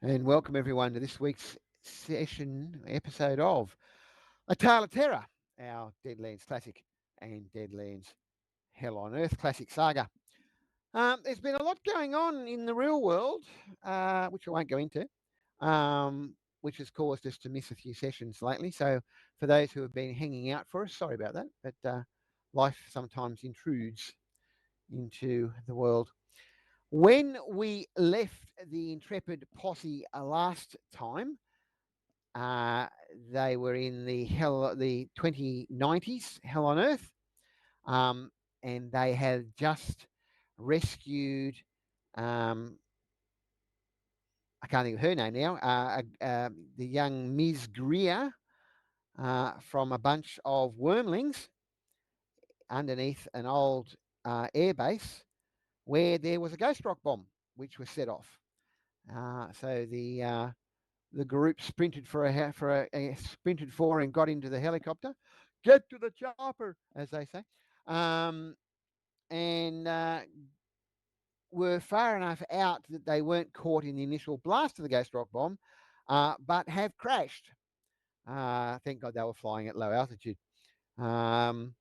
And welcome everyone to this week's episode of A Tale of Terror, our Deadlands classic and Deadlands Hell on Earth classic saga. There's been a lot going on in the real world, which I won't go into, which has caused us to miss a few sessions lately. So, for those who have been hanging out for us, sorry about that. But life sometimes intrudes into the world. When we left the Intrepid posse last time, uh, they were in the 2090s Hell on Earth, um, and they had just rescued. Um, I can't think of her name now. The young Ms. Greer from a bunch of wormlings underneath an old airbase where there was a ghost rock bomb which was set off. So the group sprinted sprinted for and got into the helicopter. Get to the chopper, as they say, um, and were far enough out that they weren't caught in the initial blast of the ghost rock bomb, but have crashed. Thank God they were flying at low altitude. Um,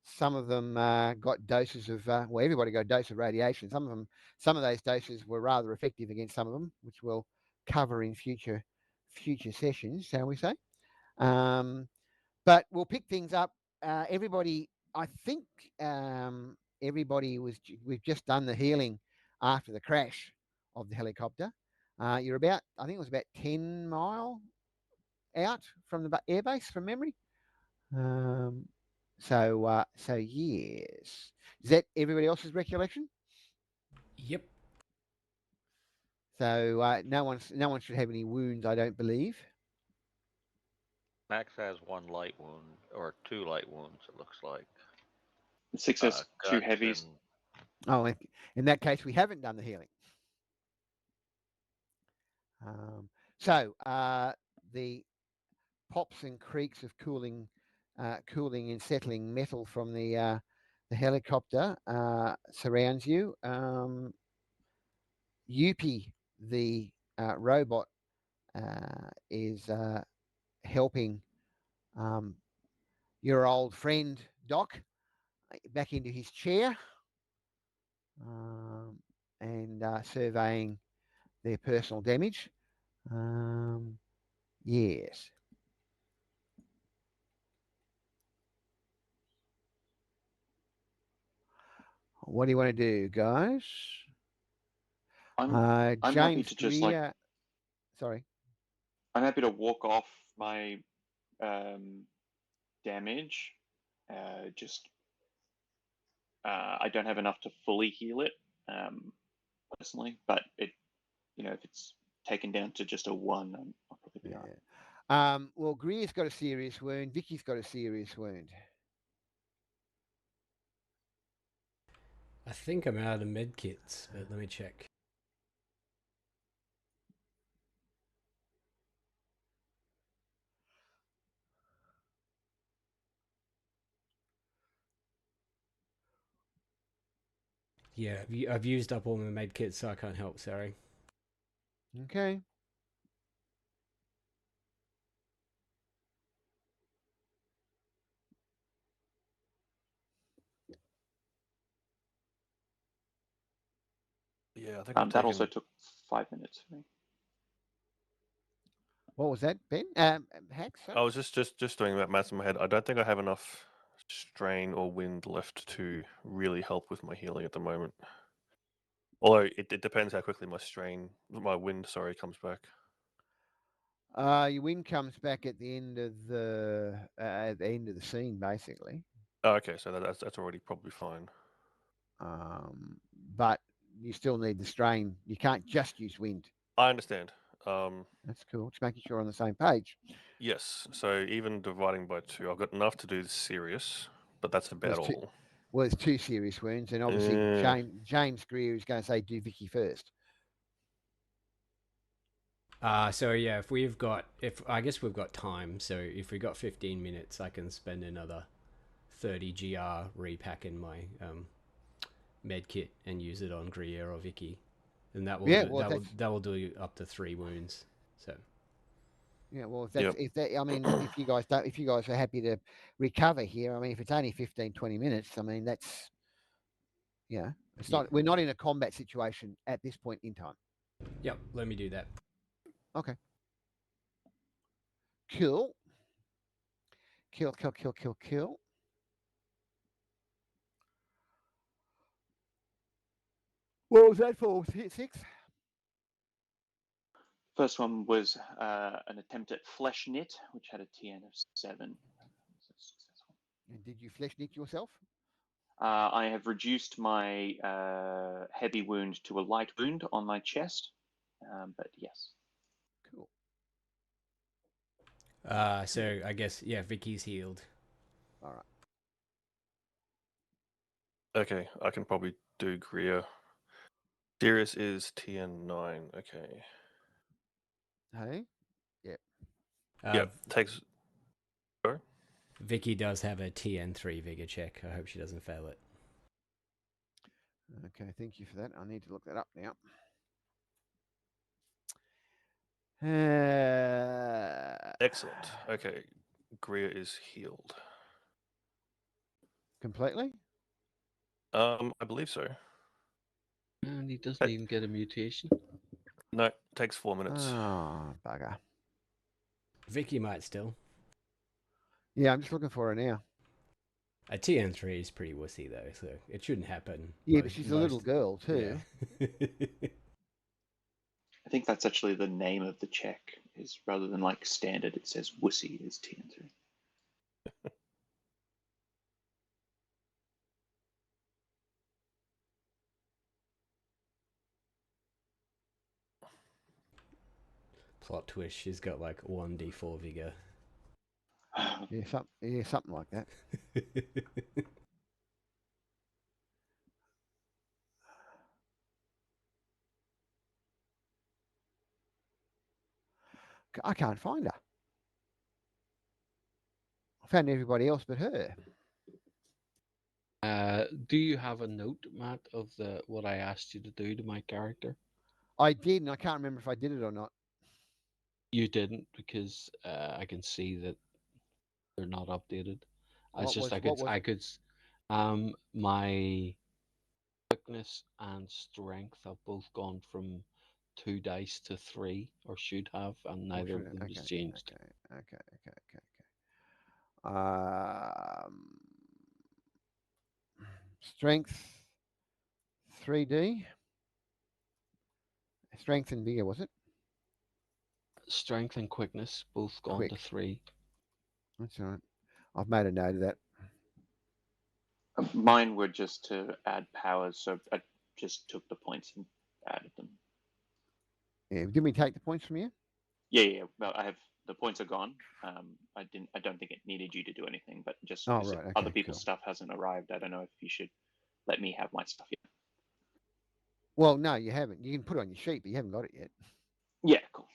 some of them got doses of well, everybody got a dose of radiation. Some of those doses were rather effective against some of them, which we'll cover in future sessions, shall we say? Um, but we'll pick things up. Everybody, I think, everybody was. We've just done the healing after the crash of the helicopter. You're about, I think it was about 10 mile out from the airbase from memory. Um, so yes, is that everybody else's recollection? Yep. So no one should have any wounds, I don't believe. Max has one light wound, or two light wounds, it looks like. Six has two Guts heavies. and Oh, in that case, we haven't done the healing. So the pops and creaks of cooling and settling metal from the helicopter surrounds you. Yuppie, the robot, is helping um, your old friend Doc back into his chair um, and surveying their personal damage. Um, yes. What do you want to do, guys? I'm happy James to just like Greer. Sorry. I'm happy to walk off my um, damage. Just I don't have enough to fully heal it personally, but if it's taken down to just a one, I'll probably be alright. Yeah. Well, Greer's got a serious wound. Vicky's got a serious wound. I think I'm out of med kits, but let me check. Yeah, I've used up all my med kits, so I can't help. Sorry. Okay. Yeah, I think I've That also taken. took 5 minutes for me. What was that, Ben? Hacks? I was just doing that maths in my head. I don't think I have enough strain or wind left to really help with my healing at the moment. Although it depends how quickly my wind, sorry, comes back. Your wind comes back at the end of the scene, basically. Oh, okay, so that's already probably fine. Um, but you still need the strain. You can't just use wind. I understand. Um, That's cool. Just making sure we're on the same page. yes, so even dividing by two, I've got enough to do serious, but that's Well, about all. there's two serious wounds, and obviously Uh, James Greer is going to say do Vicky first. So yeah, if I guess we've got time. So if we got 15 minutes, I can spend another 30 GR repacking my med kit and use it on Greer or Vicky. and that will Yeah, do, well, that will do you up to 3 wounds. So yeah, well, if Yep. I mean, if you guys are happy to recover here, I mean, if it's only 15, 20 minutes, I mean, that's it's Yeah. not. We're not in a combat situation at this point in time. yep, let me do that. Okay. Cool. Kill. What was that for? Hit 6? First one was an attempt at flesh knit, which had a TN of 7. So successful. And did you flesh nick yourself? I have reduced my heavy wound to a light wound on my chest, but yes. Cool. So I guess Vicky's healed. All right. Okay, I can probably do Greer. Darius is TN9. Okay. Hey. Yep. Takes. Sorry? Vicky does have a TN3 vigor check. I hope she doesn't fail it. Okay. Thank you for that. I need to look that up now. Excellent. Okay. Greer is healed. Completely. I believe so. And he doesn't even get a mutation. No, takes 4 minutes. Oh, bugger. Vicky might still. Yeah, I'm just looking for her now. A TN3 is pretty wussy though, so it shouldn't happen. Yeah, but she's a little girl too. Yeah. I think that's actually the name of the check. Is rather than like standard, it says wussy is TN3. Plot twist: she's got like 1d4 vigor. Yeah, something like that. I can't find her. I found everybody else but her. Do you have a note, Matt, of what I asked you to do to my character? I did, and I can't remember if I did it or not. You didn't, because I can see that they're not updated. My quickness and strength have both gone from 2 dice to 3, or should have, and neither of them has changed. Okay. Strength 3D. Strength and vigor, was it? Strength and quickness both gone to 3. That's all right. I've made a note of that. Mine were just to add powers, so I just took the points and added them. Yeah, did we take the points from you? Yeah. Well, I have the points are gone. I don't think it needed you to do anything, but just because other people's stuff hasn't arrived, I don't know if you should let me have my stuff yet. Well, no, you haven't. You can put it on your sheet, but you haven't got it yet. Yeah, cool.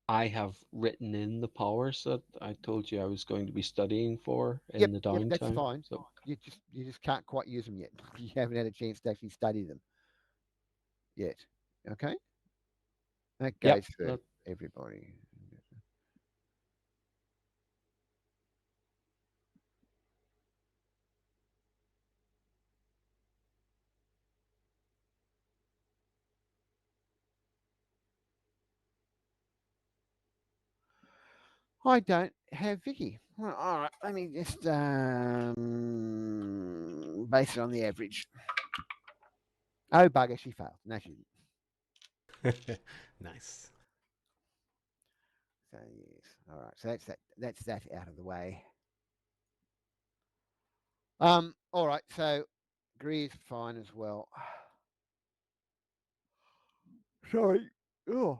I have written in the powers that I told you I was going to be studying for in the downtime. Yep, that's fine. So you just can't quite use them yet. You haven't had a chance to actually study them yet. Okay. That goes for everybody. I don't have Vicky. Well, all right, let me just base it on the average. Oh, bugger, she failed. No, she didn't. Nice. So yes, all right. So that's that out of the way. All right. So Greer's fine as well. Sorry. Oh.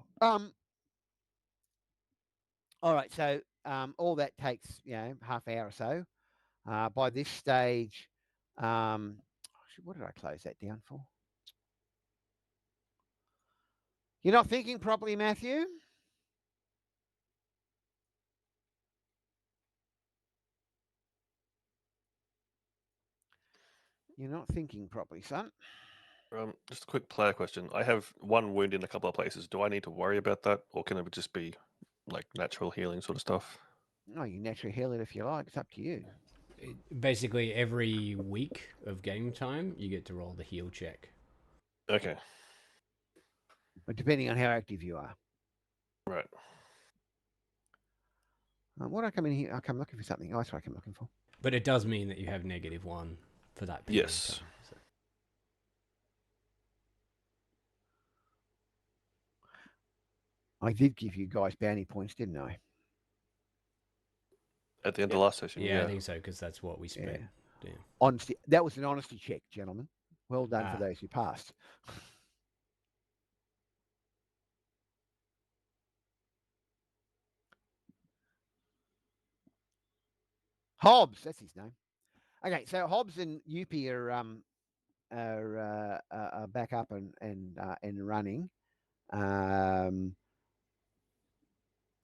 All right. So all that takes half hour or so. By this stage, what did I close that down for? You're not thinking properly, Matthew? You're not thinking properly, son. Just a quick player question. I have one wound in a couple of places. Do I need to worry about that, or can it just be like natural healing sort of stuff? No, you naturally heal it if you like. It's up to you. Basically, every week of game time, you get to roll the heal check. Okay. But depending on how active you are. Right. What I come in here? I come looking for something. Oh, that's what I come looking for. But it does mean that you have -1 for that period of Yes. time. So. I did give you guys bounty points, didn't I? At the end of Yep. the last session, Yeah, yeah. I think so, because that's what we spent. Yeah. Honesty. That was an honesty check, gentlemen. Well done for Ah. those who passed. Hobbs, that's his name. Okay, so Hobbs and Yuppie are back up and running.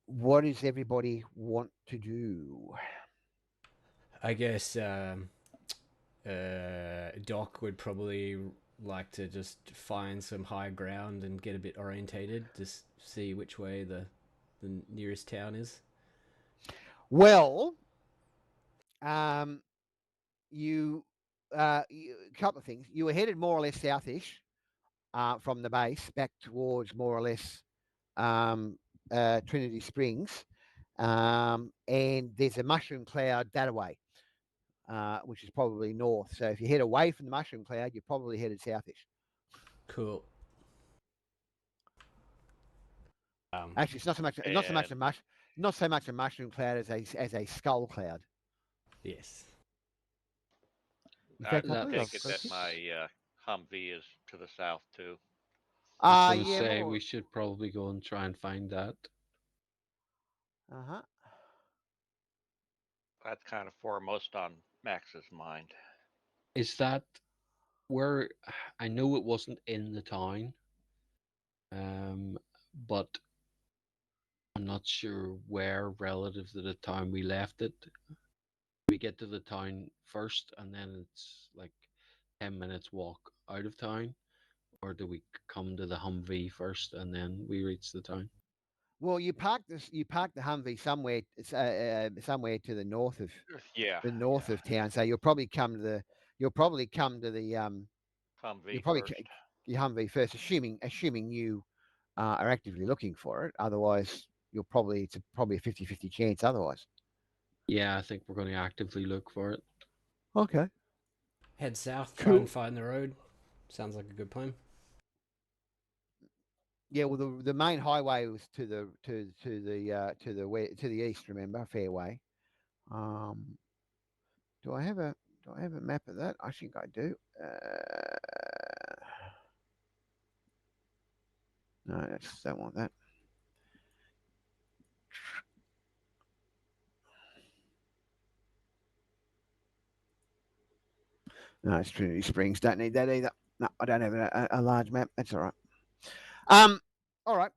What does everybody want to do? I guess Doc would probably like to just find some high ground and get a bit orientated, just see which way the nearest town is. Well, you a couple of things. You were headed more or less southish from the base back towards more or less Trinity Springs, and there's a mushroom cloud that way, which is probably north. So if you head away from the mushroom cloud, you're probably headed southish. Cool. Actually, it's not so much a mushroom cloud as a skull cloud. Yes. Is I that properly? take it that That's- my Humvee is to the south too. I was going to Yeah, say more. we should probably go and try and find that. Uh-huh. That's kind of foremost on Max's mind. Is that where? I know it wasn't in the town, but I'm not sure where relative to the town we left it. We get to the town first, and then it's like 10 minutes walk out of town, or do we come to the Humvee first and then we reach the town? Well, you park the Humvee somewhere somewhere to the north of Yeah, town. So you'll probably come to the you'll probably Humvee first. your Humvee first, assuming you are actively looking for it. Otherwise, it's probably a 50-50 chance. Otherwise, Yeah, I think we're going to actively look for it. okay, Head south, try cool. and find the road. Sounds like a good plan. Yeah, well, the main highway was to the east. Remember, Fairway. Do I have a map of that? I think I do. No, don't want that. No, it's Trinity Springs. Don't need that either. No, I don't have a large map. That's all right. All right.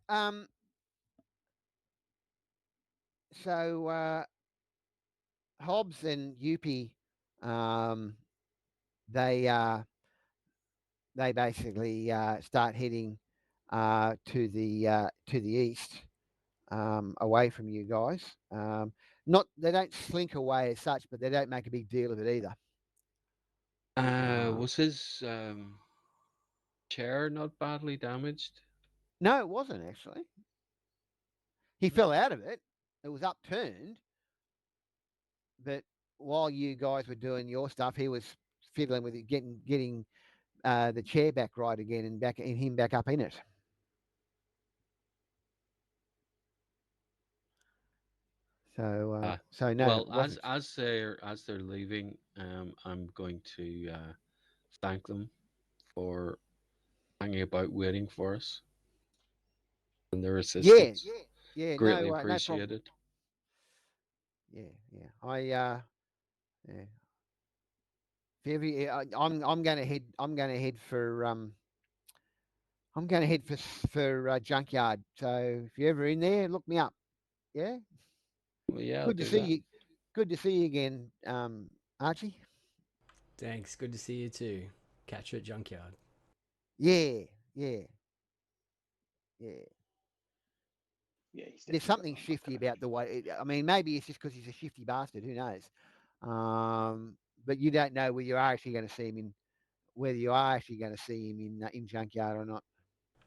So Hobbs and Yuppie, they basically start heading to the east, away from you guys. Not they don't slink away as such, but they don't make a big deal of it either. Was his chair not badly damaged? No, it wasn't actually. He fell out of it. It was upturned, but while you guys were doing your stuff, he was fiddling with it, getting the chair back right again, and him back up in it. So no, well, it wasn't. as they're leaving, I'm going to thank them for hanging about waiting for us and their Yeah, assistance. yeah, Greatly no problem. appreciated. Yeah. Yeah. If every, I'm going to head. I'm going to head for junkyard. So if you're ever in there, look me up. Yeah. Well, yeah, I'll Good to do see that. you. Good to see you again, Archie. Thanks. Good to see you too. Catch you at Junkyard. Yeah, yeah, yeah. Yeah, he's There's definitely got something one. I've shifty got a about the way. I mean, maybe it's just because he's a shifty bastard. Who knows? But you don't know whether you are actually going to see him in whether you are actually going to see him in Junkyard or not.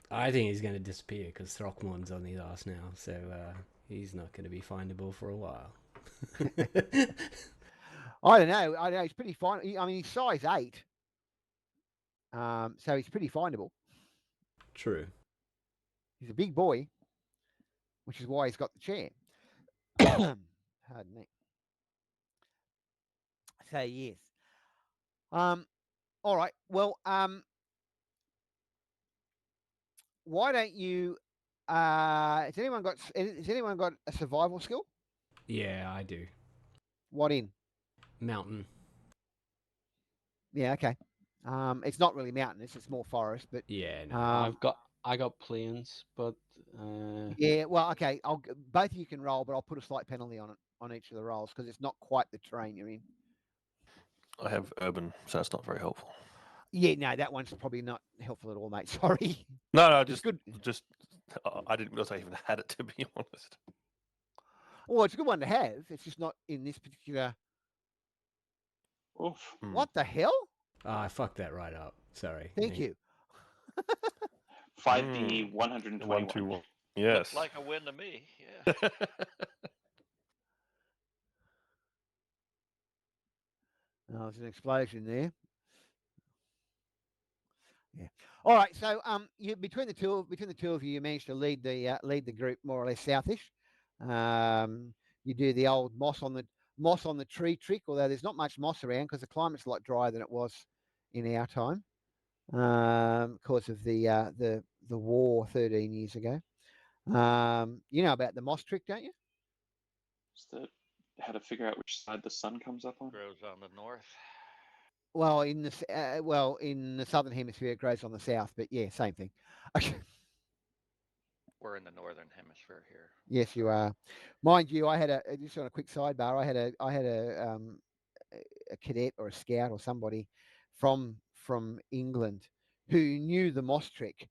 I think he's going to disappear because Throckmorton's on his ass now, so he's not going to be findable for a while. I don't know. I don't know. He's pretty fine. I mean, he's size 8, so he's pretty findable. True. He's a big boy, which is why he's got the chair. Pardon me. So yes. All right. Well, why don't you? Has anyone got a survival skill? Yeah, I do. What in? Mountain. Yeah. Okay. It's not really mountainous. It's more forest, but Yeah, no. I got planes, but yeah. Well, okay. Both of you can roll, but I'll put a slight penalty on it on each of the rolls because it's not quite the terrain you're in. I have urban, so that's not very helpful. Yeah. No, that one's probably not helpful at all, mate. Sorry. No, It's good. I didn't realize I even had it, to be honest. Well, it's a good one to have. It's just not in this particular. Oof. What the hell? I fucked that right up. Sorry. Thank you. 5d 121. 1, 2, 1. Looks Yes. like a win to me. Yeah. Oh, there's an explosion there. Yeah. All right. So you between the two of you, you managed to lead the group more or less southish. You do the old moss on the tree trick, although there's not much moss around because the climate's a lot drier than it was in our time, because of the war 13 years ago. You know about the moss trick, don't you? Is that how to figure out which side the sun comes up on? Grows on the north. Well, in the southern hemisphere, it grows on the south, but yeah, same thing. We're in the northern hemisphere here. Yes, you are. Mind you, I had just on a quick sidebar. I had a cadet or a scout or somebody from England who knew the moss trick,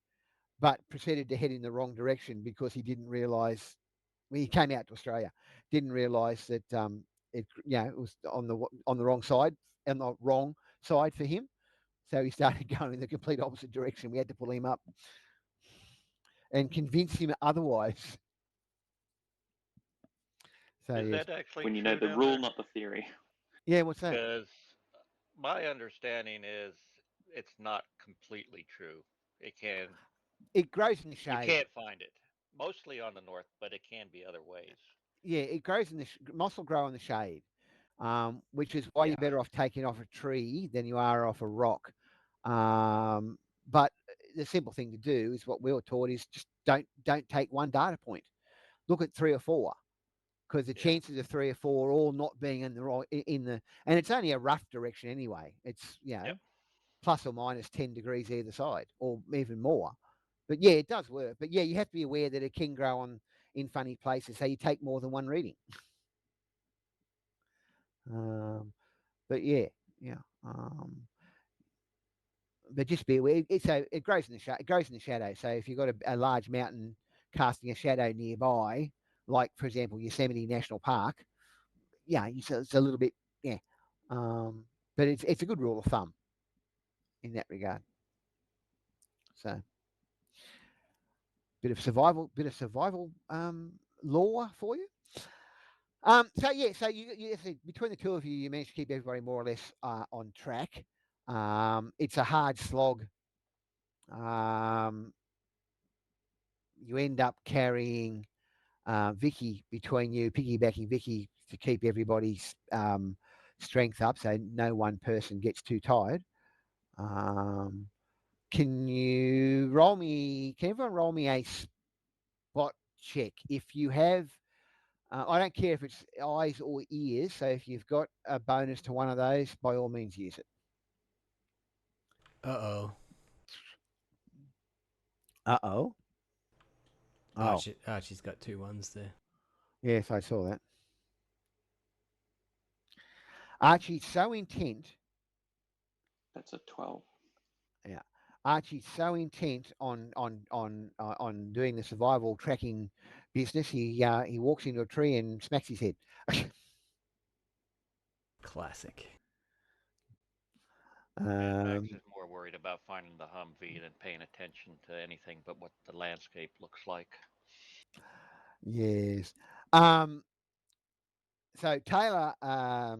but proceeded to head in the wrong direction because he didn't realise. When he came out to Australia, didn't realise that it was on the wrong side and the wrong side for him. So he started going in the complete opposite direction. We had to pull him up and convince him otherwise. So Is yes, that actually When you true know the down rule, there? not the theory. yeah. What's that? Because my understanding is it's not completely true. It can It grows in the you shade. can't find it. Mostly on the north, but it can be other ways. Yeah, it grows in the moss will grow in the shade, which is why Yeah. you're better off taking off a tree than you are off a rock. But the simple thing to do is what we were taught is just don't take one data point. Look at 3 or 4 because the Yeah. chances of 3 or 4 all not being in the right in the and it's only a rough direction anyway. It's Yep. plus or minus 10 degrees either side or even more. But yeah, it does work. But yeah, you have to be aware that it can grow on in funny places, so you take more than one reading. But yeah, yeah. But just be aware. It grows in the it grows in the shadow. So if you've got a large mountain casting a shadow nearby, like for example Yosemite National Park, yeah, it's a little bit yeah. But it's a good rule of thumb in that regard. So bit of survival lore for you. So yeah, so between the two of you, you managed to keep everybody more or less on track. It's a hard slog. Um, you end up carrying Vicky between you, piggybacking Vicky to keep everybody's strength up, so no one person gets too tired. Can you roll me? Can everyone roll me a spot check if you have? I don't care if it's eyes or ears. So if you've got a bonus to one of those, by all means use it. Uh-oh. Uh-oh. Oh, Archie's got 2 ones there. yes, I saw that. Archie's so intent. That's a 12. Yeah. Archie's so intent on doing the survival tracking business, he walks into a tree and smacks his head. Classic. And Max um, is more worried about finding the Humvee than paying attention to anything but what the landscape looks like. yes. So Taylor uh,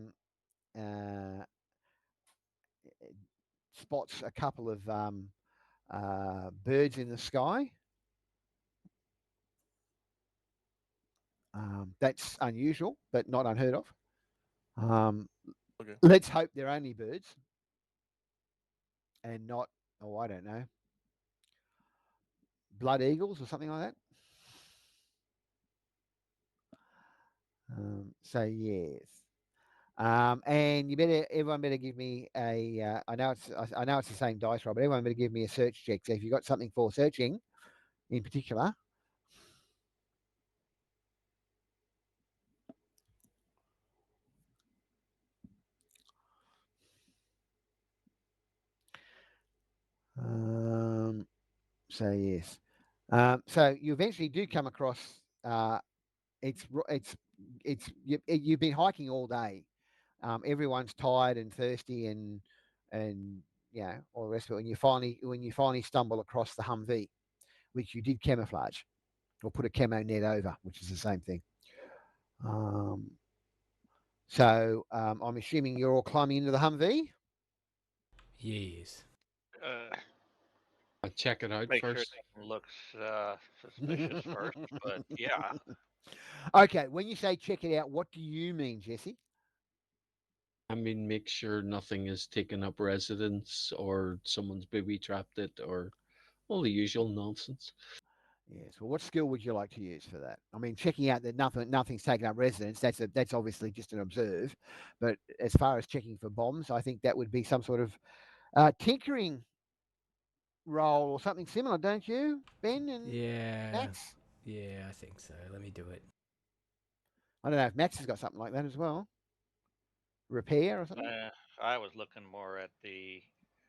spots a couple of birds in the sky. That's unusual, but not unheard of. Um, Okay. let's hope they're only birds and not, oh, I don't know, blood eagles or something like that. So yes. And everyone better give me a. I know it's the same dice roll, but everyone better give me a search check. So if you've got something for searching in particular, um, so yes. So you eventually do come across. It's ro- it's you've been hiking all day. Everyone's tired and thirsty and all the rest of it. When you finally stumble across the Humvee, which you did camouflage or put a camo net over, which is the same thing. Um, I'm assuming you're all climbing into the Humvee. Yes. Uh, I check it out make sure first. nothing looks suspicious first, but yeah. Okay, when you say check it out, what do you mean, Jesse? I mean, make sure nothing is taken up residence or someone's booby trapped it or all the usual nonsense. Yes. Well, what skill would you like to use for that? I mean, checking out that nothing's taken up residence. That's obviously just an observe. But as far as checking for bombs, I think that would be some sort of tinkering role or something similar, don't you, Ben and Yeah. Max? Yeah, I think so. Let me do it. I don't know if Max has got something like that as well. Repair or something. Uh, I was looking more at the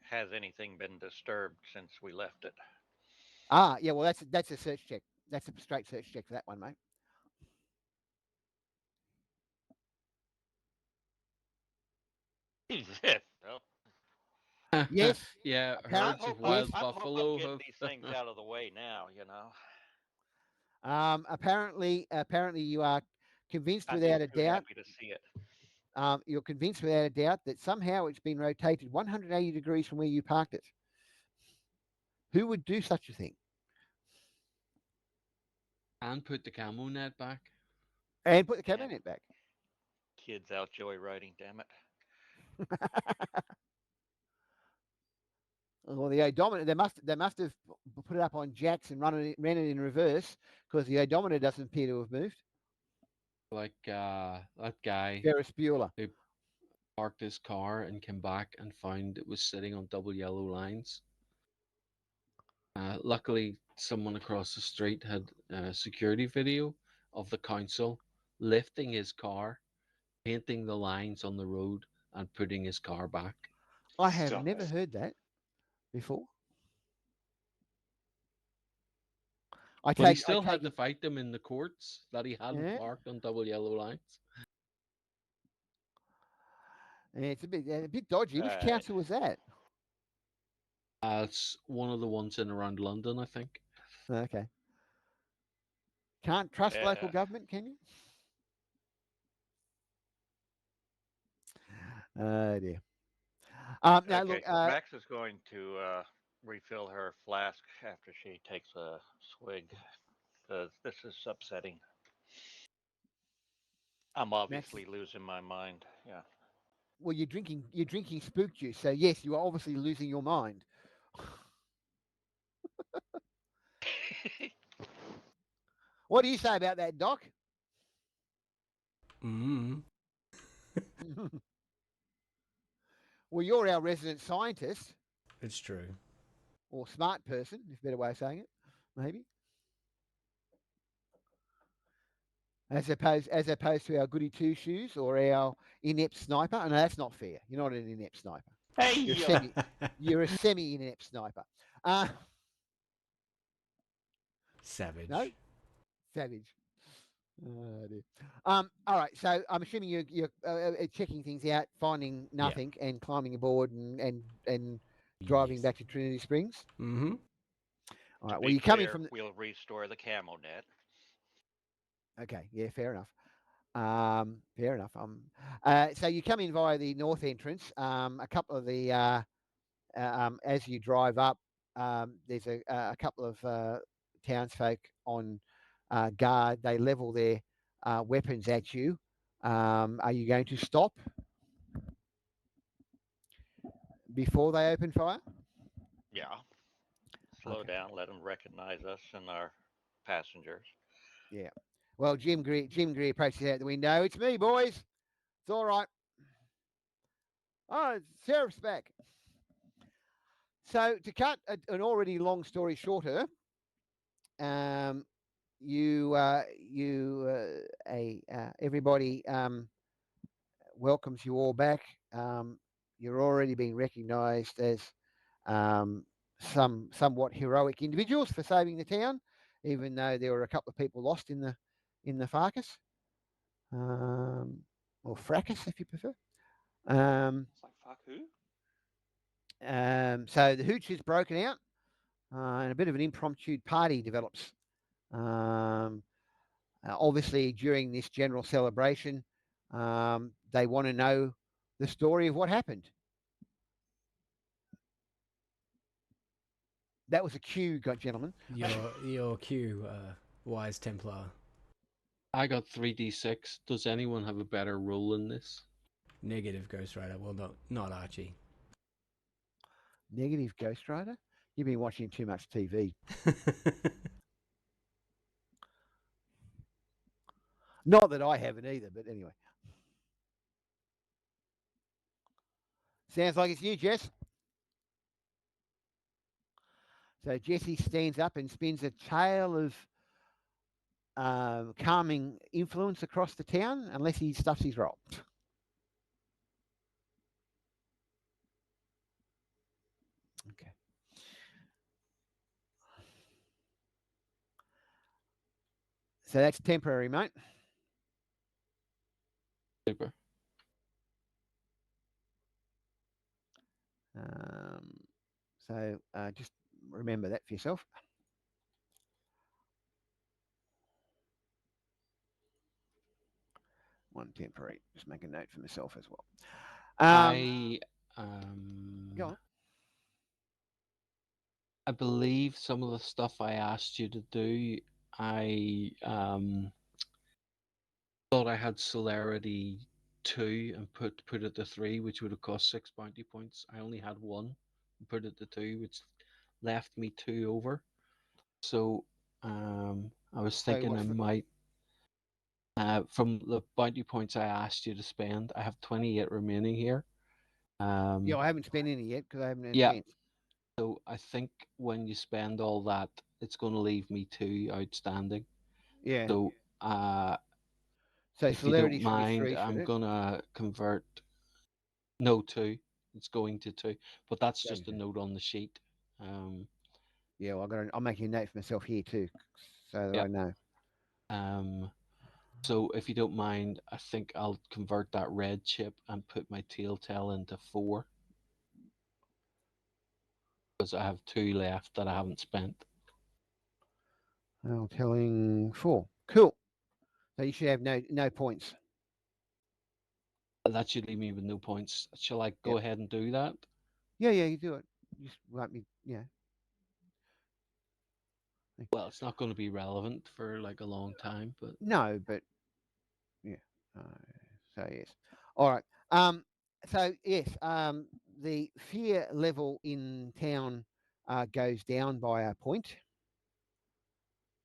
has anything been disturbed since we left it? Ah, yeah. Well, that's a search check. That's a straight search check for that one, mate. Well, Yes. Yeah, I Apparent. herds hope of I'm Yes. wild I hope I'm buffalo getting these have. things out of the way now. You know, Apparently, you are convinced I'm just without a too doubt. happy to see it. You're convinced without a doubt that somehow it's been rotated 180 degrees from where you parked it. Who would do such a thing? And put the camo net back. And put the And cabinet back. kids out joyriding, damn it. Well, the odometer they must have put it up on jacks and ran it in reverse because the odometer doesn't appear to have moved. Like that guy Ferris Bueller. who parked his car and came back and found it was sitting on double yellow lines. Luckily, someone across the street had a security video of the council lifting his car, painting the lines on the road, and putting his car back. I have Stop never it. heard that before. I But he take I still take had to it. fight them in the courts that he hadn't Yeah, parked on double yellow lines. yeah, it's a bit dodgy. Which Uh, council was that? It's one of the ones in around London, I think. Okay. Can't trust local yeah. government, can you? Oh dear. Now Okay, look. so Max is going to refill her flask after she takes a swig because this is upsetting. I'm Max. obviously losing my mind. Yeah. Well, you're drinking spook juice, so yes, you are obviously losing your mind. What do you say about that, Doc? Mm. Well, you're our resident scientist It's true. or smart person, is a better way of saying it, maybe, as opposed to our goody two shoes or our inept sniper. Oh, no, that's not fair. You're not an inept sniper. Hey, You're a yo. semi, you're a semi-inept sniper. Uh, Savage. no, savage. Oh, dear. All right. So I'm assuming you're checking things out, finding Yeah. nothing, and climbing aboard and driving Yes. back to Trinity Springs. Mm-hmm. All To right. Well, be you're coming clear, from. we'll restore the camo net. Okay. Yeah. Fair enough. Fair enough. So you come in via the north entrance. A couple of the as you drive up, there's a couple of townsfolk on guard. They level their weapons at you. Are you going to stop before they open fire? Yeah. Slow Okay. down, let them recognize us and our passengers. Yeah. Well, Jim Greer approaches out the window. It's me, boys. It's all right. Oh, sheriff's back. So to cut an already long story shorter, um, everybody welcomes you all back. Um, you're already being recognised as um, somewhat heroic individuals for saving the town, even though there were a couple of people lost in the fracas, um, or fracas if you prefer. It's like, fuck who? So the hooch is broken out, and a bit of an impromptu party develops. Obviously, during this general celebration, they want to know the story of what happened. That was a cue, gentlemen. Your cue, wise Templar. I got 3d6. Does anyone have a better roll in this? Negative Ghost Rider. Well, not Archie. Negative Ghost Rider? You've been watching too much TV. Not that I haven't either, but anyway. Sounds like it's you, Jess. So Jesse stands up and spins a tale of calming influence across the town, unless he stuffs his roll. Okay. So that's temporary, mate. Super. So just remember that for yourself. One temporary. Just make a note for myself as well. I Go on. I believe some of the stuff I asked you to do, I thought I had celerity 2 and put it to 3, which would have cost 6 bounty points. I only had 1 and put it to 2, which left me 2 over. So I was So thinking I what's the might from the bounty points I asked you to spend, I have 28 remaining here. Yeah, I haven't spent any yet because I haven't had a Yeah. chance. So I think when you spend all that, it's going to leave me 2 outstanding. Yeah. So So if you celerity don't should be mind, 3, should I'm it? gonna convert. No, 2. It's going to 2, but that's Going just a to. note on the sheet. Um, Yeah, well, I'm making a note for myself here too, so that yeah. I know. So if you don't mind, I think I'll convert that red chip and put my telltale into 4 because I have 2 left that I haven't spent. I'm telling 4. Cool. So you should have no points. That should leave me with no points. Shall I go Yep. ahead and do that? Yeah, you do it. You just won't be, Well, it's not going to be relevant for like a long time, but No, but yeah. So yes. All right. So yes. The fear level in town goes down by a point,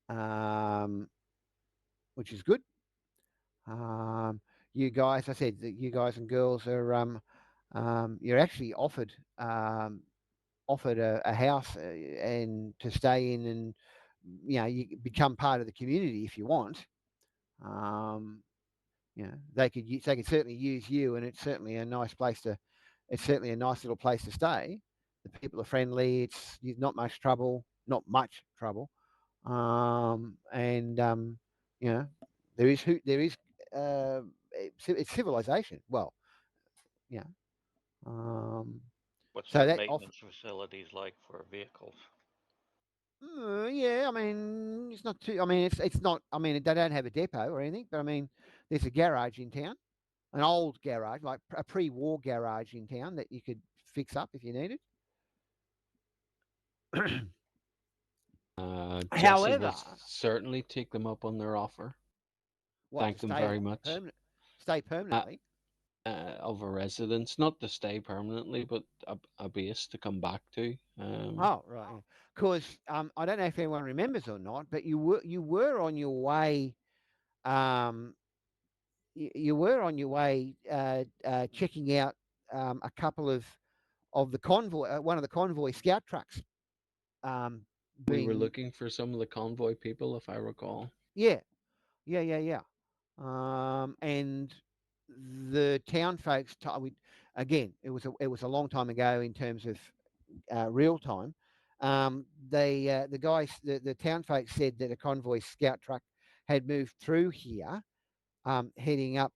um, which is good. You guys, I said that you guys and girls are you're actually offered a house and to stay in, and you become part of the community if you want. Um, they could certainly use you, and it's certainly a nice place it's certainly a nice little place to stay. The people are friendly. It's not much trouble, not much trouble, and you know, there is it's civilization. Well, yeah. Um, What's so their that off. maintenance facilities like for vehicles? Yeah, I mean, it's not too. I mean, it's not. I mean, they don't have a depot or anything, but I mean, there's a garage in town, an old garage, like a pre-war garage in town that you could fix up if you needed. Jesse will However, certainly take them up on their offer. what Thank to them stay very much. stay Uh, permanently. of a residence, not to stay permanently, but a base to come back to. Oh, right. Because I don't know if anyone remembers or not, but you were on your way. Um, you were on your way checking out a couple of the convoy, one of the convoy scout trucks. Um, We were being looking for some of the convoy people, if I recall. yeah, yeah. And the town folks, again, it was a long time ago in terms of real time. The guys, the town folks said that a convoy scout truck had moved through here, heading up.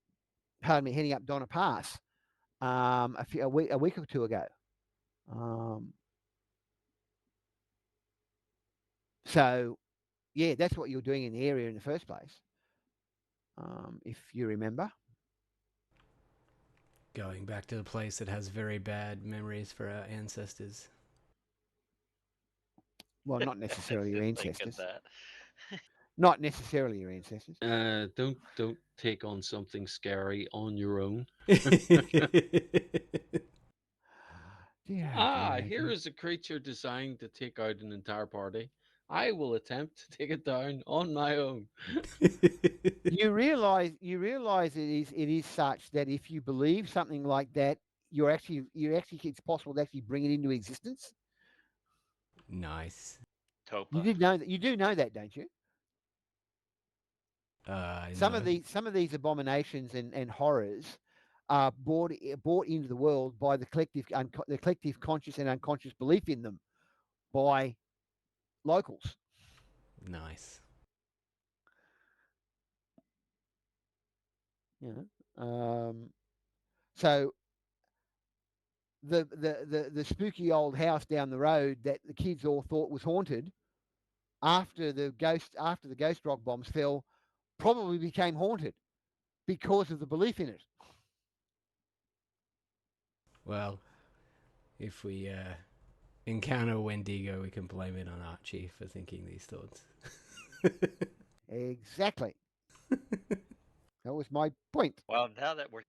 Pardon me, heading up Donna Pass a week or two ago. Um, so yeah, that's what you were doing in the area in the first place, if you remember. Going back to the place that has very bad memories for our ancestors. Well, not necessarily your Just thinking ancestors. that. Not necessarily your ancestors. Don't take on something scary on your own. Dear, oh Ah, dear, oh here dear. is a creature designed to take out an entire party. I will attempt to take it down on my own. You realize it is such that if you believe something like that, you actually it's possible to actually bring it into existence. Nice. You Topa. did know that. You do know that, don't you? Some of No. these abominations and horrors are brought into the world by the collective conscious and unconscious belief in them by locals. Nice. You know, so the spooky old house down the road that the kids all thought was haunted after the ghost rock bombs fell probably became haunted because of the belief in it. Well, if we encounter Wendigo, we can blame it on Archie for thinking these thoughts. Exactly. That was my point. Well, now that we're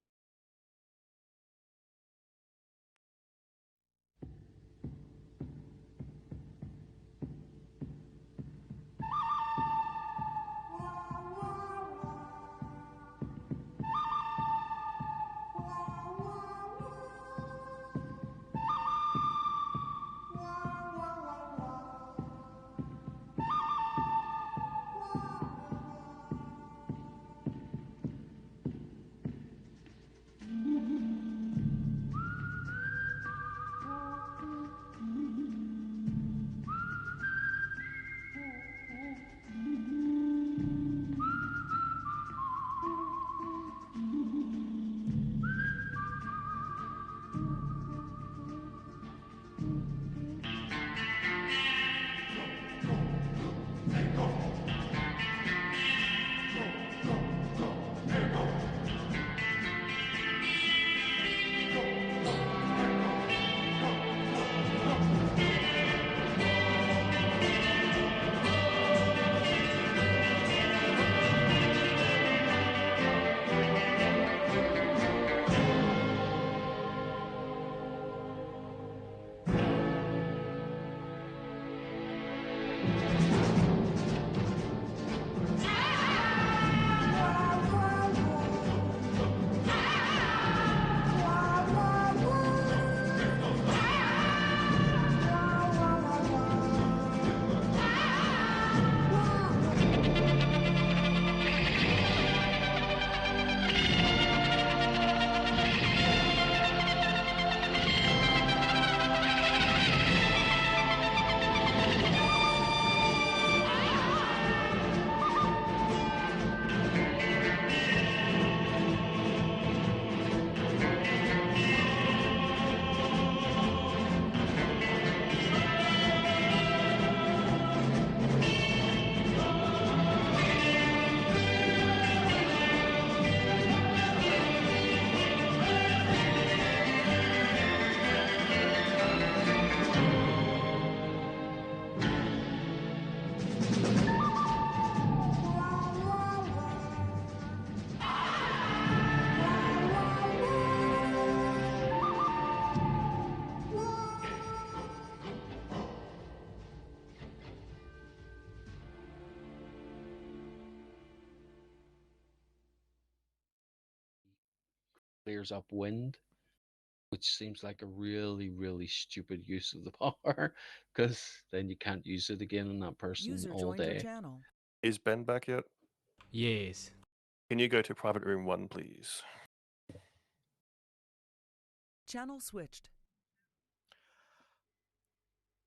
clears up wind, which seems like a really, really stupid use of the power because then you can't use it again on that person User all joined your day. channel. Is Ben back yet? Yes. Can you go to private room 1, please? Channel switched.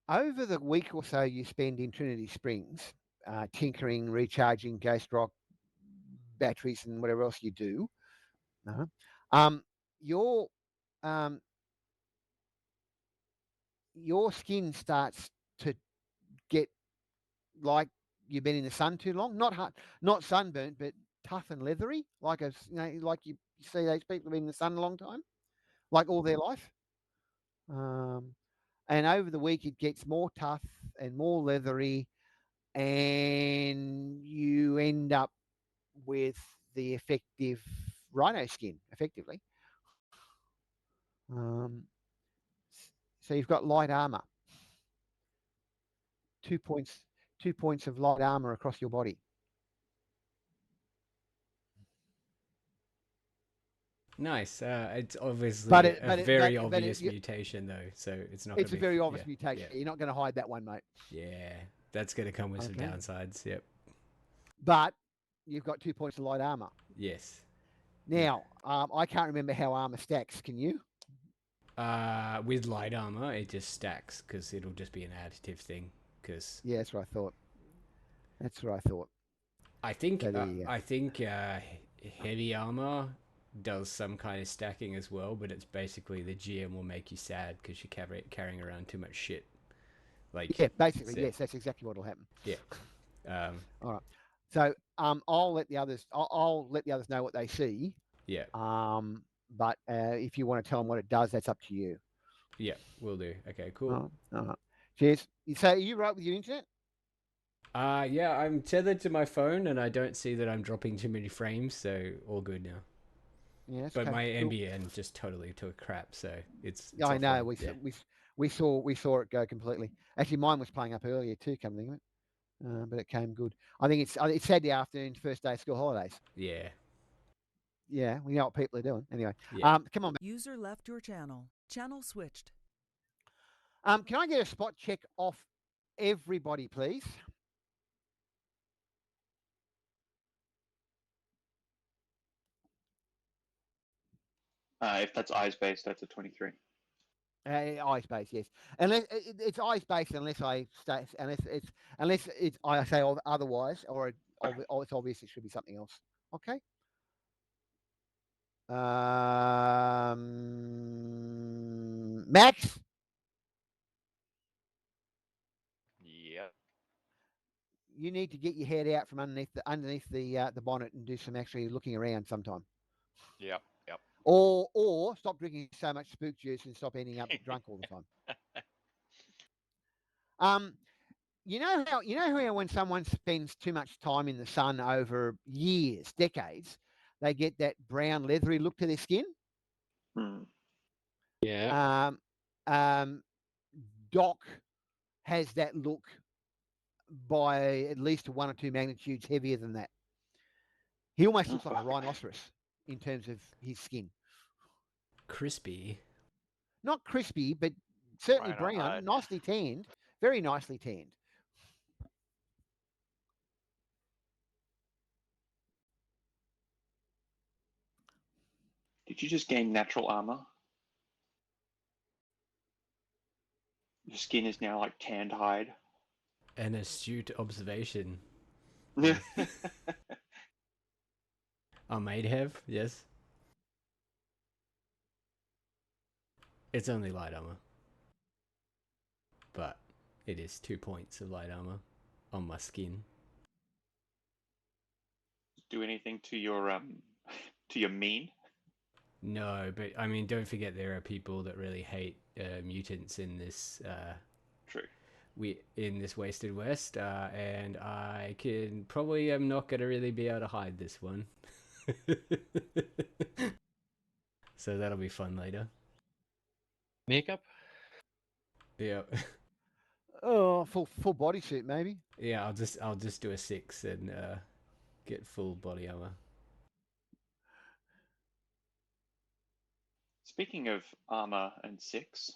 Over the week or so you spend in Trinity Springs, tinkering, recharging Ghost Rock batteries and whatever else you do, your your skin starts to get like you've been in the sun too long. Not hot, not sunburnt, but tough and leathery, like like you see those people who've been in the sun a long time, like all their life. And over the week, it gets more tough and more leathery, and you end up with the effective rhino skin, effectively. Um, so you've got light armor, 2 points, 2 points of light armor across your body. Nice. It's obviously But a very obvious mutation, though, so it's not. It's a very obvious yeah, mutation. Yeah. You're not going to hide that one, mate. Yeah, that's going to come with some Okay. downsides. Yep. But you've got 2 points of light armor. Yes. Now, I can't remember how armor stacks. Can you? With light armor, it just stacks because it'll just be an additive thing. Because Yeah, that's what I thought. That's what I thought. I think So there you go. I think heavy armor does some kind of stacking as well, but it's basically the GM will make you sad because you're carrying around too much shit. Like Yeah, basically, yes, that's exactly what will happen. Yeah. All right. So I'll let the others. I'll let the others know what they see. Yeah. But if you want to tell them what it does, that's up to you. Yeah, we'll do. Okay, cool. All right. Cheers. So are you right with your internet? Yeah, I'm tethered to my phone, and I don't see that I'm dropping too many frames, so all good now. Yes. But okay, my cool. NBN just totally took crap, so it's I know. offline. We saw it go completely. Actually, mine was playing up earlier too. Come to think of it, but it came good. I think it's Saturday afternoon, first day of school holidays. Yeah. Yeah, we know what people are doing. Anyway, Yeah. come on. User left your channel. Channel switched. Can I get a spot check off everybody, please? If that's eyes based, that's a 23. Ice base, yes. Unless it's ice based, unless I stay, unless it's I say otherwise, or it's obvious it should be something else. Okay. Max, Yep. you need to get your head out from underneath the bonnet and do some actually looking around sometime. Yep. Yep. Or stop drinking so much spook juice and stop ending up drunk all the time. You know how when someone spends too much time in the sun over years, decades, they get that brown leathery look to their skin. Hmm. Yeah. Doc has that look by at least 1 or 2 magnitudes heavier than that. He almost looks like a rhinoceros in terms of his skin. Crispy. Not crispy, but certainly Rhino brown, hide. nicely tanned, very nicely tanned. Did you just gain natural armor? Your skin is now like tanned hide. An astute observation. Yeah. I might have, yes. It's only light armor. But it is 2 points of light armor on my skin. Do anything to your mane? No, but I mean, don't forget there are people that really hate mutants in this. True. In this Wasted West, and I am not gonna really be able to hide this one. So that'll be fun later. Makeup? Yeah. Oh, full bodysuit maybe. Yeah, I'll just do a 6 and get full body armor. Speaking of armor and six,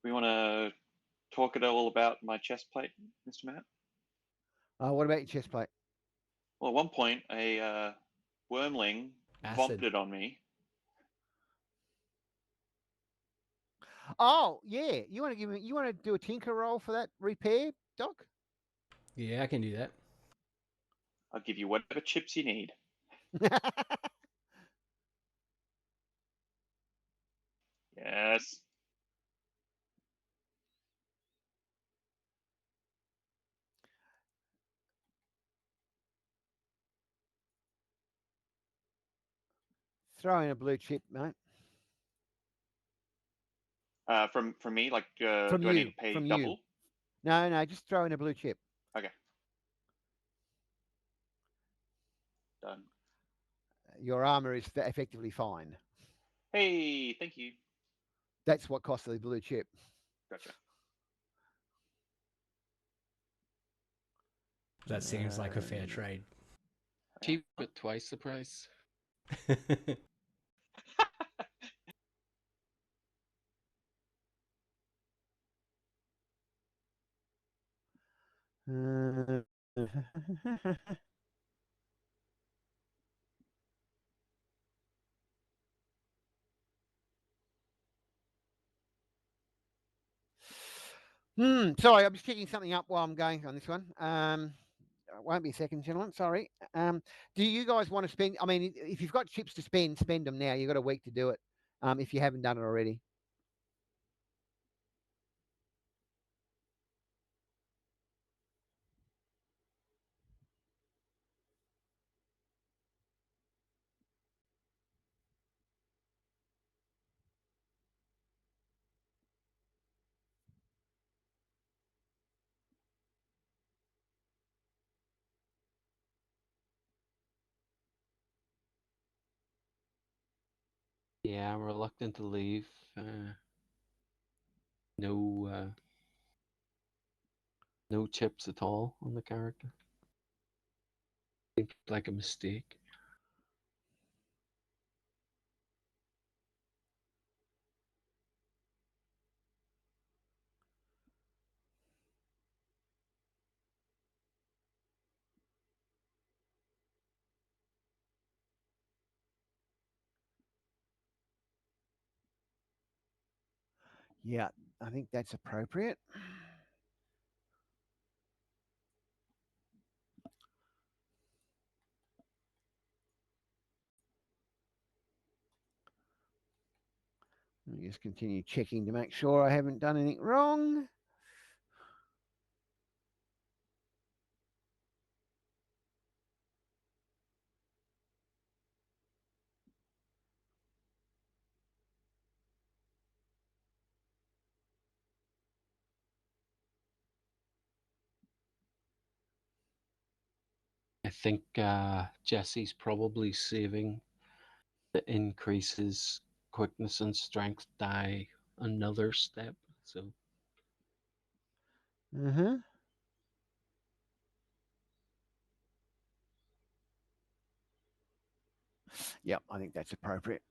we want to talk at all about my chest plate, Mr. Matt. What about your chest plate? Well, at one point, a wormling Acid. vomited on me. Oh yeah, you want to give me? You want to do a tinker roll for that repair, Doc? Yeah, I can do that. I'll give you whatever chips you need. Yes. Throw in a blue chip, mate. From me, like, do From I need you, to pay from you. double? No, just throw in a blue chip. Okay. Done. Your armor is effectively fine. Hey, thank you. That's what costs the blue chip. Gotcha. That seems like a fair trade. Cheap but twice the price. Uh, sorry, I'm just checking something up while I'm going on this one. It won't be a second, gentlemen. Sorry. Do you guys want to spend? I mean, if you've got chips to spend them now. You've got a week to do it. If you haven't done it already. Yeah, I'm reluctant to leave. No, no chips at all on the character. Seems like a mistake. Yeah, I think that's appropriate. Let me just continue checking to make sure I haven't done anything wrong. I think Jesse's probably saving the increases quickness and strength die another step. So Mm-hmm. Yep, I think that's appropriate.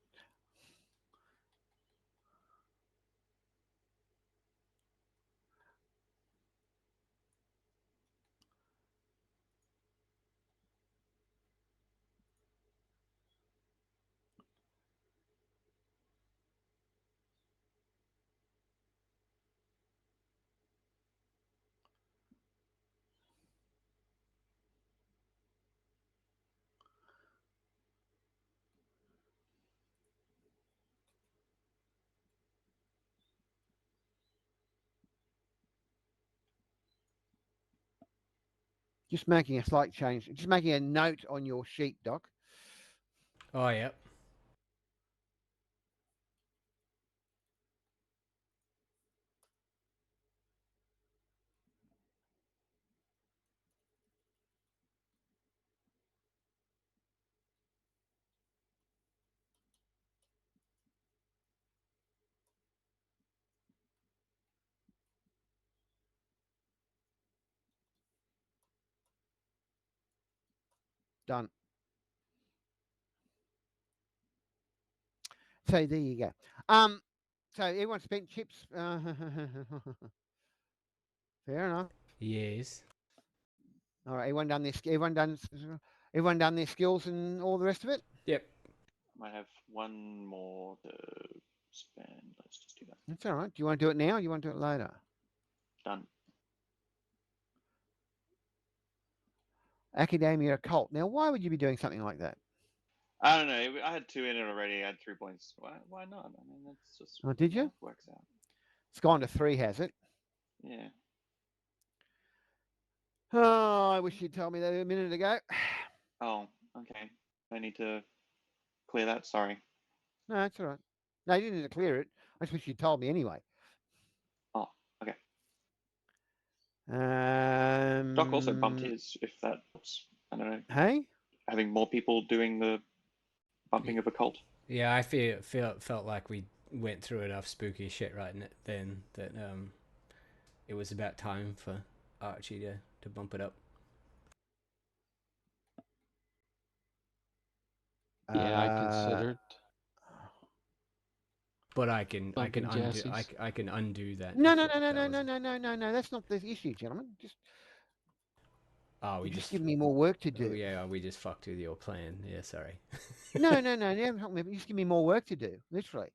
Just making a slight change. Just making a note on your sheet, Doc. Oh, yeah. Done. So there you go. So everyone spent chips. Fair enough. Yes. All right, everyone done this. Everyone done their skills and all the rest of it. Yep. I might have one more to spend. Let's just do that. That's all right. Do you want to do it now? Or you want to do it later? Done. Academia occult. Now, why would you be doing something like that? I don't know. I had 2 in it already. I had 3 points. Why not? I mean, that's just Oh, did how you? it works out. It's gone to 3, has it? Yeah. Oh, I wish you'd told me that a minute ago. Oh, okay. I need to clear that. Sorry. No, that's all right. No, you didn't need to clear it. I just wish you'd told me anyway. Oh, okay. Um, Doc also bumped his, if that helps. I don't know. Hey? Having more people doing the bumping of a cult. Yeah, I felt like we went through enough spooky shit then that it was about time for Archie to bump it up. Yeah, I considered But I can bumping undo Jesse's. I can undo that. No, if no, it- no, if no, that no, was- no, no, no, no, no. That's not the issue, gentlemen. Oh, we You just just give me more work to oh do. yeah, we just fucked with your plan. Yeah, sorry. No, no, no. You just give me more work to do. Literally.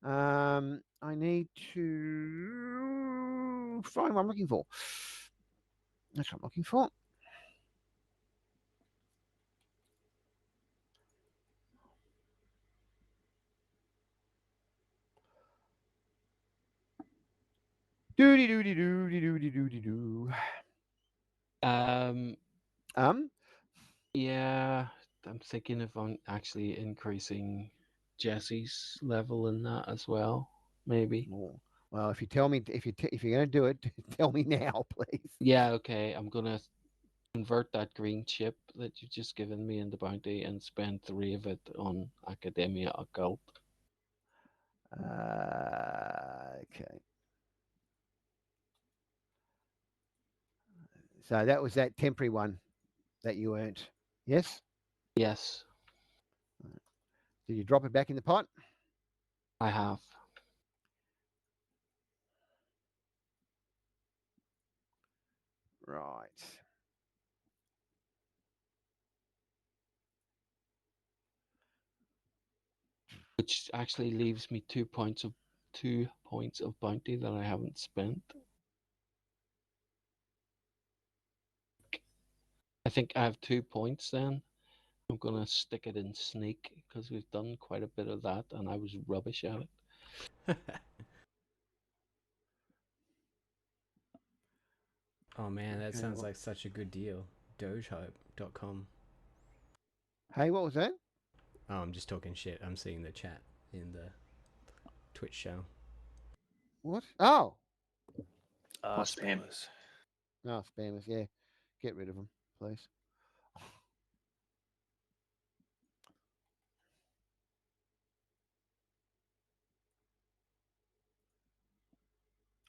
I need to find what I'm looking for. That's what I'm looking for. Doody doody doody doody doody doo. Um, Um. yeah, I'm thinking of actually increasing Jesse's level in that as well. Maybe. Well, if you tell me if you're gonna do it, tell me now, please. Yeah, okay. I'm gonna convert that green chip that you've just given me in the bounty and spend 3 of it on Academia Occult. Okay. So that was that temporary one that you earned. Yes. Yes, Did you drop it back in the pot? I have. Right. Which actually leaves me 2 points of bounty that I haven't spent. I think I have 2 points then. I'm gonna stick it in sneak because we've done quite a bit of that and I was rubbish at it. Oh man, that Okay, sounds well- like such a good deal. Dogehype.com. Hey, what was that? Oh, I'm just talking shit. I'm seeing the chat in the Twitch show. What? Oh, Spam. Spammers. no, spammers. Yeah, get rid of them, please.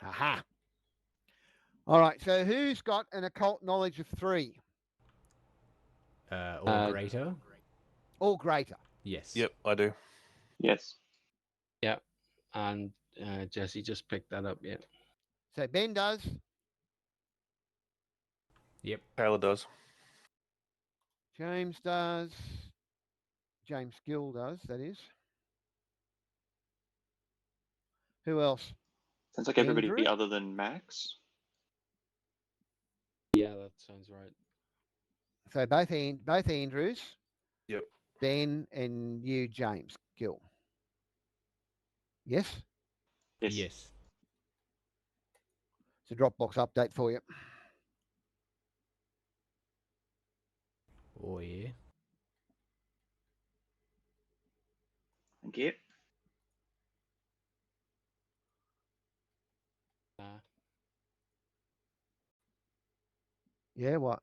Aha. All right. So who's got an occult knowledge of 3 Or greater? or greater? Yes. Yep, I do. Yes. Yeah, and Jesse just picked that up. Yeah. So Ben does. Yep. Taylor does. James does. James Gill does. That is. Who else? Sounds like everybody Andrew? be other than Max. Yeah, that sounds right. So both Andrews, Yep. Ben, and you, James Gill. Yes. Yes. Yes. It's a Dropbox update for you. Oh yeah. Thank you. Yeah. What?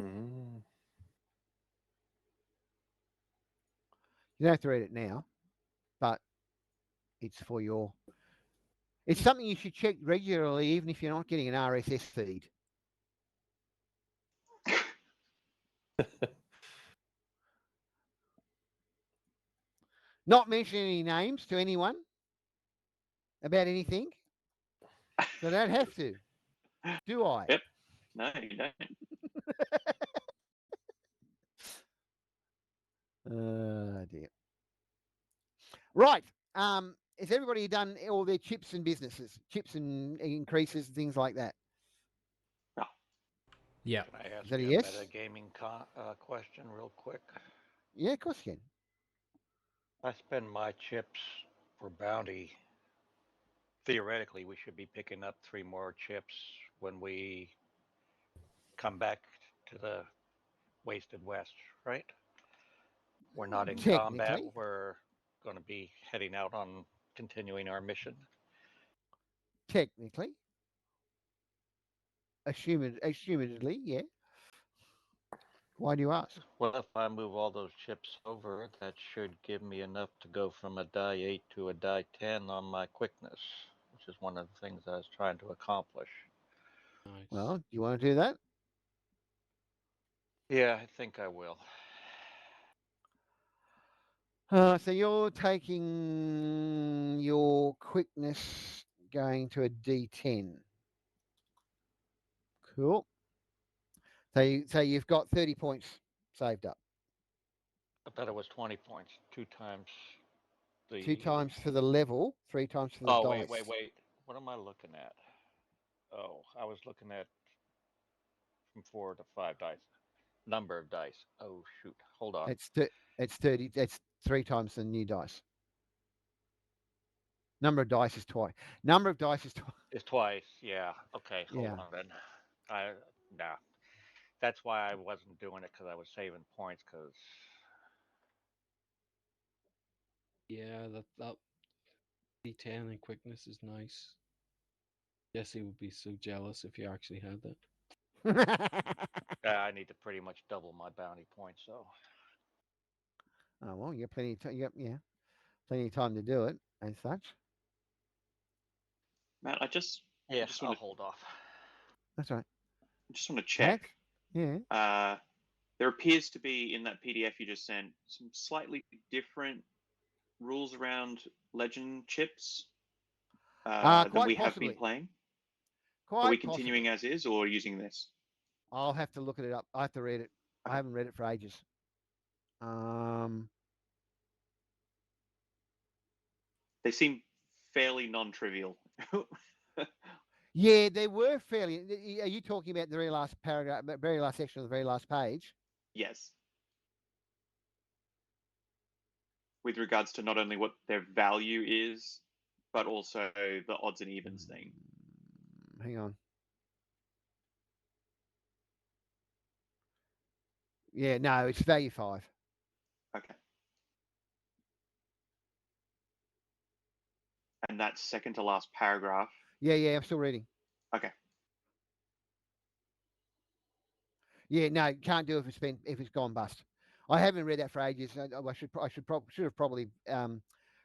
Mm. You don't have to read it now, but it's for your. It's something you should check regularly, even if you're not getting an RSS feed. Not mention any names to anyone about anything. So I don't have to, do I? Yep. No, you don't. Dear. Right. Has everybody done all their chips and businesses, chips and increases, and things like that? Oh, Yeah. Can I Is ask that a you a yes? metagaming question real quick? Yeah, of course you can. I spend my chips for bounty. Theoretically, we should be picking up 3 more chips when we come back to the Wasted West, right? We're not in combat. Technically, We're going to be heading out on continuing our mission. technically, assumedly, yeah. Why do you ask? Well, if I move all those chips over, that should give me enough to go from a die 8 to a die 10 on my quickness, which is one of the things I was trying to accomplish. Nice. Well, do you want to do that? Yeah, I think I will. So you're taking your quickness going to a D10. Cool. So you've got 30 points saved up. I thought it was 20 points, 2 times 2 the. times for the level, 3 times for the Oh, dice. wait. What am I looking at? Oh, I was looking at from 4 to 5 dice. Number of dice. Oh, shoot. Hold on. It's 30. It's 3 times the new dice. Number of dice is twice. Number of dice is twice. It's twice. Yeah. Okay, hold Yeah. on then. I Nah. That's why I wasn't doing it because I was saving points. Because Yeah, that D10 and quickness is nice. Jesse would be so jealous if you actually had that. I need to pretty much double my bounty points. So Oh well, you have plenty of time. Yeah, plenty of time to do it as such. Matt, I just yeah, I'll want to hold off. That's right. check. Max? Yeah. There appears to be in that PDF you just sent some slightly different rules around legend chips than Quite we have been possibly. playing. Are we Quite continuing possibly. as is or using this? I'll have to look it up. I have to read it. I Okay. haven't read it for ages. They seem fairly non-trivial. Yeah, they were fairly. Are you talking about the very last paragraph, the very last section of the very last page? Yes. With regards to not only what their value is, but also the odds and evens thing. Hang on. Yeah, no, it's value 5. Okay. And that second to last paragraph. Yeah, I'm still reading. Okay. Yeah, no, can't do if it's gone bust. I haven't read that for ages. I should have probably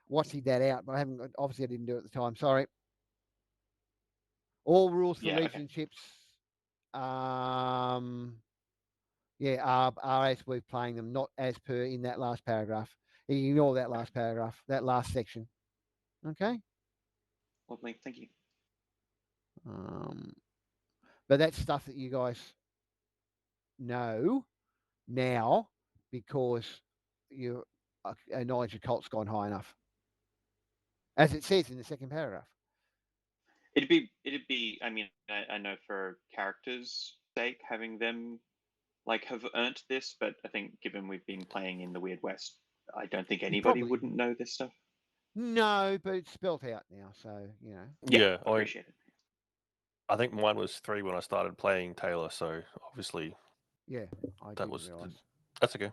watched that out, but I haven't. Obviously, I didn't do it at the time. Sorry. All rules for Yeah, Legion okay. chips, yeah, are as we're playing them, not as per in that last paragraph. You ignore that last paragraph, that last section. Okay. Lovely. Thank you. But that's stuff that you guys know now because your knowledge of cult's gone high enough, as it says in the second paragraph. It'd be. I mean, I know for characters' sake, having them like have earned this, but I think given we've been playing in the Weird West, I don't think You anybody probably wouldn't know this stuff. no, but it's spelt out now, so you know. Yeah, Yeah, appreciate it. I think mine was 3 when I started playing Taylor, so obviously Yeah, I that didn't was realise. that's okay.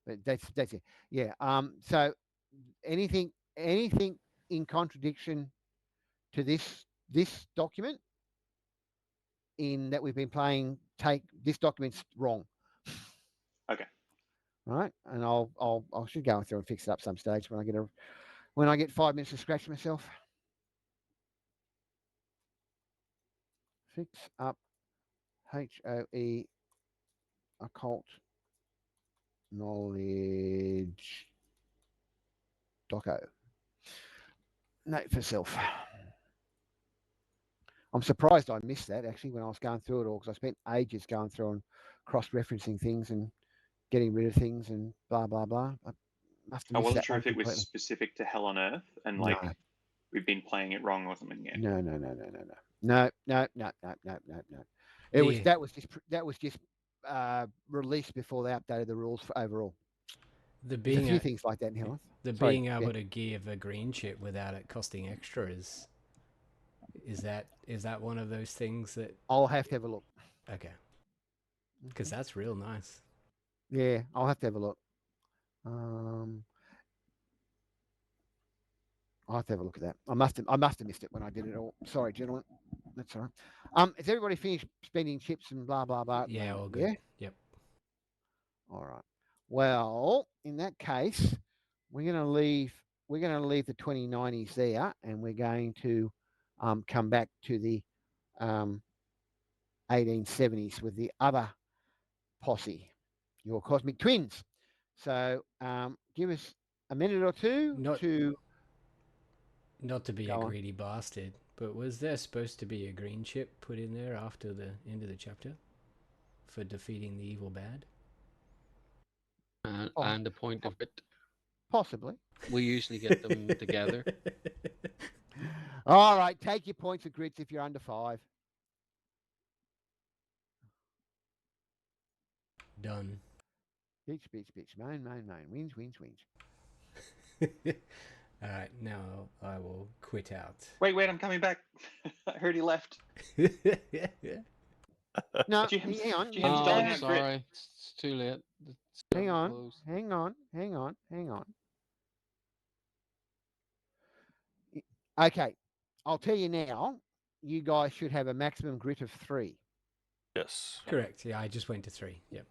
But that's it. Yeah. So anything in contradiction to this document in that we've been playing, take this document's wrong. Okay. All right, and I should go through and fix it up some stage when I get 5 minutes to scratch myself. Fix up HOE occult knowledge Doco. Note for self. I'm surprised I missed that actually when I was going through it all, because I spent ages going through and cross-referencing things and getting rid of things and blah blah blah. I must have I missed wasn't that sure one if it was completely. specific to Hell on Earth and No, like we've been playing it wrong or something. Yeah. no, no, no, no, no, no, no, no, no, no, no, no, no. It was The that was just released before they updated the rules for overall. the There's a being few a, things like that in Hell. the Sorry, being yeah. able to give a green chip without it costing extra is that one of those things that I'll have to have a look. okay, because that's real nice. Yeah, I'll have to have a look. Um, I'll have to have a look at that. I must have missed it when I did it all. Sorry, gentlemen. That's all right. Has everybody finished spending chips and blah blah blah? At the Yeah, moment? all good. Yeah. Yep. All right. Well, in that case, we're going to leave. We're going to leave the 2090s there, and we're going to come back to the 1870s with the other posse, your cosmic twins. So give us a minute or two Not to not to be a go on. greedy bastard, but was there supposed to be a green chip put in there after the end of the chapter for defeating the evil bad? And the point of it, Possibly. we usually get them together. All right, take your points of grits if you're under 5. Done. Bitch, bitch, bitch. Moan, moan, moan. Wins, wins, wins. All right, now I will quit out. Wait, I'm coming back. I heard he left. No, GM's, hang on. GM's Oh, dolling I'm out grit. sorry. It's too late. The Hang server on. closed. Hang on. Hang on. Hang on. Okay. I'll tell you now, you guys should have a maximum grit of 3. Yes. Correct. Yeah, I just went to 3. Yep.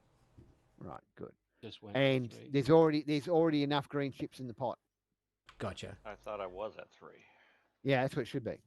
Right, good. Just went And to 3. there's already enough green chips in the pot. Gotcha. I thought I was at 3. Yeah, that's what it should be.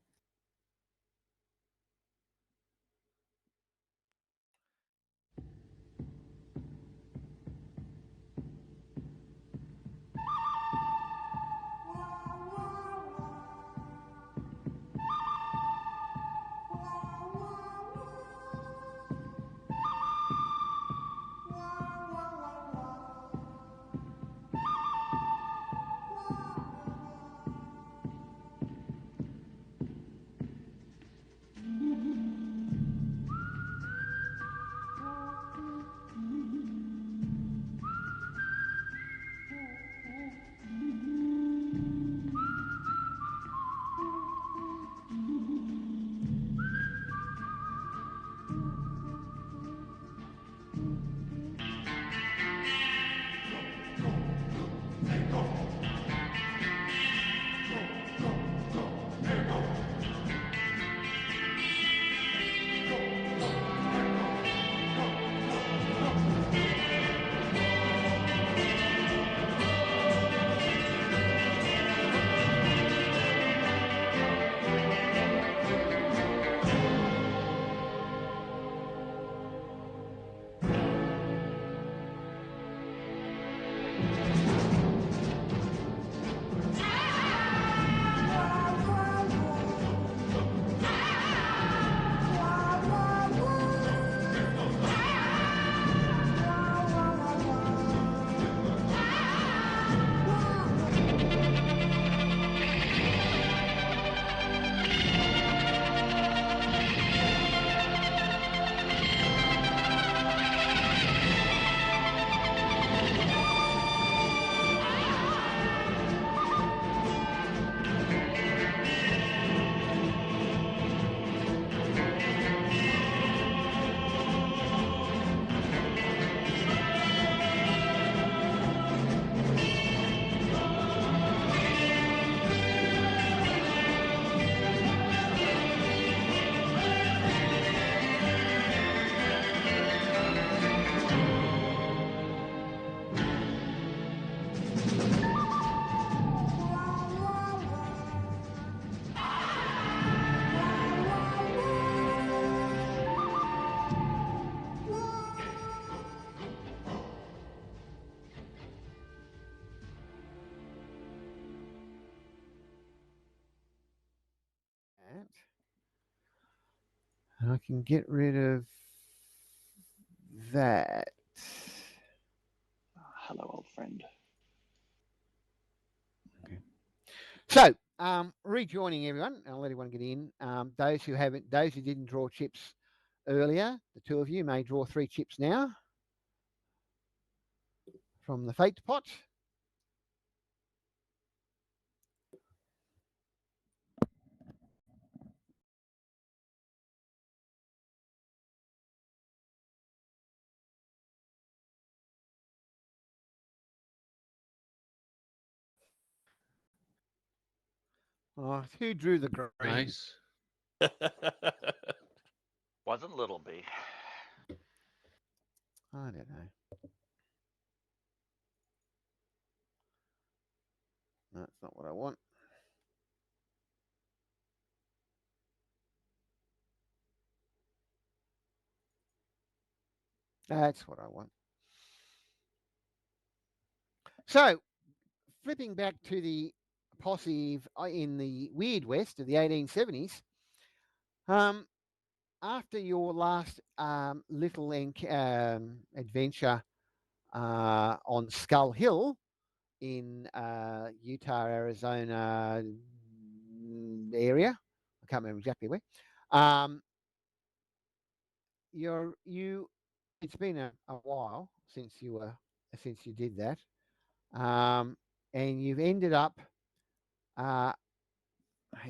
I can get rid of that. Hello, old friend. Okay. So, rejoining everyone, I'll let everyone get in. Those who didn't draw chips earlier, the two of you may draw 3 chips now from the fate pot. Oh, who drew the green? Nice. Wasn't Little B. I don't know. No, that's not what I want. That's what I want. So, flipping back to the posse in the Weird West of the 1870s, after your last little adventure on Skull Hill in Utah, Arizona area, I can't remember exactly where. You it's been a while since you did that, and you've ended up. Hang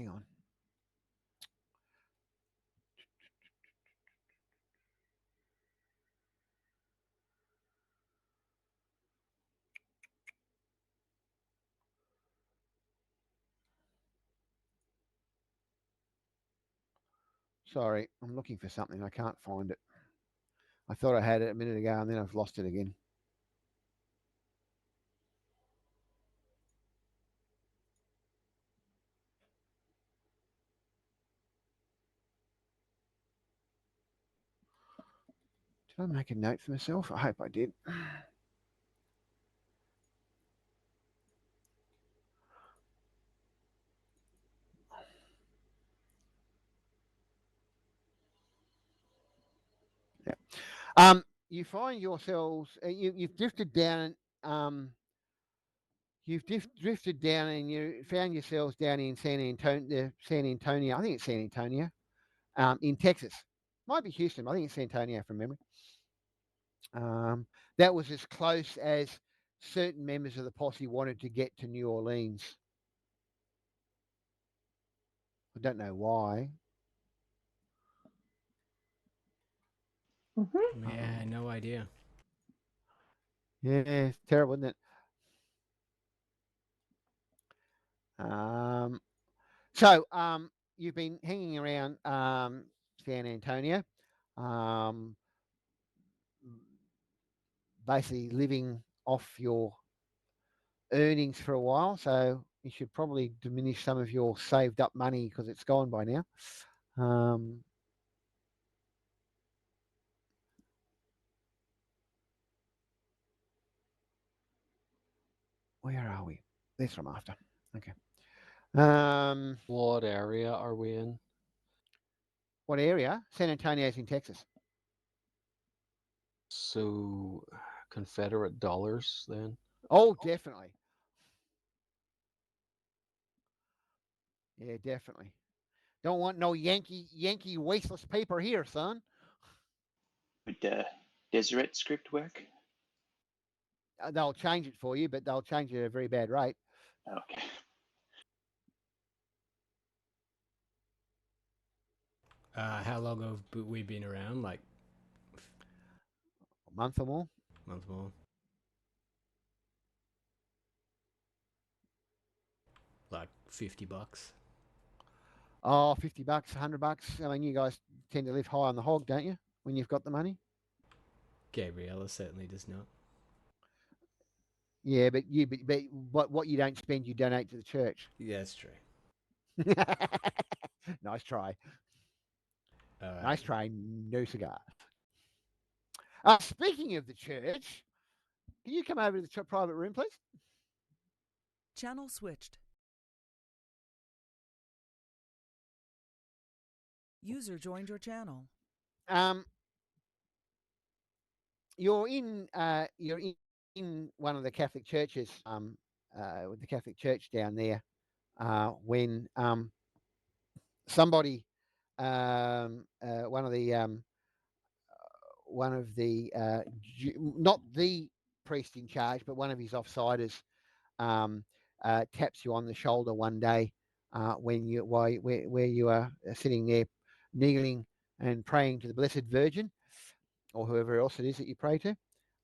on. Sorry, I'm looking for something. I can't find it. I thought I had it a minute ago, and then I've lost it again. Did I make a note for myself? I hope I did. Yeah. You find yourselves. You've drifted down. Drifted down, and you found yourselves down in San Antonio. I think it's San Antonio, in Texas. Might be Houston. I think it's San Antonio from memory. That was as close as certain members of the posse wanted to get to New Orleans. I don't know why. Yeah, no idea. Yeah, it's terrible, isn't it? Um, you've been hanging around San Antonio, um, basically living off your earnings for a while. So you should probably diminish some of your saved up money because it's gone by now. Where are we? That's what I'm after. Okay. What area are we in? What area? San Antonio's in Texas. So, Confederate dollars then? Oh, definitely. Yeah, definitely. Don't want no Yankee wasteless paper here, son. Would Deseret script work? They'll change it for you, but they'll change it at a very bad rate. Okay. How long have we been around? Like A month or more. month more. Like $50. Oh, $50, $100. I mean, you guys tend to live high on the hog, don't you? When you've got the money. Gabriella certainly does not. Yeah, but what you don't spend, you donate to the church. Yeah, that's true. Nice try. All right. Nice try. No cigar. Speaking of the church, can you come over to the private room, please? Channel switched. User joined your channel. Um, you're in one of the Catholic churches, with the Catholic Church down there, when somebody, one of the not the priest in charge, but one of his offsiders, um, taps you on the shoulder one day, when you where you are sitting there kneeling and praying to the Blessed Virgin or whoever else it is that you pray to,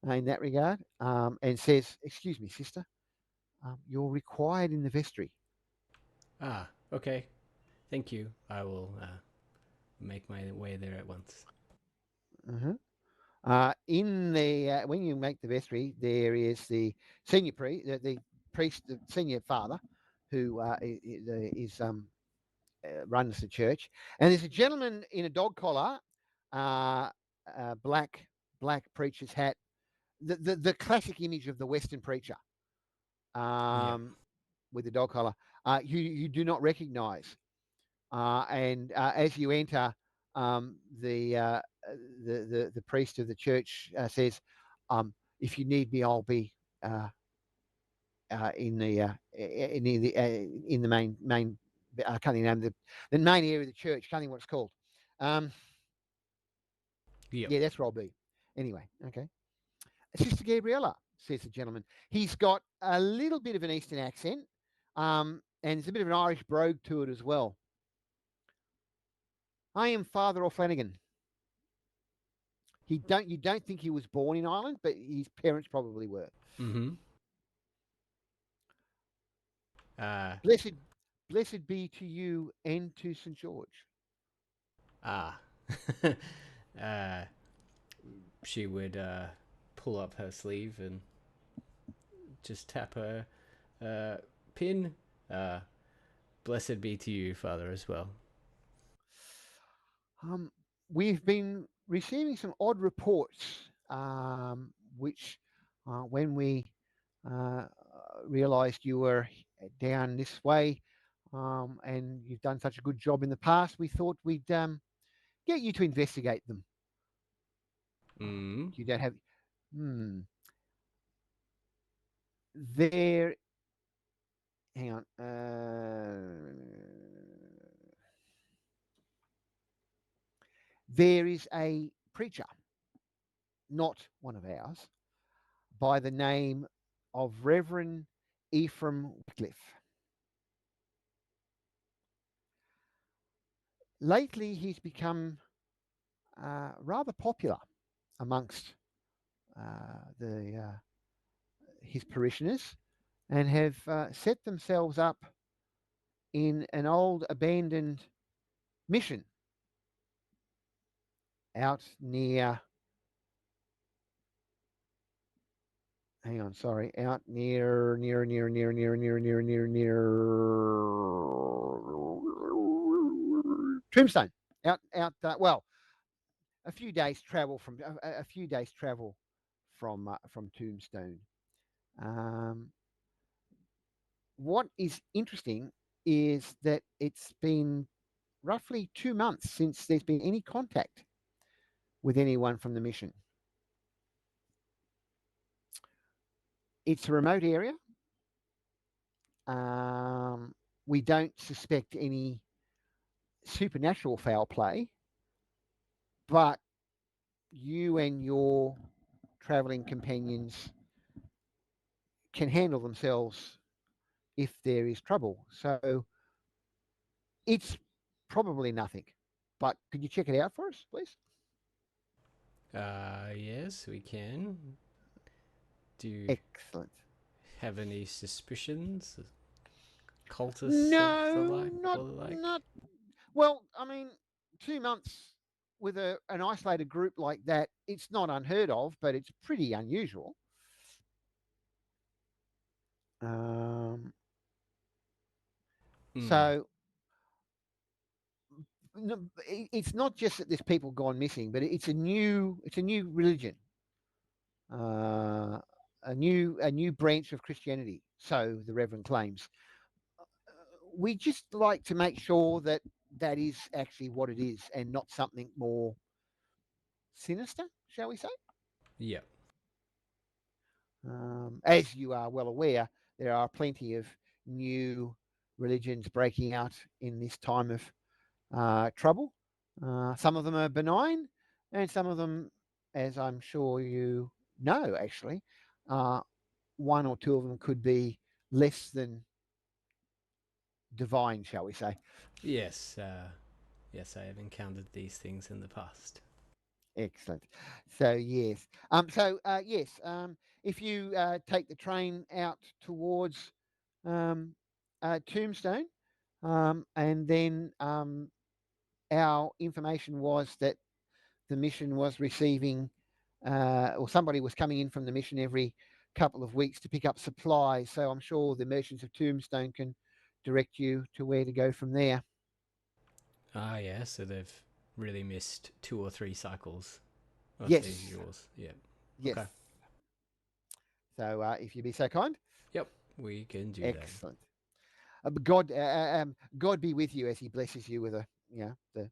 in that regard, and says, "Excuse me, sister, you're required in the vestry." Ah, okay. Thank you. I will make my way there at once. Uh-huh. In the When you make the vestry, there is the senior priest, the priest, the senior father, who is runs the church, and there's a gentleman in a dog collar, uh, black preacher's hat, the classic image of the Western preacher, Yeah. um, with the dog collar. You do not recognise, and as you enter, um, the, uh, the priest of the church says, "If you need me, I'll be uh, in the main. I can't even name the main area of the church. Can't think what it's called. Um, Yep. yeah, that's where I'll be. Anyway, okay. Sister Gabriella, says the gentleman. He's got a little bit of an Eastern accent, and there's a bit of an Irish brogue to it as well. I am Father O'Flanagan. You don't think he was born in Ireland, but his parents probably were. Mm-hmm. Uh, Blessed, blessed be to you and to St George. ah. uh, she would pull up her sleeve and just tap her pin. Uh, Blessed be to you, Father, as well. Um, we've been receiving some odd reports, which, when we uh, realised you were down this way, and you've done such a good job in the past, we thought we'd get you to investigate them. Mm. You don't have. Hmm. There. Hang on. There is a preacher, not one of ours, by the name of Reverend Ephraim Wycliffe. Lately, he's become rather popular amongst the his parishioners, and have set themselves up in an old abandoned mission out near. Hang on, sorry, out near Tombstone. Well, a few days travel from Tombstone. Um, what is interesting is that it's been roughly 2 months since there's been any contact with anyone from the mission. It's a remote area. Um, we don't suspect any supernatural foul play, but you and your traveling companions can handle themselves if there is trouble. So it's probably nothing. But could you check it out for us, please? Yes, we can. Do you Excellent. have any suspicions? Cultists of the No, like not or the like? not well. I mean, 2 months with an isolated group like that, it's not unheard of, but it's pretty unusual. Um, Mm. so it's not just that there's people gone missing, but it's a new religion, uh, a new branch of Christianity. So the Reverend claims. We just like to make sure that that is actually what it is, and not something more sinister, shall we say? Yeah. As you are well aware, there are plenty of new religions breaking out in this time of trouble. Some of them are benign, and some of them, as I'm sure you know, actually, uh, one or two of them could be less than divine, shall we say. Yes. Yes, I have encountered these things in the past. Excellent. So yes. Yes. If you take the train out towards um, Tombstone, and then our information was that the mission was receiving, or somebody was coming in from the mission every couple of weeks to pick up supplies. So I'm sure the merchants of Tombstone can direct you to where to go from there. Ah, yeah. So they've really missed 2 or 3 cycles of Yes. their usuals. Yeah. Yes. Okay. So if you be so kind. Yep. We can do that. Excellent. God be with you as He blesses you with the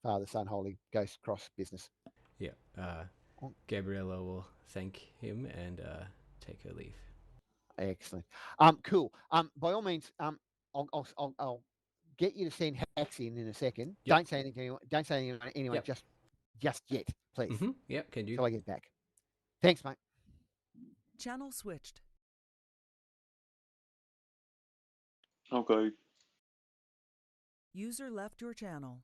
Father, Son, Holy Ghost cross business. Yeah. Gabriella will thank him and take her leave. Excellent. Cool. By all means, I'll get you to send Hacks in a second. Yep. Don't say anything to anyone. Don't say anything to anyone Yep. just yet, please. Yep. Can do. Till I get back. Thanks, mate. Channel switched. I'll go. User left your channel.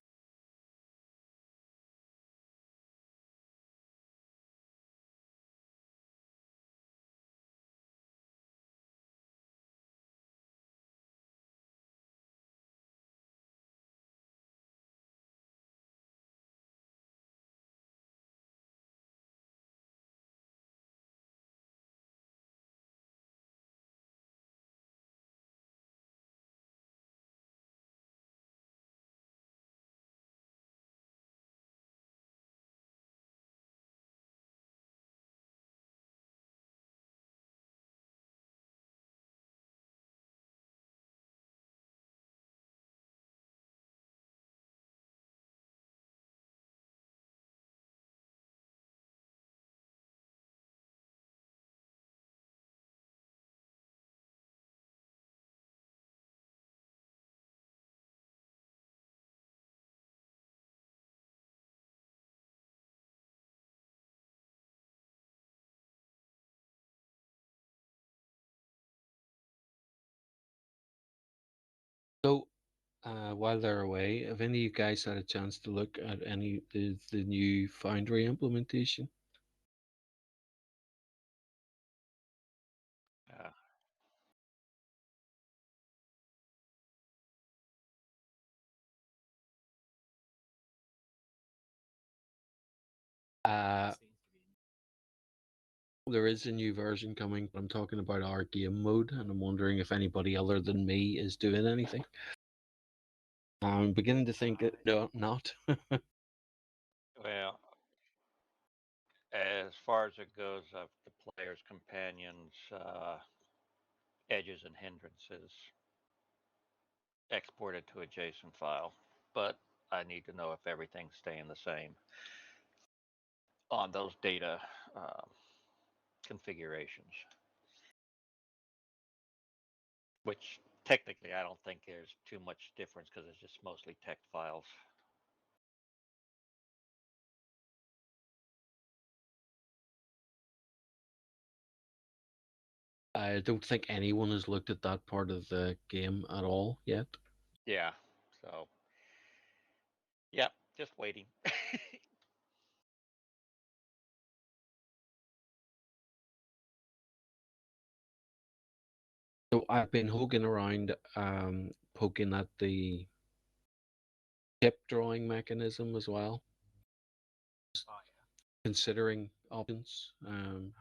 So, while they're away, have any of you guys had a chance to look at any of the new Foundry implementation? Yeah. Uh, there is a new version coming, but I'm talking about our game mode, and I'm wondering if anybody other than me is doing anything. I'm beginning to think it not. Well, as far as it goes, of the player's companions, edges and hindrances exported to a JSON file, but I need to know if everything's staying the same on those data uh, configurations, which technically I don't think there's too much difference because it's just mostly text files. I don't think anyone has looked at that part of the game at all yet. Yeah, so yeah, just waiting. So I've been hogging around, poking at the chip drawing mechanism as well, considering options.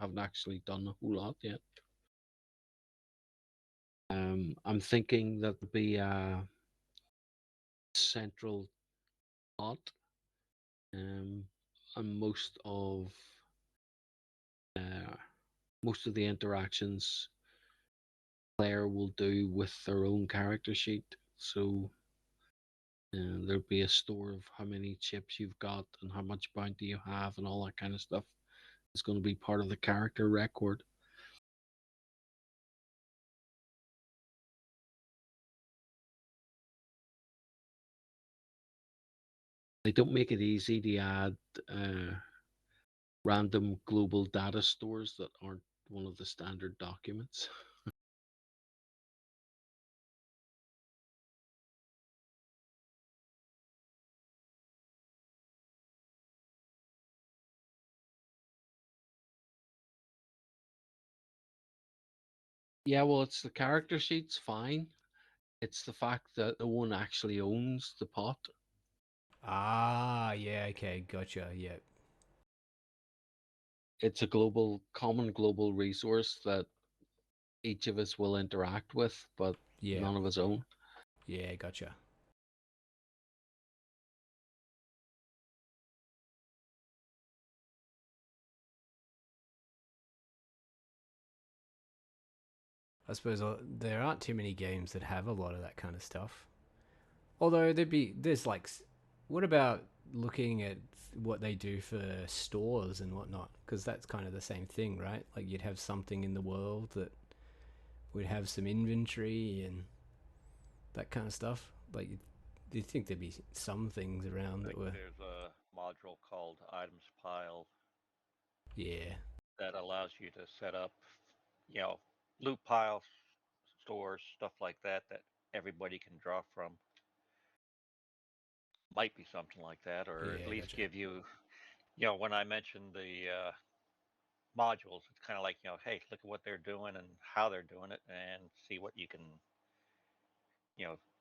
Haven't actually done a whole lot yet. I'm thinking that would be a central thought, and uh, most of the interactions player will do with their own character sheet. So And there'll be a store of how many chips you've got and how much bounty you have and all that kind of stuff. It's going to be part of the character record. They don't make it easy to add random global data stores that aren't one of the standard documents. Yeah, well, it's the character sheets, fine. It's the fact that no one actually owns the pot. Ah, yeah, okay, gotcha. Yeah, It's a common global resource that each of us will interact with, but yeah, none of us own. yeah, gotcha. I suppose there aren't too many games that have a lot of that kind of stuff. Although there's like, what about looking at what they do for stores and whatnot? Because that's kind of the same thing, right? Like you'd have something in the world that would have some inventory and that kind of stuff. Like you'd think there'd be some things around I that think were, there's a module called Items Pile yeah, that allows you to set up, you know, loot piles, stores, stuff like that that everybody can draw from. Might be something like that, or at yeah, least gotcha. give you, when I mentioned the modules, it's kind of like, hey, look at what they're doing and how they're doing it, and see what you can,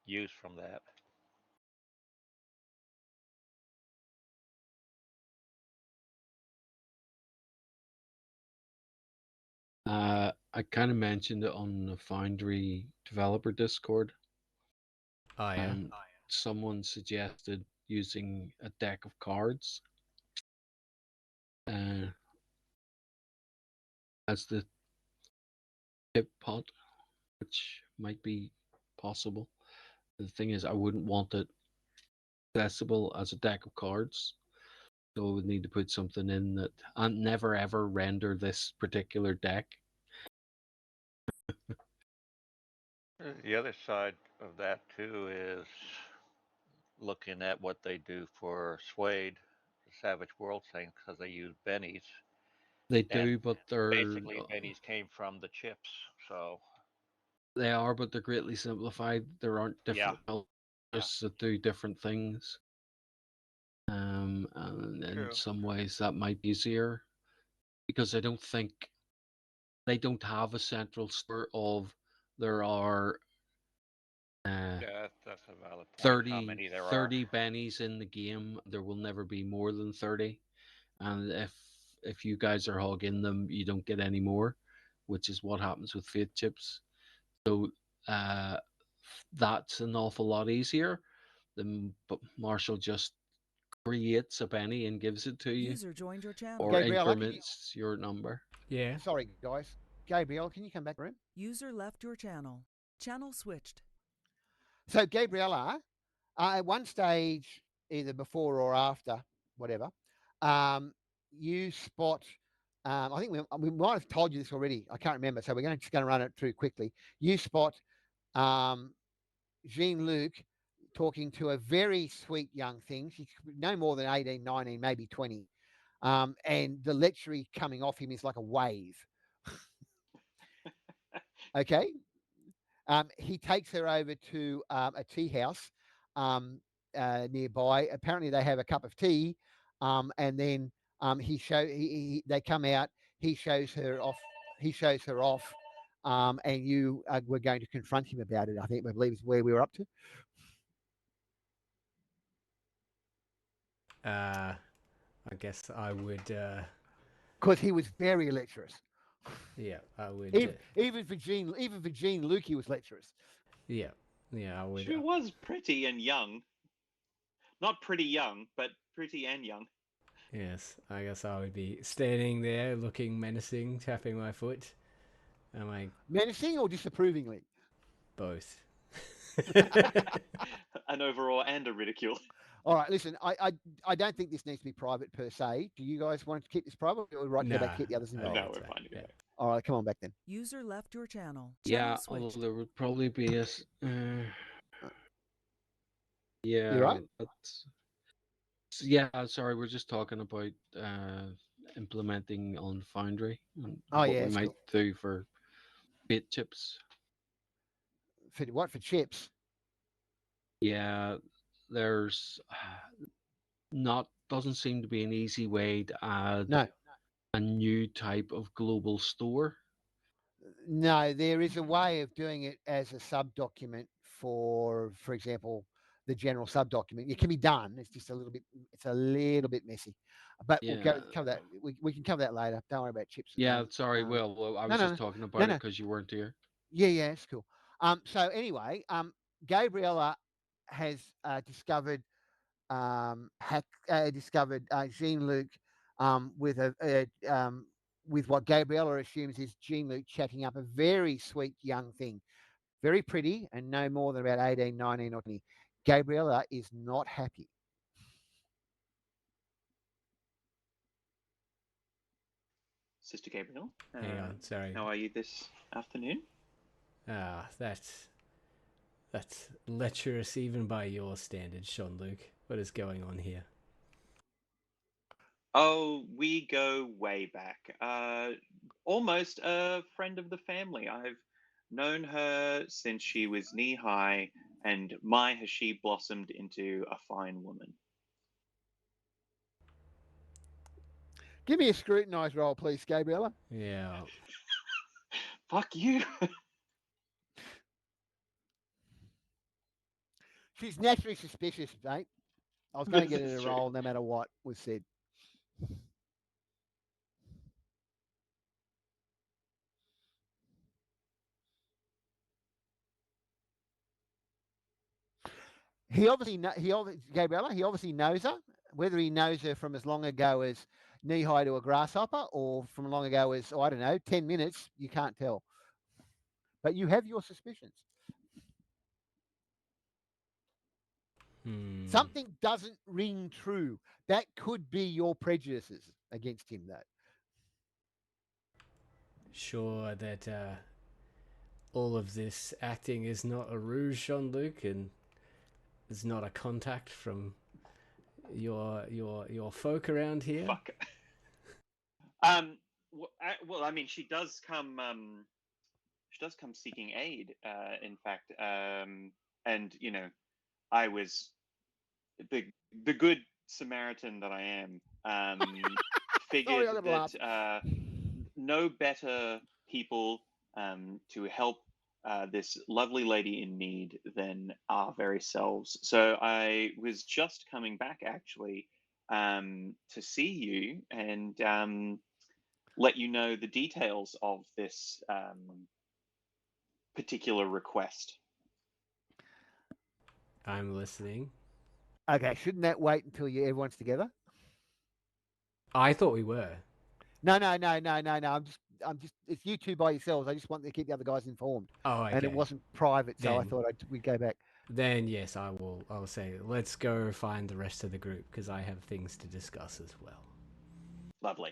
use from that. I kind of mentioned it on the Foundry developer Discord, Oh yeah, and someone suggested using a deck of cards uh, as the tip pot, which might be possible. The thing is, I wouldn't want it accessible as a deck of cards. So I would need to put something in that and never ever render this particular deck. The other side of that too is looking at what they do for Suede, the Savage World thing, because they use bennies, They and do, but they're basically bennies came from the chips. So they are, but they're greatly simplified. There aren't yeah, different colors that do different things. And in true. some ways that might be easier because I don't think they don't have a central store of there are uh, Yeah, that's a valid point. How 30, many there are? 30 bennies in the game. There will never be more than 30. And if you guys are hogging them, you don't get any more, which is what happens with faith chips. So uh, that's an awful lot easier than but Marshall just creates a penny and gives it to you User joined your channel. or Gabriella, can you? increments your number. yeah. Sorry, guys. Gabrielle, can you come back to the room? User left your channel. Channel switched. So, Gabriella, at one stage, either before or after, whatever, um, you spot. I think we might have told you this already. I can't remember, so we're just going to run it through quickly. You spot um, Jean Luc talking to a very sweet young thing. She's no more than 18, 19, maybe 20. And the lechery coming off him is like a wave. Okay. He takes her over to a tea house nearby. Apparently, they have a cup of tea, and then they come out. He shows her off. He shows her off, and you were going to confront him about it. I believe is where we were up to. I guess I would. Because he was very lecherous. Yeah, I would. Even for Gene Luke, he was lecherous. Yeah, yeah, I would. She was pretty and young. Not pretty young, but pretty and young. Yes, I guess I would be standing there, looking menacing, tapping my foot. I'm like Menacing or disapprovingly? both. an overall and a ridicule. All right, listen, I don't think this needs to be private per se. Do you guys want to keep this private, or right to go back to get the others I involved? No, think we're so, fine to go yeah. back. All right, come on back then. User left your channel. Yeah, Channel although switched. there would probably be a. Yeah, You right? that's. Yeah, sorry, we're just talking about implementing on Foundry and Oh what yeah, we it's might cool. do for bait chips. For what? For chips? Yeah, there's not doesn't seem to be an easy way to add No, a new type of global store. no. There is a way of doing it as a sub document for example, the general sub document. It can be done. It's just a little bit. It's a little bit messy, but we'll Yeah, cover that. We can cover that later. Don't worry about chips at the yeah. moment. Sorry, well, I No, was no, just no, talking no, about it no. because you weren't here. Yeah, it's cool. So anyway, Gabriella has discovered discovered Jean Luc with with what Gabriella assumes is Jean Luc chatting up a very sweet young thing, very pretty, and no more than about 18, 19, or 20. Gabriella is not happy. Sister Gabriel, Hang on, sorry. how are you this afternoon? That's lecherous even by your standards, Sean Luke. What is going on here? Oh, we go way back. Almost a friend of the family. I've known her since she was knee high, and my has she blossomed into a fine woman. Give me a scrutinised roll, please, Gabriella. Yeah. Fuck you. She's naturally suspicious, mate. I was going to This get her is to true. roll no matter what was said. Gabriella, he obviously knows her. Whether he knows her from as long ago as knee high to a grasshopper or from long ago as, I don't know, 10 minutes, you can't tell. But you have your suspicions. Something doesn't ring true. That could be your prejudices against him, though. Sure that all of this acting is not a ruse, Sean Luke, and is not a contact from your folk around here. Fuck. Well, I mean, she does come. She does come seeking aid. In fact, and you know, I was the good Samaritan that I am. Figured Sorry, I got to laugh. that no better people to help this lovely lady in need than our very selves. So I was just coming back actually to see you and let you know the details of this particular request. I'm listening. Okay, shouldn't that wait until everyone's together? I thought we were. No. I'm just. It's you two by yourselves. I just want to keep the other guys informed. Oh, okay. And it wasn't private, so I Then- thought we'd go back. Then yes, I will. I'll say let's go find the rest of the group because I have things to discuss as well. Lovely.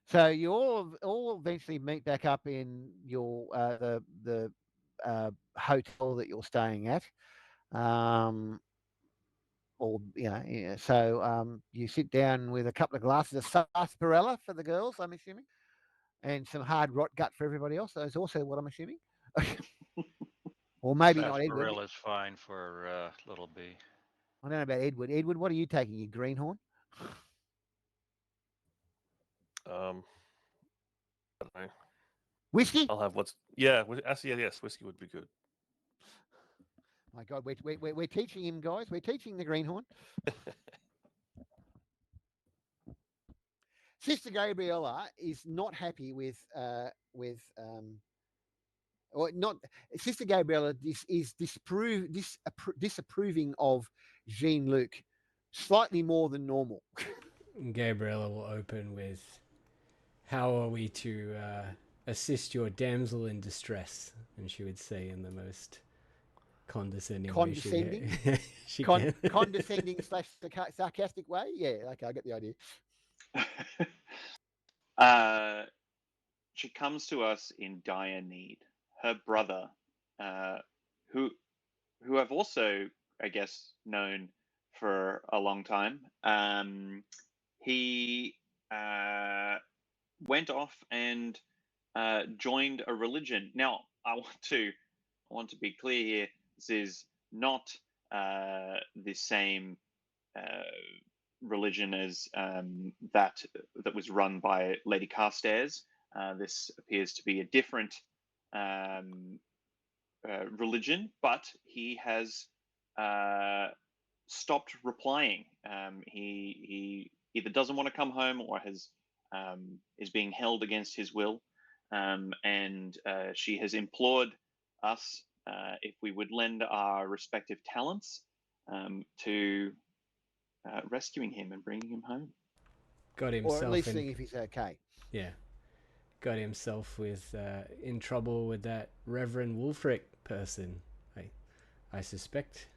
So you all eventually meet back up in your the hotel that you're staying at, or yeah. So you sit down with a couple of glasses of sarsaparilla for the girls, I'm assuming, and some hard rot gut for everybody else. That's also what I'm assuming, or maybe not Edward. Sarsaparilla is fine for Little B. I don't know about Edward. Edward, what are you taking? You greenhorn? I don't know. Whiskey? I'll have actually, yes, whiskey would be good. My God, we're teaching him, guys. We're teaching the greenhorn. Sister Gabriella is not happy with or not. Sister Gabriella is disapproving of Jean Luc slightly more than normal. Gabriella will open with, "How are we to assist your damsel in distress?" And she would say in the most condescending way condescending, she can. condescending / sarcastic way. Yeah, okay, I get the idea. She comes to us in dire need. Her brother, uh, who I've also, I guess, known for a long time, he went off and joined a religion. Now, I want to be clear here. This is not the same religion as that was run by Lady Carstairs. This appears to be a different religion, but he has stopped replying. He either doesn't want to come home or is being held against his will, and she has implored us if we would lend our respective talents to rescuing him and bringing him home. Got Or at himself least in. seeing if he's okay. Yeah. Got himself with in trouble with that Reverend Wulfric person. I suspect.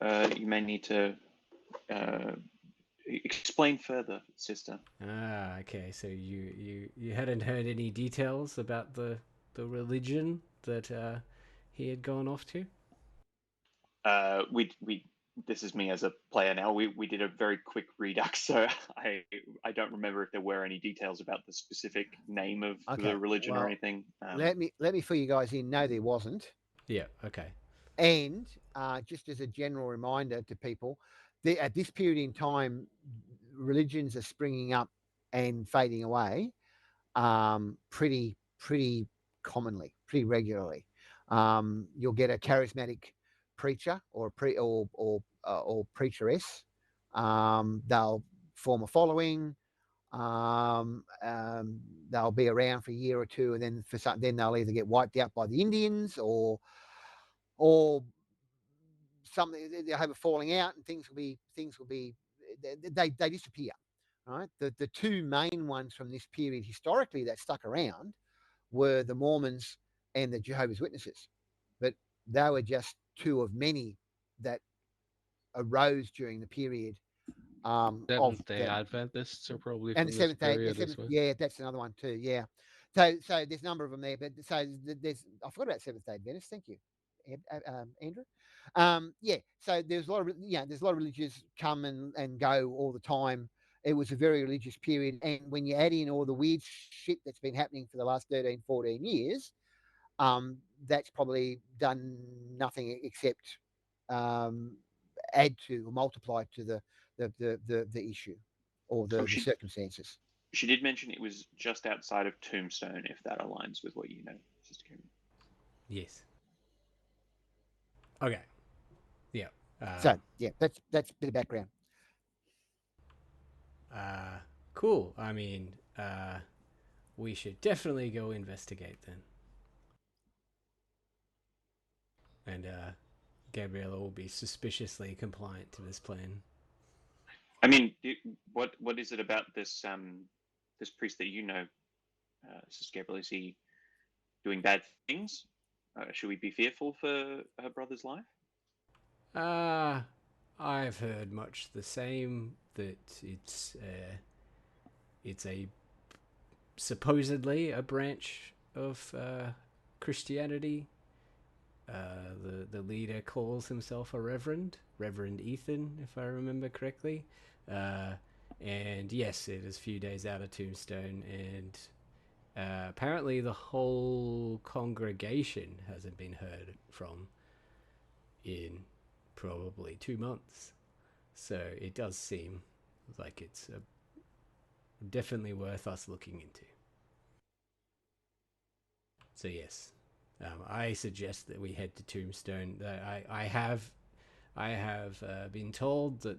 You may need to explain further, sister. Ah, okay. So you hadn't heard any details about the religion that he had gone off to? We this is me as a player now. We did a very quick redux, so I don't remember if there were any details about the specific name of the religion or anything. Let me fill you guys in. No, there wasn't. Yeah. Okay. And just as a general reminder to people, at this period in time, religions are springing up and fading away pretty commonly, pretty regularly. You'll get a charismatic preacher or preacheress. They'll form a following. They'll be around for a year or two, and then then they'll either get wiped out by the Indians or something. They'll have a falling out, and things will be they disappear. Right. The two main ones from this period historically that stuck around were the Mormons and the Jehovah's Witnesses, but they were just two of many that arose during the period. Seventh-day Adventists are probably and from the this Seventh Day, period as well. yeah, that's another one too. Yeah, so there's a number of them there, but so there's I forgot about Seventh Day Adventists. Thank you, Andrew. Yeah, so there's a lot of there's a lot of religions come and go all the time. It was a very religious period, and when you add in all the weird shit that's been happening for the last 13, 14 years, that's probably done nothing except add to or multiply to the issue or the circumstances. She did mention it was just outside of Tombstone, if that aligns with what you know, Sister Karen. Yes. Okay. Yeah. So yeah, that's a bit of background. Cool. I mean, we should definitely go investigate then. And Gabriella will be suspiciously compliant to this plan. I mean, what is it about this this priest that you know, Sister Gabriella? Is he doing bad things? Should we be fearful for her brother's life? I've heard much the same, that it's a supposedly a branch of Christianity. The leader calls himself a Reverend Ethan, if I remember correctly. And yes, it is a few days out of Tombstone, and apparently the whole congregation hasn't been heard from in probably 2 months. So it does seem like it's definitely worth us looking into. So yes, I suggest that we head to Tombstone. I have been told that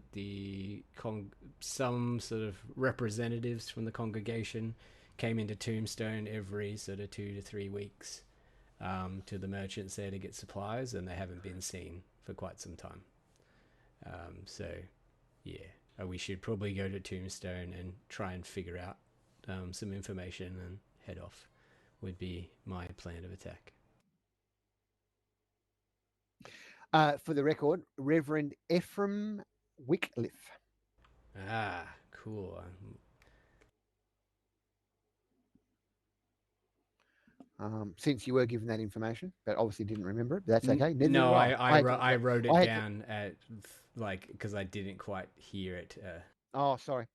some sort of representatives from the congregation came into Tombstone every sort of 2 to 3 weeks to the merchants there to get supplies, and they haven't been seen for quite some time. So yeah, we should probably go to Tombstone and try and figure out some information and head off would be my plan of attack. For the record, Reverend Ephraim Wycliffe. Ah, cool. Since you were given that information, but obviously didn't remember it. That's okay. Neither No, did I wrote it I had to- down at like because I didn't quite hear it. Oh, sorry.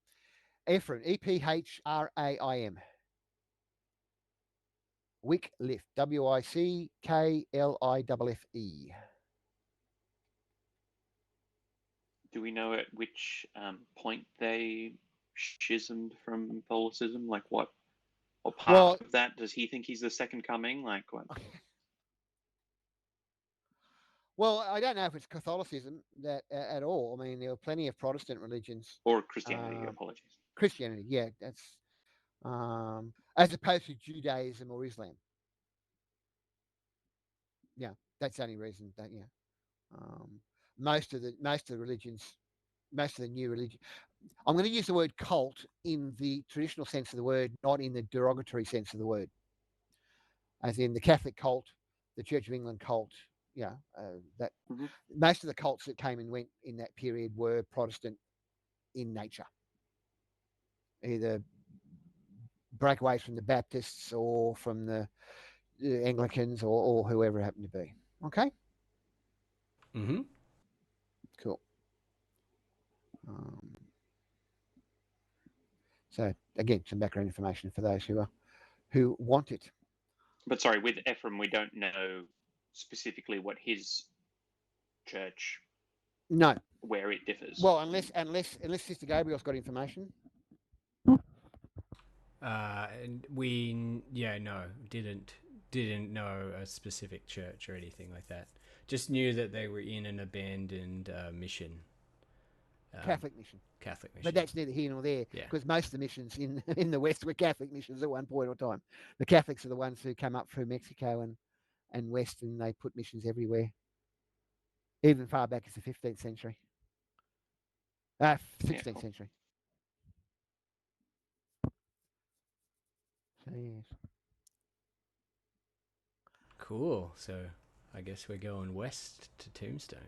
Ephraim, Ephraim. Wycliffe, Wickliffe. Do we know at which point they schismed from Catholicism? Like what part Well, of that does he think he's the second coming? Like what? well, I don't know if it's Catholicism that at all. I mean, there were plenty of Protestant religions. Or Christianity? Um, Apologies. Christianity, yeah, that's as opposed to Judaism or Islam. Yeah, that's the only reason that um, most of the religions, most of the new religion. I'm going to use the word cult in the traditional sense of the word, not in the derogatory sense of the word, as in the Catholic cult, the Church of England cult. Yeah, that Mhm. most of the cults that came and went in that period were Protestant in nature, either breakaways from the Baptists or from the Anglicans or whoever it happened to be. Okay, Mm-hmm. cool. So again, some background information for those who want it. But sorry, with Ephraim, we don't know specifically what his church, No, where it differs. well, unless Sister Gabriel's got information. And no, didn't know a specific church or anything like that. Just knew that they were in an abandoned mission. Catholic mission. Catholic mission. But that's neither here nor there, Yeah. because most of the missions in the West were Catholic missions at one point or time. The Catholics are the ones who come up through Mexico and West, and they put missions everywhere, even far back as the 15th century, 16th Yeah, cool. century. So yes. Cool. So I guess we're going west to Tombstone.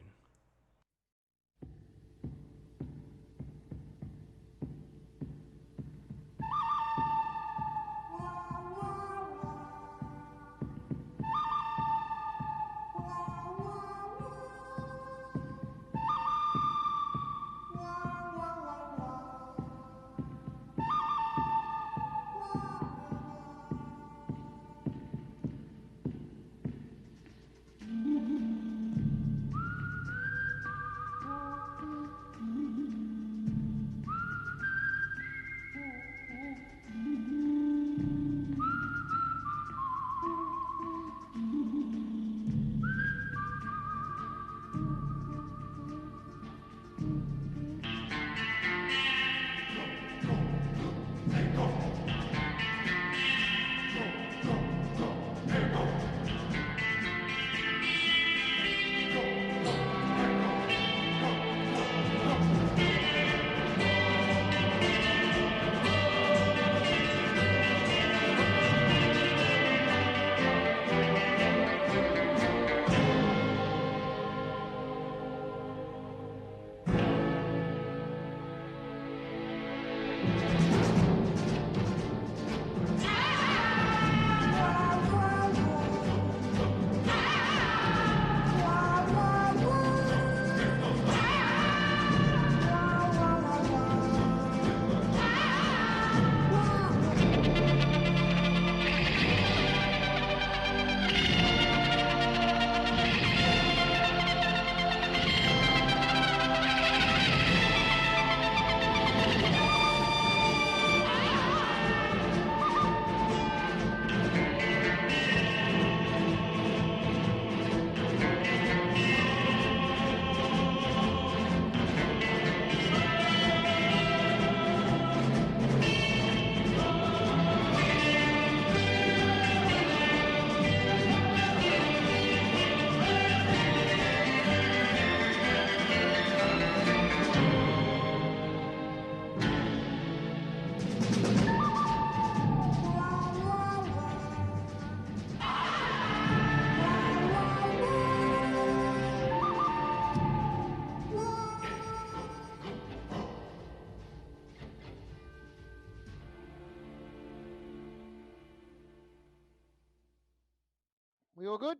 We all good?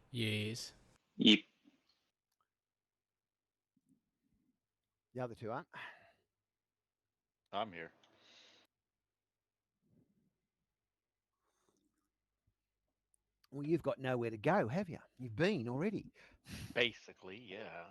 Yes. Yep. The other two aren't. I'm here. Well, you've got nowhere to go, have you? You've been already. Basically, yeah.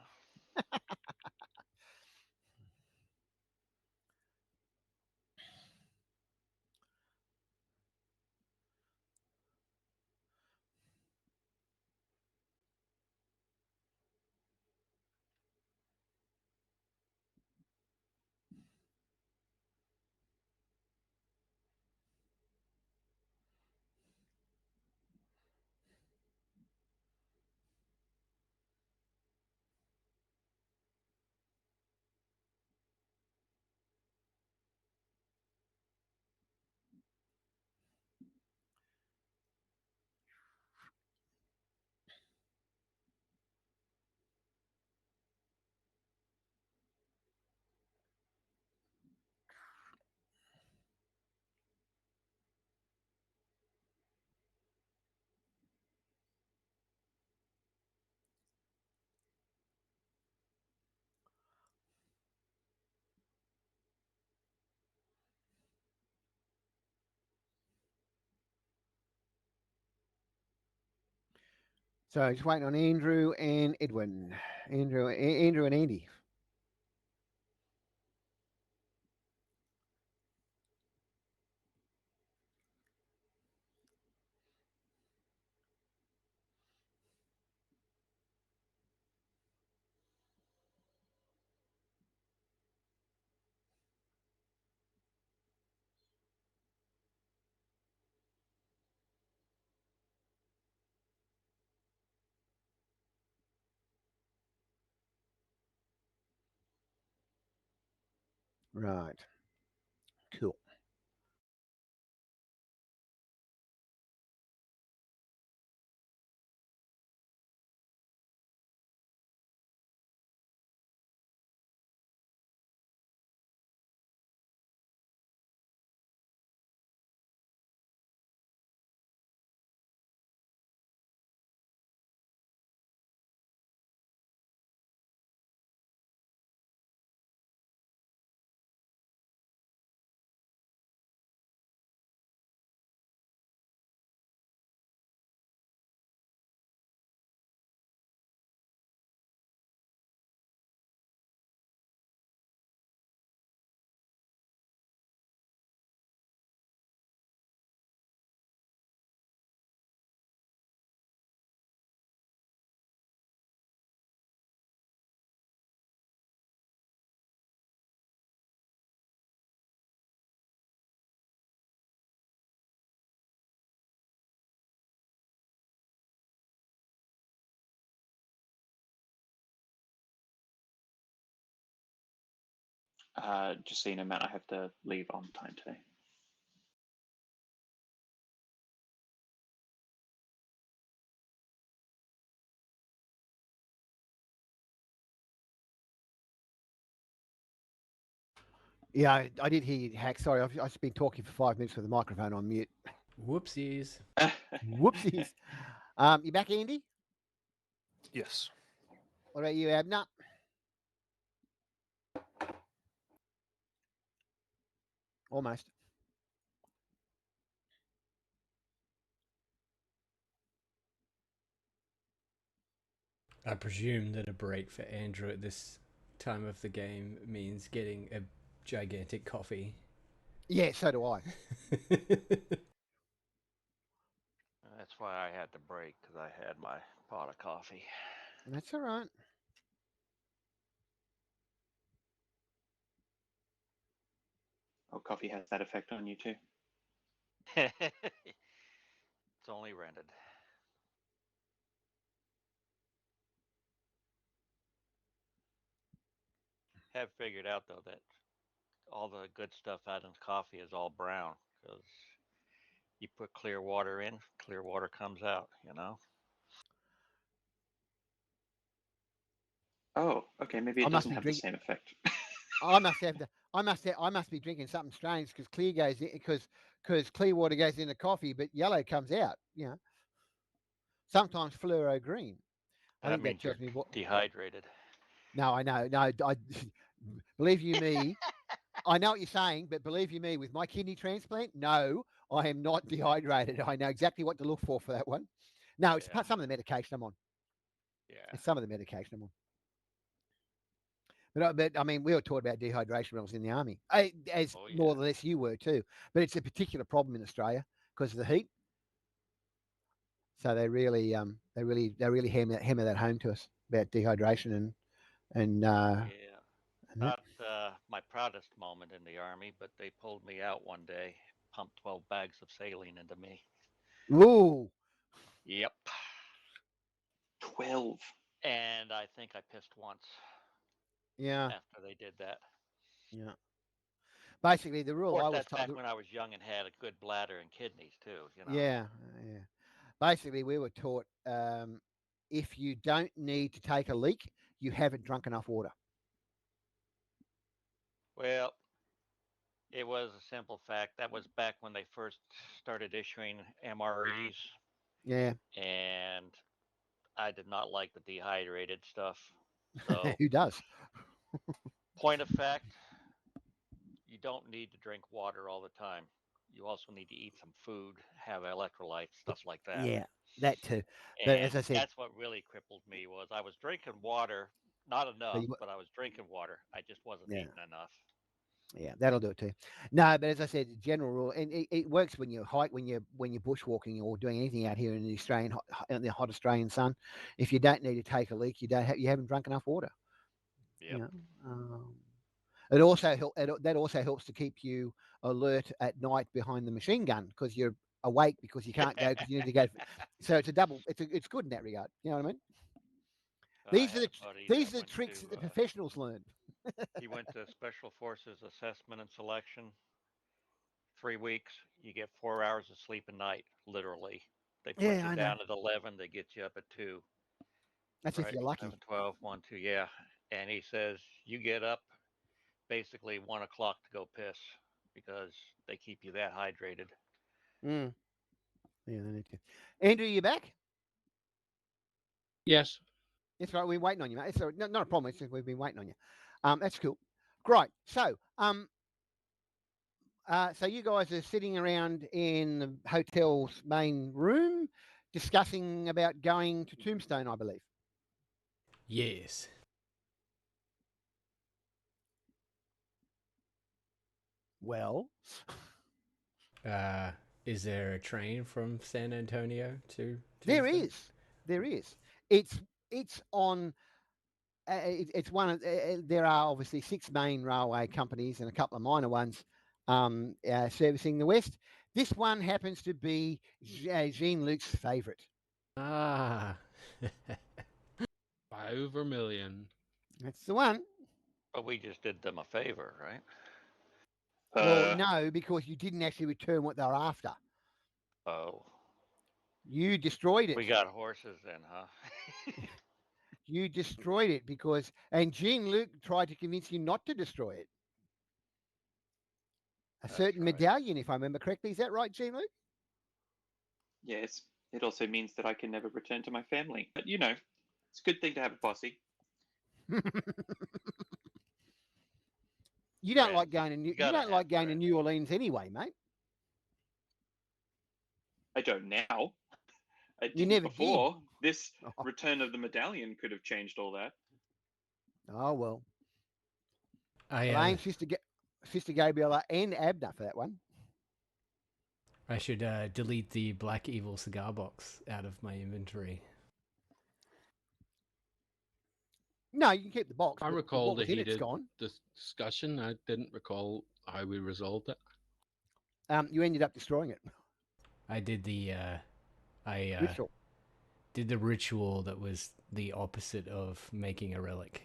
So just waiting on Andrew and Edwin. Andrew and Andy. Right. Cool. Just so you know, Matt, I have to leave on time today. Yeah, I did hear you hack. Sorry, I've just been talking for 5 minutes with the microphone on mute. Whoopsies. Whoopsies. You back, Andy? Yes. What about you, Abner? Almost. I presume that a break for Andrew at this time of the game means getting a gigantic coffee. Yeah, so do I. That's why I had to break, because I had my pot of coffee. That's all right. Oh, coffee has that effect on you too. It's only rented. Have figured out, though, that all the good stuff out in coffee is all brown, because you put clear water in, clear water comes out, you know? Oh, okay. Maybe I it must doesn't be have the drinking. same effect. I must have to. I must be drinking something strange because clear goes in because clear water goes into coffee, but yellow comes out. You know. sometimes fluoro green. I That think that means you're tells me what. dehydrated. No, I know. No, believe you me, I know what you're saying, but believe you me, with my kidney transplant, no, I am not dehydrated. I know exactly what to look for that one. No, it's Yeah, some of the medication I'm on. yeah. It's some of the medication I'm on. But I mean, we were taught about dehydration when I was in the army, as Oh more yeah. or less you were too. But it's a particular problem in Australia because of the heat. So they really hammer that home to us about dehydration and Yeah. and that. Not my proudest moment in the army, but they pulled me out one day, pumped 12 bags of saline into me. Ooh, Yep. 12. And I think I pissed once yeah, after they did that. yeah. Basically, the Of rule course, I was that's told. back when I was young and had a good bladder and kidneys too. Yeah, yeah. Basically, we were taught if you don't need to take a leak, you haven't drunk enough water. Well, it was a simple fact. That was back when they first started issuing MREs, Yeah, and I did not like the dehydrated stuff. So, who does? point of fact, you don't need to drink water all the time. You also need to eat some food, have electrolytes, stuff like that. Yeah, that too. But And as I said, that's what really crippled me was I was drinking water, not but enough, you, but I was drinking water. I just wasn't yeah, eating enough. yeah, that'll do it too. No, but as I said, general rule, and it works when you hike, when you're bushwalking or doing anything out here in the in the hot Australian sun. If you don't need to take a leak, you haven't drunk enough water. You Yep. know. It also that also helps to keep you alert at night behind the machine gun because you're awake because you can't go because you need to go. So it's a double. It's good in that regard. You know what I mean? I These are had the a buddy that these are the went tricks that to the professionals learn. he went to Special Forces Assessment and Selection. 3 weeks, you get 4 hours of sleep a night, literally. They put Yeah, you I know. down at 11, they get you up at 2, That's if right? you're lucky. 11, 12, 1, 2, yeah. And he says you get up basically 1 o'clock to go piss because they keep you that hydrated. Mm. Yeah, they need to. Andrew, you back? Yes. That's right. We're waiting on you, mate. It's not a problem. It's just we've been waiting on you. That's cool. Great. So you guys are sitting around in the hotel's main room discussing about going to Tombstone, I believe. Yes. Well, Uh, is there a train from San Antonio to there Tombstone? is. There is. It's it's on. It's one of. There are obviously six main railway companies and a couple of minor ones servicing the west. This one happens to be Jean Luc's favourite. Ah. By over a million. That's the one. But we just did them a favor, right? Well, Uh, no, because you didn't actually return what they were after. Oh, You destroyed we it. got horses then, huh? You destroyed it and Jean Luc tried to convince you not to destroy it. A That's certain right. medallion, if I remember correctly. Is that right, Jean Luc? yes, it also means that I can never return to my family. But it's a good thing to have a posse. You don't like Friends. going to You You gotta don't have like going to friends. New Orleans anyway, mate. I don't now. I You didn't never did. before. This return of the medallion could have changed all that. Oh well. I Blame Sister Gabriella and Abner for that one. I should delete the Black Evil cigar box out of my inventory. No, you can keep the box, I but recall what the was in it's heated gone. discussion. I didn't recall how we resolved it. You ended up destroying it. I did the Ritual. did the ritual that was the opposite of making a relic.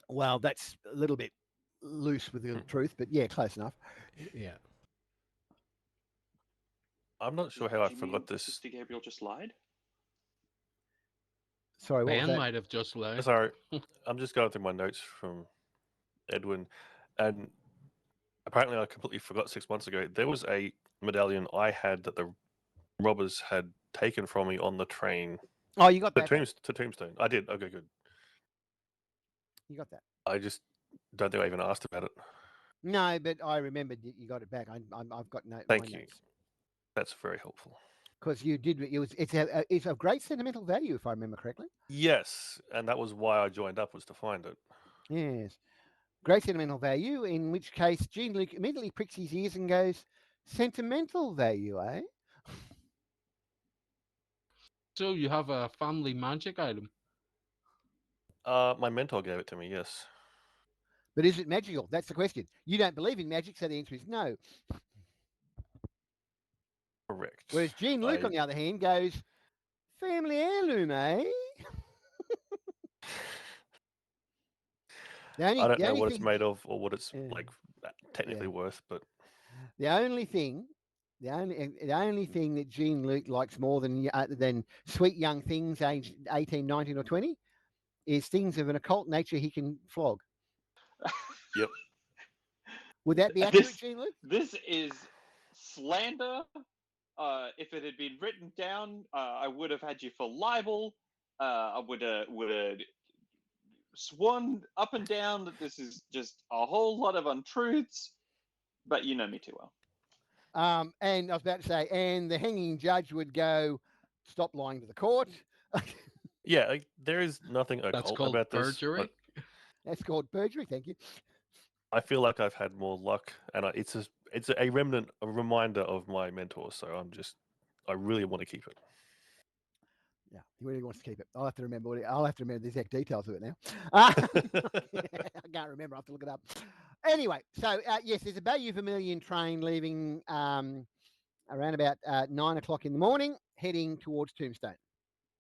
Well, that's a little bit loose with the Hmm. truth, but yeah, close enough. Yeah. I'm not sure Did how I you mean forgot this. Sister Gabriel just lied? Sorry, what was Ben that? might have just left. Sorry, I'm just going through my notes from Edwin, and apparently I completely forgot 6 months ago. There was a medallion I had that the robbers had taken from me on the train Oh, you got to, that. to Tombstone. I did. Okay, good. You got that. I just don't think I even asked about it. No, but I remembered that you got it back. I've got Thank my you. notes. That's very helpful. Because you did. It's of great sentimental value, if I remember correctly. Yes, and that was why I joined up, was to find it. Yes. Great sentimental value, in which case Gene Luke immediately pricks his ears and goes, sentimental value, eh? So you have a family magic item. My mentor gave it to me, yes. But is it magical? That's the question. You don't believe in magic, so the answer is no. Correct. Whereas Gene Luke, on the other hand, goes, family heirloom, eh? I don't the know only what thing, it's made of or what it's Yeah. like technically worth, but the only thing that Gene Luke likes more than sweet young things aged 18, 19 or 20 is things of an occult nature he can flog. yep. Would that be accurate, Gene Luke? This is slander. If it had been written down, I would have had you for libel. I would have sworn up and down that this is just a whole lot of untruths. But you know me too well. And I was about to say, and the hanging judge would go, stop lying to the court. Yeah, like, there is nothing That's occult called about this. perjury. But That's called perjury. Thank you. I feel like I've had more luck, and it's a remnant, a reminder of my mentor. So I really want to keep it. Yeah, he really wants to keep it. I'll have to remember the exact details of it now. I can't remember. I have to look it up. Anyway, so yes, there's a Bayou Vermilion train leaving around about 9 o'clock in the morning, heading towards Tombstone.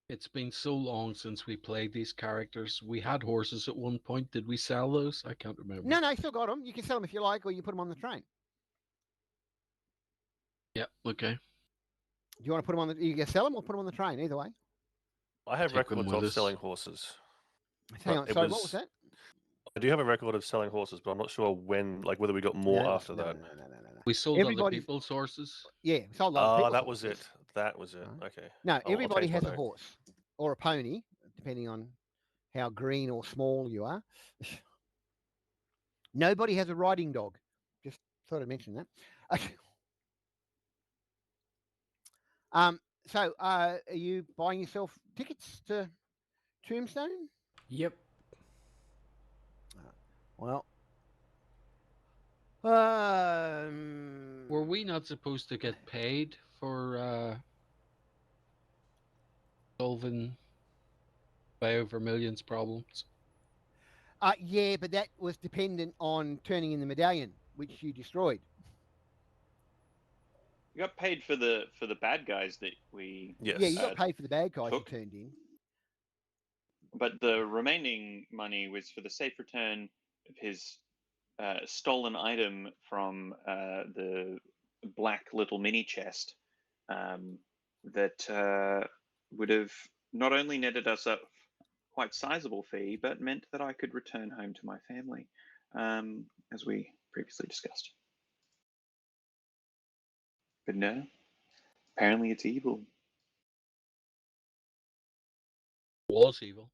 It's been so long since we played these characters. We had horses at one point. Did we sell those? I can't remember. No, still got them. You can sell them if you like, or you put them on the train. Yeah, okay. Do you want to put them on the? You can sell them or put them on the train. Either way. I have Take them records with of us. selling horses. Hang on. Sorry, what was that? I do have a record of selling horses, but I'm not sure when, like whether we got more after that. No. We sold other people's horses. Yeah, we sold other people's that was horses. it. That was it. Okay. No, I'll everybody change my has a note. horse or a pony, depending on how green or small you are. Nobody has a riding dog. Just thought I'd mention that. Okay. So, are you buying yourself tickets to Tombstone? Yep. Well, Were we not supposed to get paid for solving Bio Vermilion's problems? yeah, but that was dependent on turning in the medallion, which you destroyed. You got paid for the bad guys that we. Yes. Yeah, you got paid for the bad guys took. you turned in. But the remaining money was for the safe return of his stolen item from the black little mini chest that would have not only netted us a quite sizable fee, but meant that I could return home to my family, as we previously discussed. But no, apparently it's evil. Was evil.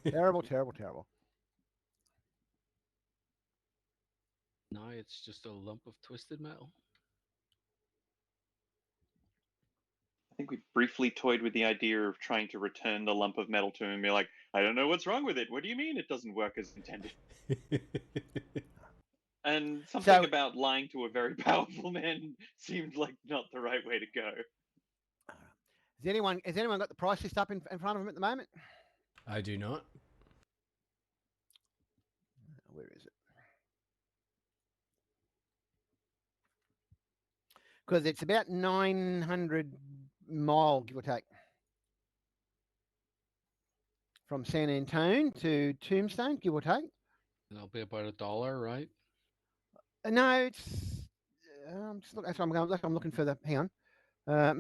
Terrible, terrible, terrible. Now it's just a lump of twisted metal. I think we briefly toyed with the idea of trying to return the lump of metal to him and be like, I don't know what's wrong with it. What do you mean it doesn't work as intended? And something about lying to a very powerful man seemed like not the right way to go. Has anyone got the price list up in front of them at the moment? I do not. Where is it? Because it's about 900 mile, give or take, from San Antone to Tombstone, give or take. That'll be about $1, right? No, it's. That's what I'm looking for the. Hang on.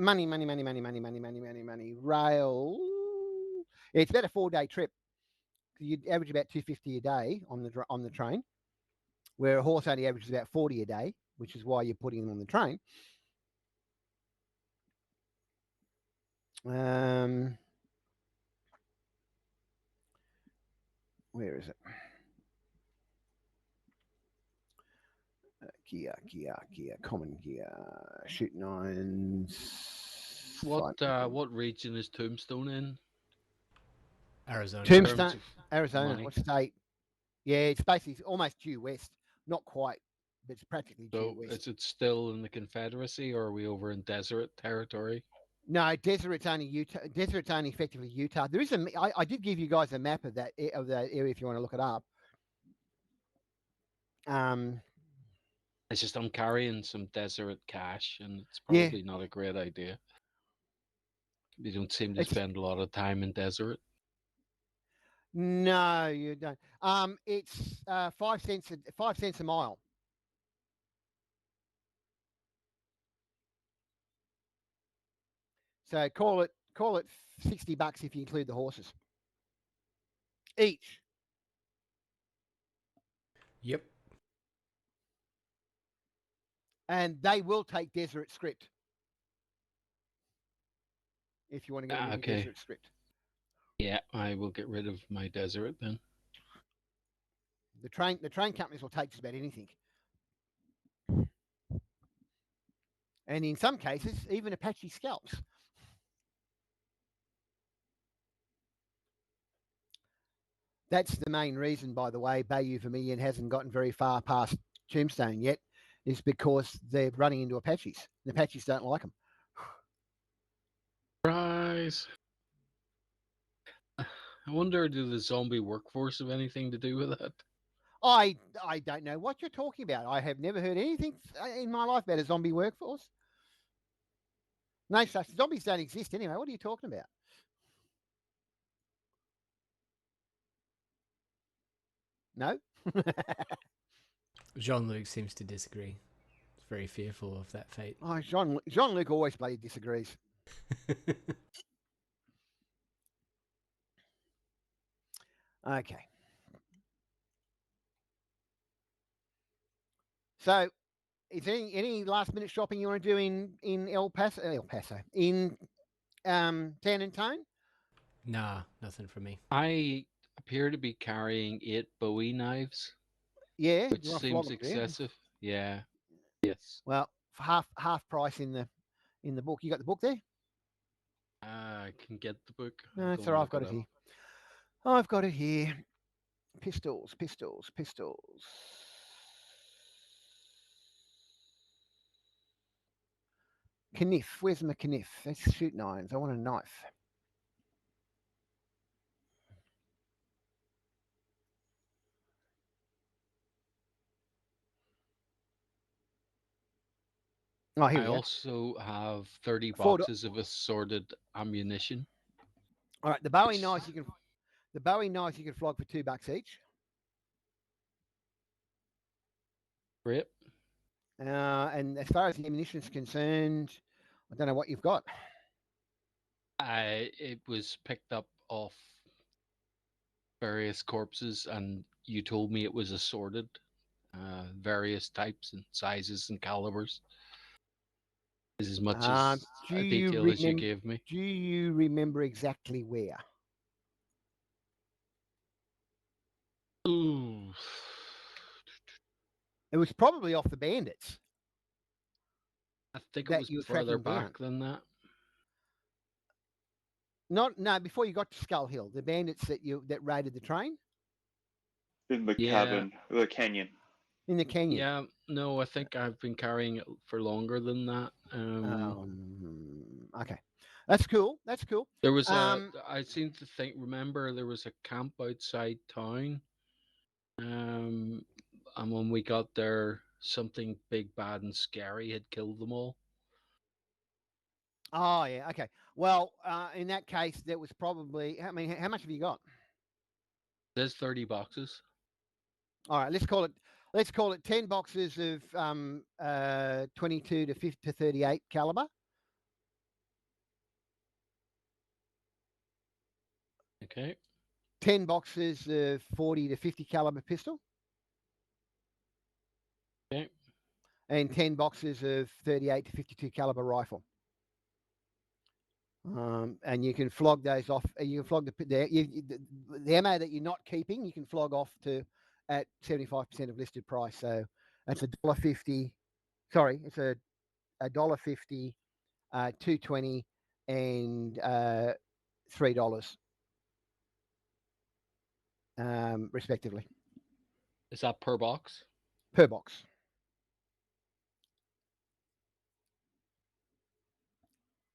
Money. Rail. It's about a 4-day trip. You'd average about $250 a day on the train, where a horse only averages about 40 a day. which is why you're putting them on the train. Where is it? Gear, common gear, shooting irons. What region is Tombstone in? Arizona. Tombstone, of Arizona. money. What state? Yeah, it's basically almost due west. Not quite, but it's practically due So west. is it still in the Confederacy, or are we over in desert territory? No, desert's only Utah. Desert's only effectively Utah. There is a. I did give you guys a map of that area if you want to look it up. It's just I'm carrying some desert cash, and it's Yeah, probably not a great idea. You don't seem to it's spend a lot of time in desert. no, you don't. It's 5 cents. 5 cents a mile. So call it $60 if you include the horses each. Yep. And they will take desert script if you want to get rid of your Okay. desert script. Yeah, I will get rid of my desert then. The train companies will take just about anything, and in some cases even Apache scalps. That's the main reason, by the way, Bayou Vermilion hasn't gotten very far past Tombstone yet, is because they're running into Apaches. The Apaches don't like them. Surprise! I wonder, do the zombie workforce have anything to do with that? I don't know what you're talking about. I have never heard anything in my life about a zombie workforce. No such zombies don't exist anyway. What are you talking about? No. Jean-Luc seems to disagree. He's very fearful of that fate. Oh, Jean-Luc always bloody disagrees. Okay. So, is there any last minute shopping you want to do in El Paso in San Antone? Nah, nothing for me. I appear to be carrying 8 Bowie knives, Yeah, which you want to flog seems them, do you? excessive. Yeah. Yes. Well, for half price in the book. You got the book there? I can get the book. No, I'll it's go all right. and I've got look it up. here. I've got it here. Pistols. Kniff. Where's my kniff? That's shooting irons. I want a knife. Oh, here I we go. also have 30 $4. boxes of assorted ammunition. All right, the Bowie knives you can flog for $2 each. Great. And as far as the ammunition is concerned, I don't know what you've got. It was picked up off various corpses, and you told me it was assorted, various types and sizes and calibers. Is as much as Do a you detail as you remember? gave me. Do you remember exactly where? Ooh. It was probably off the bandits I think it that was you were further tracking down. back than that. No, before you got to Skull Hill, the bandits that raided the train In the Yeah. cavern, the canyon. in the canyon. Yeah, no, I think I've been carrying it for longer than that. Okay, that's cool. There was Um, I seem to remember there was a camp outside town. And when we got there, something big, bad, and scary had killed them all. Oh yeah. Okay. Well, in that case, that was probably. I mean, how much have you got? There's 30 boxes. All right. Let's call it 10 boxes of 22 to 38 caliber. Okay. 10 boxes of 40 to 50 caliber pistol. Okay. and 10 boxes of 38 to 52 caliber rifle. And you can flog those off. You can flog the ammo that you're not keeping. You can flog off to at 75% of listed price. So that's $1.50. Sorry, it's $1.50, $2.20, and $3, respectively, Is that per box? per box.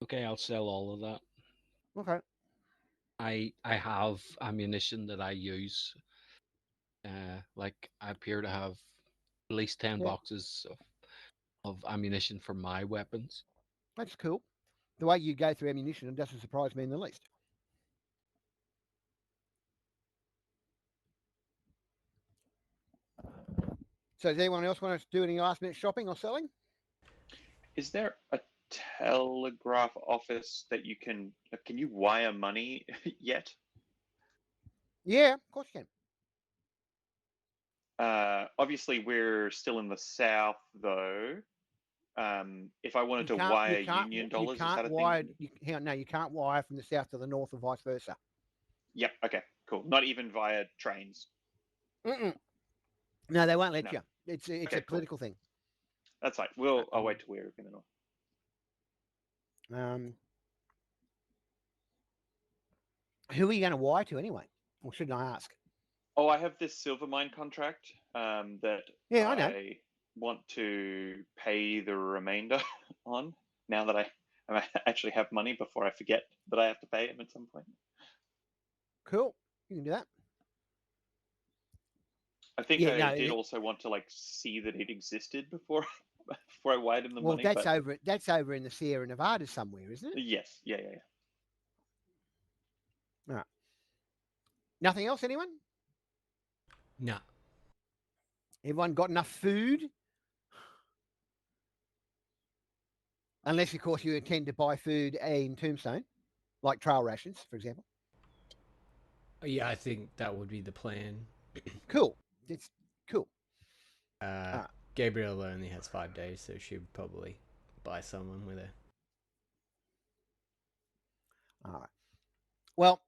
Okay, I'll sell all of that. Okay. I have ammunition that I use. Like I appear to have at least 10 Yeah. boxes of ammunition for my weapons. That's cool. The way you go through ammunition doesn't surprise me in the least. So does anyone else want to do any last minute shopping or selling? Is there a telegraph office that you can you wire money yet? Yeah, of course you Obviously, we're still in the south, though. If I wanted to can. wire Union dollars, is that a thing? No, you can't wire from the south to the north or vice versa. Yep. Okay. Cool. Not even via trains. Mm-mm. No, they won't let No. you. It's a Okay, cool. political thing. That's fine. I'll wait till we're in the north. Who are you going to wire to anyway? Or shouldn't I ask? Oh, I have this silver mine contract that Yeah, I know. I want to pay the remainder on now that I actually have money before I forget that I have to pay him at some point. Cool. You can do that. I think I did also want to like see that it existed before before I wired him the money. Well, that's over in the Sierra Nevada somewhere, isn't it? Yes. Yeah. All right. Nothing else, anyone? No. Everyone got enough food? Unless, of course, you intend to buy food in Tombstone, like trail rations, for example. Yeah, I think that would be the plan. Cool. It's cool. Gabriel only has 5 days, so she would probably buy someone with her. All right. Well,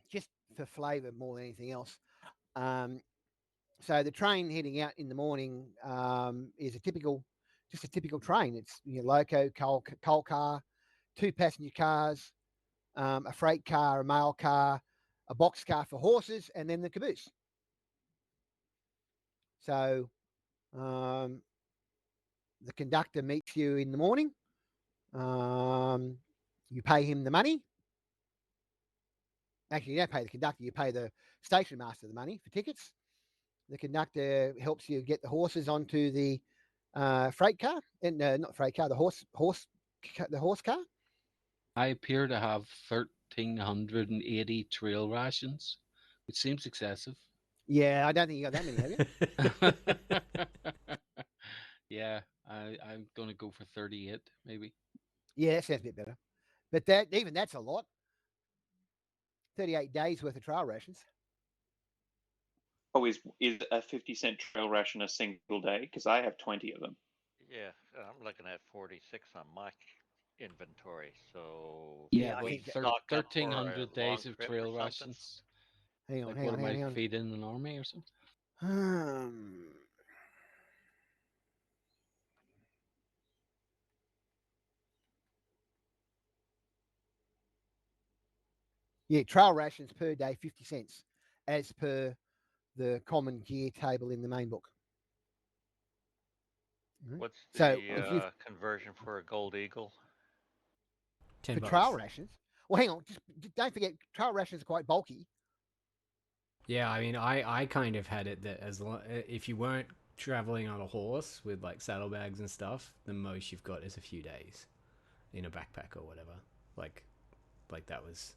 just for flavour more than anything else, so the train heading out in the morning is a typical train. It's loco, coal car, 2 passenger cars, a freight car, a mail car, a box car for horses, and then the caboose. So the conductor meets you in the morning. You pay him the money. Actually, you don't pay the conductor. You pay the station master the money for tickets. The conductor helps you get the horses onto the freight car, and not freight car, the horse car. I appear to have 1,380 trail rations, which seems excessive. Yeah, I don't think you got that many, have you? Yeah, I'm going to go for 38, maybe. Yeah, that sounds a bit better. But that's a lot. 38 days worth of trail rations. Oh, is a 50-cent trail ration a single day? Because I have 20 of them. Yeah, I'm looking at 46 on my inventory. So Yeah, we but stock up for a 1,300 long days of trip or trail something. rations. Hang on, Like, hang what on, am hang I on. feeding an army or something? Yeah, trail rations per day, 50 cents, as per the common gear table in the main book. What's So the conversion for a Gold Eagle? $10. For trail rations? Well, hang on. Just don't forget, trail rations are quite bulky. Yeah, I mean, I kind of had it that if you weren't traveling on a horse with like saddlebags and stuff, the most you've got is a few days in a backpack or whatever. Like that was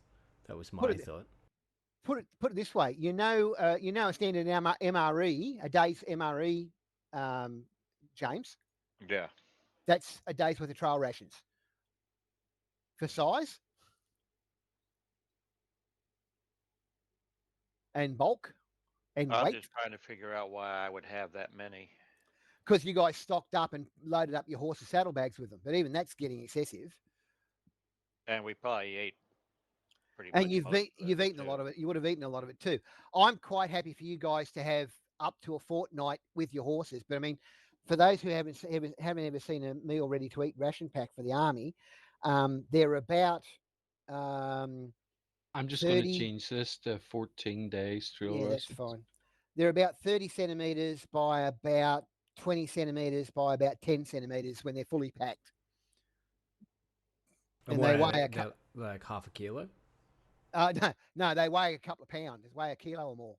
my thought. Put it this way. A standard MRE, a day's MRE, James. Yeah. That's a day's worth of trail rations. For size and bulk and I'm weight just trying to figure out why I would have that many. because you guys stocked up and loaded up your horse's saddlebags with them. But even that's getting excessive. And we probably ate pretty And much most of you've it eaten a too. lot of it. You would have eaten a lot of it too. I'm quite happy for you guys to have up to a fortnight with your horses. But I mean, for those who haven't ever seen a meal ready to eat ration pack for the army, they're about um, I'm just going to 30. change this to 14 days trail Yeah, that's rations. fine. They're about 30 centimeters by about 20 centimeters by about 10 centimeters when they're fully packed, And and what they are weigh they? a They're like half a kilo. no, they weigh a couple of pounds. They weigh a kilo or more.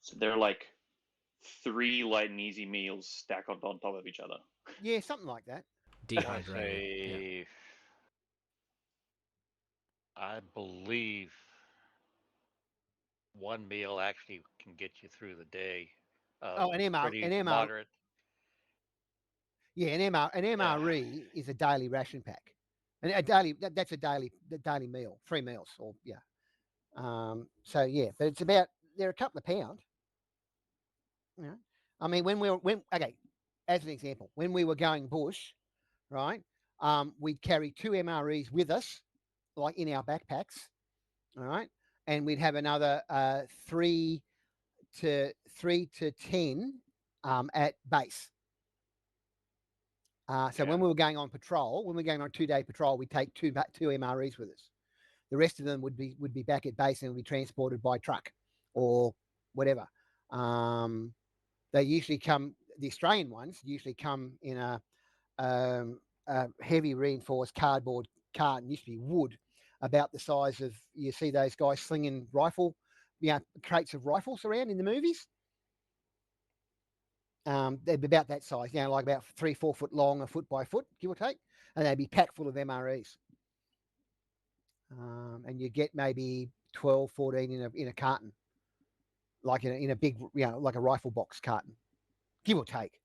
So they're like 3 light and easy meals stacked on top of each other. Yeah, something like that. I want to Dehydrated. Yeah. say, I believe one meal actually can get you through the day of Oh, an pretty MR, moderate. yeah, an Uh, MRE is a daily ration pack, and that's the daily meal, 3 meals, or yeah. So yeah, but it's about they're a couple of pound. You know, I mean, when okay, as an example, when we were going bush, right, we'd carry 2 MREs with us, like in our backpacks, all right, and we'd have another 3 to 10 at base. So yeah. when we were going on patrol, when we were going on a 2-day patrol, we'd take two MREs with us. The rest of them would be back at base and would be transported by truck or whatever. Um, they usually come. The Australian ones usually come in a heavy reinforced cardboard carton. Used to be wood, about the size of you see those guys slinging crates of rifles around in the movies. They'd be about that size, like about 3-4 foot long, a foot by foot, give or take, and they'd be packed full of MREs. And you get maybe 12, 14 in a carton, like in a big, like a rifle box carton, give or take.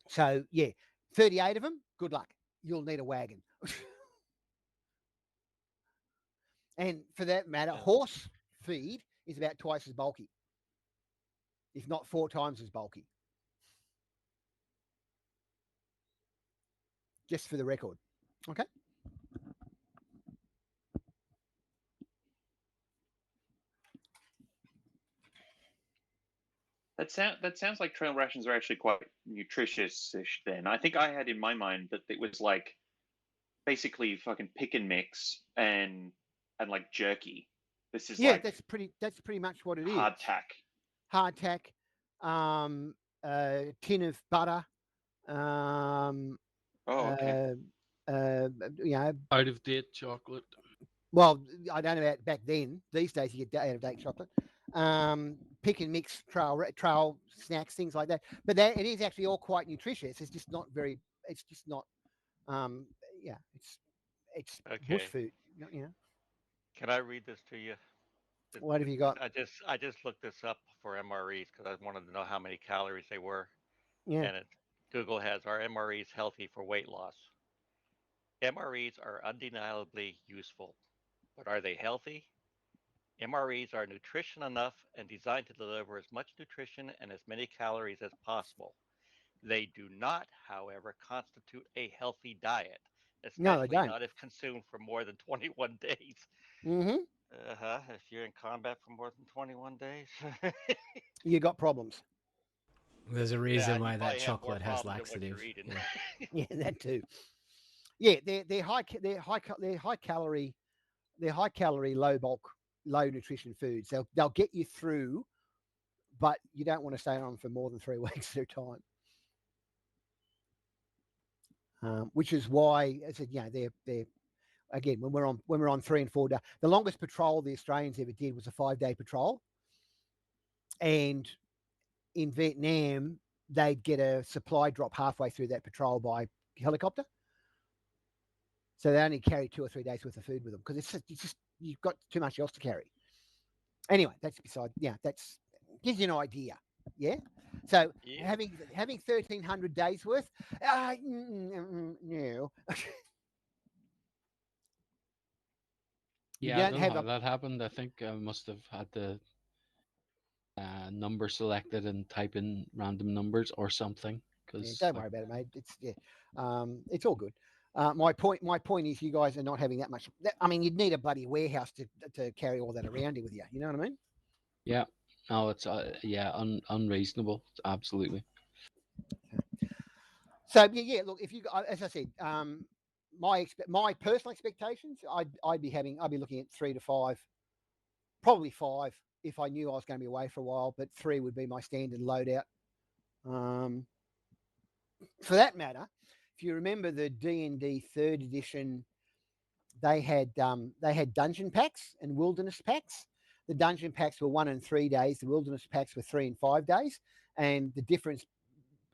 So yeah, 38 of them. Good luck. You'll need a wagon. And for that matter, And horse feed is about twice as bulky, if not 4 times as bulky. Just for the record. Okay. That sounds like trail rations are actually quite nutritious-ish. Then I think I had in my mind that it was like basically fucking pick and mix and like jerky. This is Yeah, like that's pretty much what it is. hardtack. Hardtack, tin of butter, um, Oh, okay. uh, uh, you know, Out of date chocolate. well, I don't know about back then. These days, you get out of date chocolate. Pick and mix trail snacks, things like that. But that it is actually all quite nutritious. It's just not very. It's just not. Um, yeah, it's bush okay, food. You know. can I read this to you? What have you got? I just looked this up for MREs because I wanted to know how many calories they were, Yeah. and Google has our MREs healthy for weight loss. MREs are undeniably useful, but are they healthy? MREs are nutrition enough and designed to deliver as much nutrition and as many calories as possible. They do not, however, constitute a healthy diet, No, they especially don't. not if consumed for more than 21 days. Mm-hmm. Uh-huh. If you're in combat for more than 21 days. You got problems. There's a Yeah, reason you why that probably have more chocolate has problems than what you're laxative. eating. Yeah. Yeah, that too. Yeah, they're high calorie, low bulk, low nutrition foods. They'll get you through, but you don't want to stay on for more than 3 weeks at a time. Which is why I said, they're again when we're on 3 and 4 days. The longest patrol the Australians ever did was a 5-day patrol, and in Vietnam they'd get a supply drop halfway through that patrol by helicopter. So they only carry 2 or 3 days worth of food with them because it's just you've got too much else to carry. Anyway, that's beside. Yeah, that's gives you an idea. Yeah. So Yeah. having 1,300 days worth, no. You Yeah, I don't don't know have how a that happened. I think I must have had the number selected and type in random numbers or something. yeah, Because don't worry about it, mate. It's all good. My point is, you guys are not having that much. I mean, you'd need a bloody warehouse to carry all that around with you. You know what I mean? yeah, no, it's unreasonable. Absolutely. So yeah. Look, if you, as I said, my personal expectations, I'd be looking at 3 to 5, probably 5 if I knew I was going to be away for a while. But 3 would be my standard loadout. Um, for that matter, if you remember the D&D third edition, they had dungeon packs and wilderness packs. The dungeon packs were 1 and 3 days. The wilderness packs were 3 and 5 days, and the difference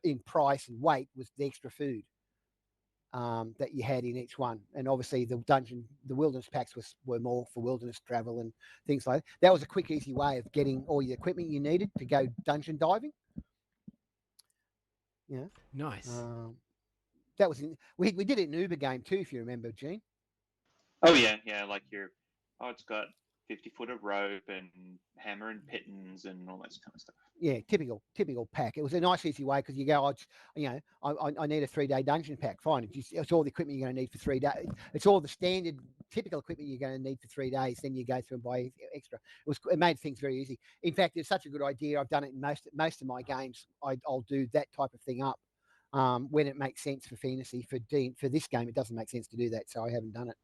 in price and weight was the extra food that you had in each one. And obviously, the wilderness packs were more for wilderness travel and things like that. That was a quick, easy way of getting all the equipment you needed to go dungeon diving. Yeah, Nice. that was we did it in Uber game too, if you remember, Gene. Oh yeah. Like it's got 50 foot of rope and hammer and pittons and all that kind of stuff. Yeah, typical pack. It was a nice, easy way because you go, I need a 3-day dungeon pack. Fine, it's all the equipment you're going to need for 3 days. It's all the standard, typical equipment you're going to need for 3 days. Then you go through and buy extra. It made things very easy. In fact, it's such a good idea. I've done it in most of my games. I'll do that type of thing up when it makes sense for fantasy. For this game, it doesn't make sense to do that, so I haven't done it.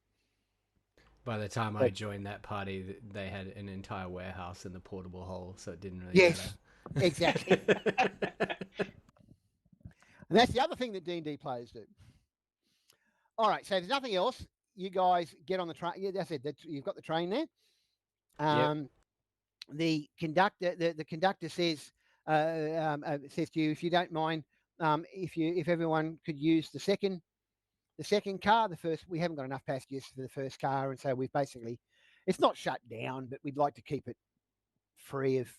By the time I But joined that party, they had an entire warehouse in the portable hole, so it didn't really yes, matter. exactly. And that's the other thing that D&D players do. All right, so if there's nothing else, you guys get on the train. Yeah, that's it. You've got the train there. Yep. The conductor says says to you, if you don't mind, if everyone could use the second car. The first, we haven't got enough passengers for the first car, and so we've basically, it's not shut down, but we'd like to keep it free of,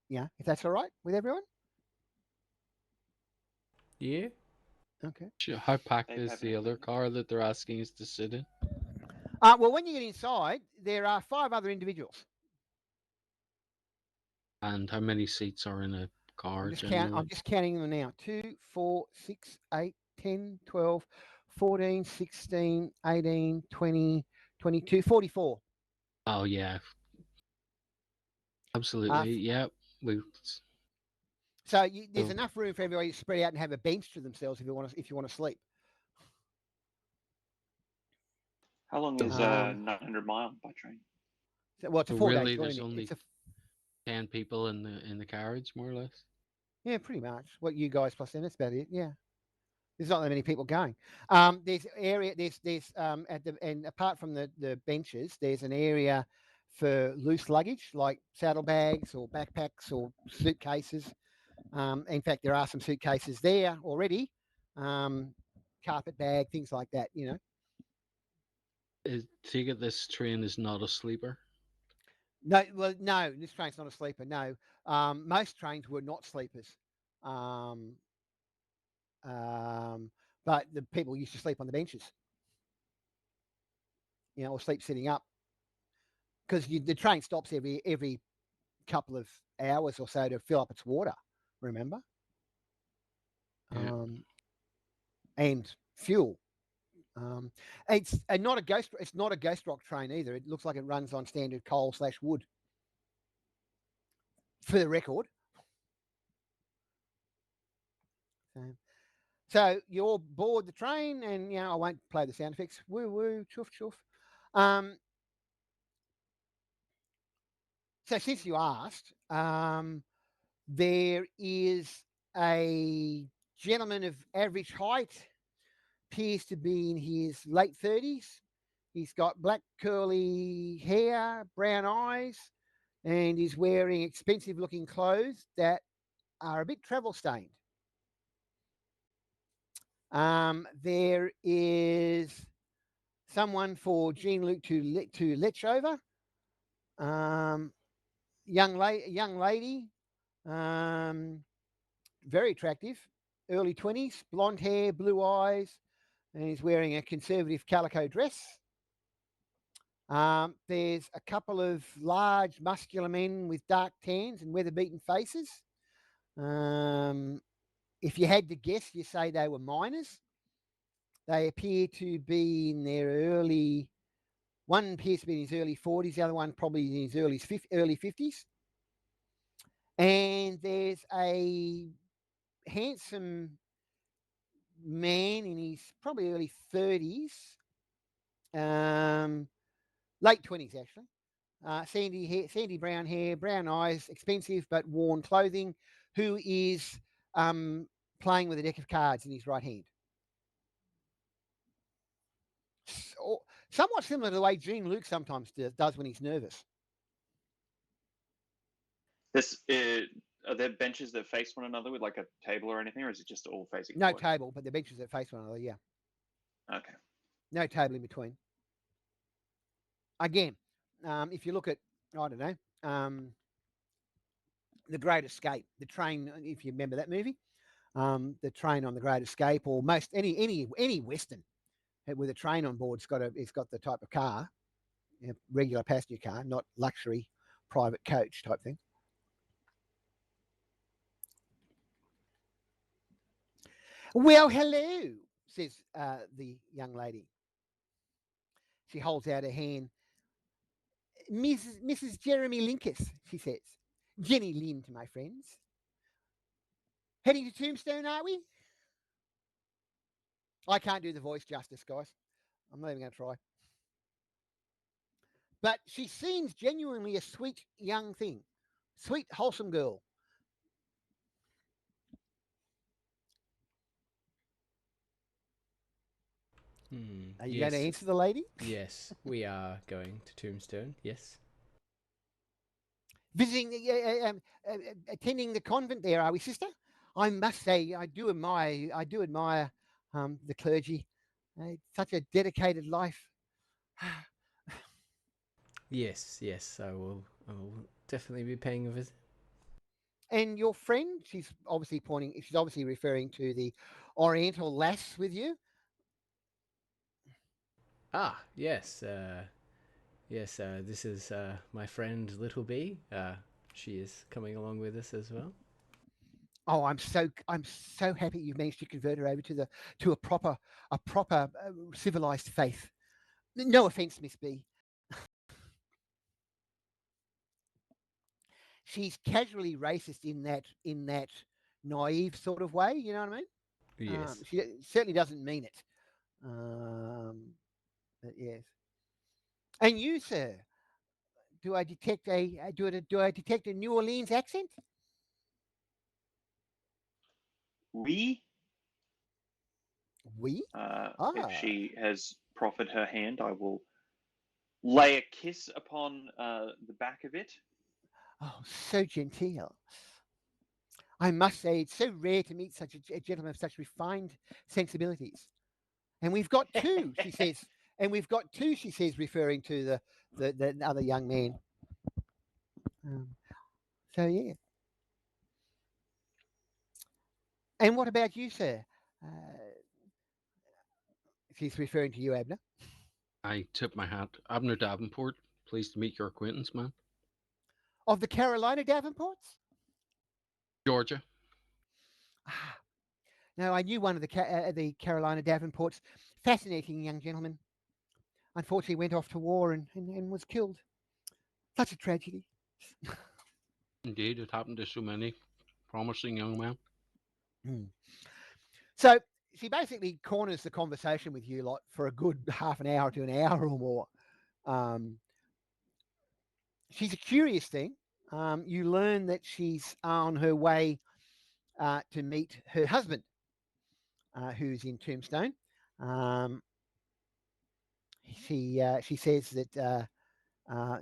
if that's all right with everyone. Yeah. Okay. Sure, how packed They is have the it. other car that they're asking us to sit in? Well, when you get inside, there are 5 other individuals. And how many seats are in a car I'm generally? just counting them now. 2, 4, 6, 8, 10, 12, 14, 16, 18, 20, 22, 44. Oh yeah, Uh, absolutely. Yeah, we. so there's So enough room for everybody to spread out and have a bench to themselves if you want to sleep. How long is Um, 900 mile by train? well, it's a so 4-day really, there's journey. only 10 people in the carriage, more or less. Yeah, pretty much. What you guys plus them, that's about it. Yeah. There's not that many people going. There's area. There's at the and apart from the benches, there's an area for loose luggage like saddlebags or backpacks or suitcases. In fact, there are some suitcases there already. Carpet bag, things like that. Take it this train is not a sleeper. No, well, no, this train's not a sleeper. No, most trains were not sleepers. Um, but the people used to sleep on the benches, or sleep sitting up because the train stops every couple of hours or so to fill up its water. Remember, Yeah. And fuel. It's not a ghost. It's not a ghost rock train either. It looks like it runs on standard coal/wood. For the record. So you all board the train, and I won't play the sound effects. Woo woo, chuff chuff. So since you asked, there is a gentleman of average height, appears to be in his late 30s. He's got black curly hair, brown eyes, and he's wearing expensive looking clothes that are a bit travel stained. There is someone for Jean Luc to lech over. Young lady, very attractive, early 20s, blonde hair, blue eyes, and he's wearing a conservative calico dress. There's a couple of large, muscular men with dark tans and weather-beaten faces. If you had to guess, you say they were miners. They appear to be in their early. One appears to be in his early 40s. The other one probably in his early 50s. And there's a handsome man in his probably early 30s, late 20s actually. Sandy hair, sandy brown hair, brown eyes, expensive but worn clothing, who is playing with a deck of cards in his right hand. Somewhat similar to the way Gene Luke sometimes does when he's nervous. This are there benches that face one another with like a table or anything, or is it just all facing No forward? table, but the benches that face one another, yeah. Okay. No table in between. Again, if you look at, I don't know, The Great Escape, the train, if you remember that movie, the train on The Great Escape, or most any Western with a train on board, it's got the type of car, regular passenger car, not luxury private coach type thing. Well, hello, says the young lady. She holds out her hand. Mrs. Jeremy Linkus, she says. Jenny Lind, my friends. Heading to Tombstone, are we? I can't do the voice justice, guys. I'm not even going to try. But she seems genuinely a sweet young thing. Sweet, wholesome girl. Are you going to answer the lady? Yes, we are going to Tombstone. Yes. Visiting, attending the convent there, are we, sister? I must say, I do admire the clergy. Such a dedicated life. Yes, I will definitely be paying a visit. And your friend, she's obviously referring to the Oriental lass with you. Ah, yes. Yes, this is my friend Little B. She is coming along with us as well. Oh, I'm so happy you managed to convert her over to a proper civilized faith. No offense, Miss B. She's casually racist in that naive sort of way. You know what I mean? Yes. She certainly doesn't mean it. But yes. And you, sir, do I detect a New Orleans accent? We, We? if she has proffered her hand, I will lay a kiss upon the back of it. Oh, so genteel. I must say, it's so rare to meet such a gentleman of such refined sensibilities. And we've got two, she says. And we've got two, she says, referring to the other young man. So, yeah. And what about you, sir? She's referring to you, Abner. I tip my hat. Abner Davenport, pleased to meet your acquaintance, man. Of the Carolina Davenports? Georgia. No, I knew one of the Carolina Davenports. Fascinating young gentleman. Unfortunately, went off to war and was killed. Such a tragedy. Indeed, it happened to so many promising young men. So she basically corners the conversation with you like for a good half an hour to an hour or more. She's a curious thing. You learn that she's on her way to meet her husband, who's in Tombstone. She says that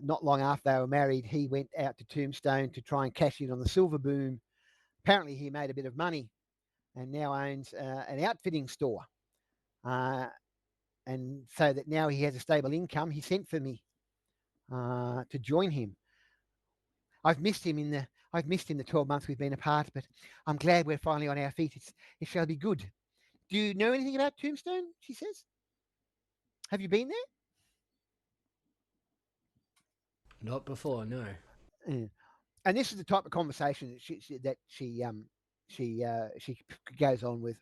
not long after they were married, he went out to Tombstone to try and cash in on the silver boom. Apparently, he made a bit of money and now owns an outfitting store. And so that now he has a stable income. He sent for me to join him. I've missed him in the 12 months we've been apart, but I'm glad we're finally on our feet. It shall be good. Do you know anything about Tombstone? She says. Have you been there? Not before, no. Yeah. And this is the type of conversation that she goes on with.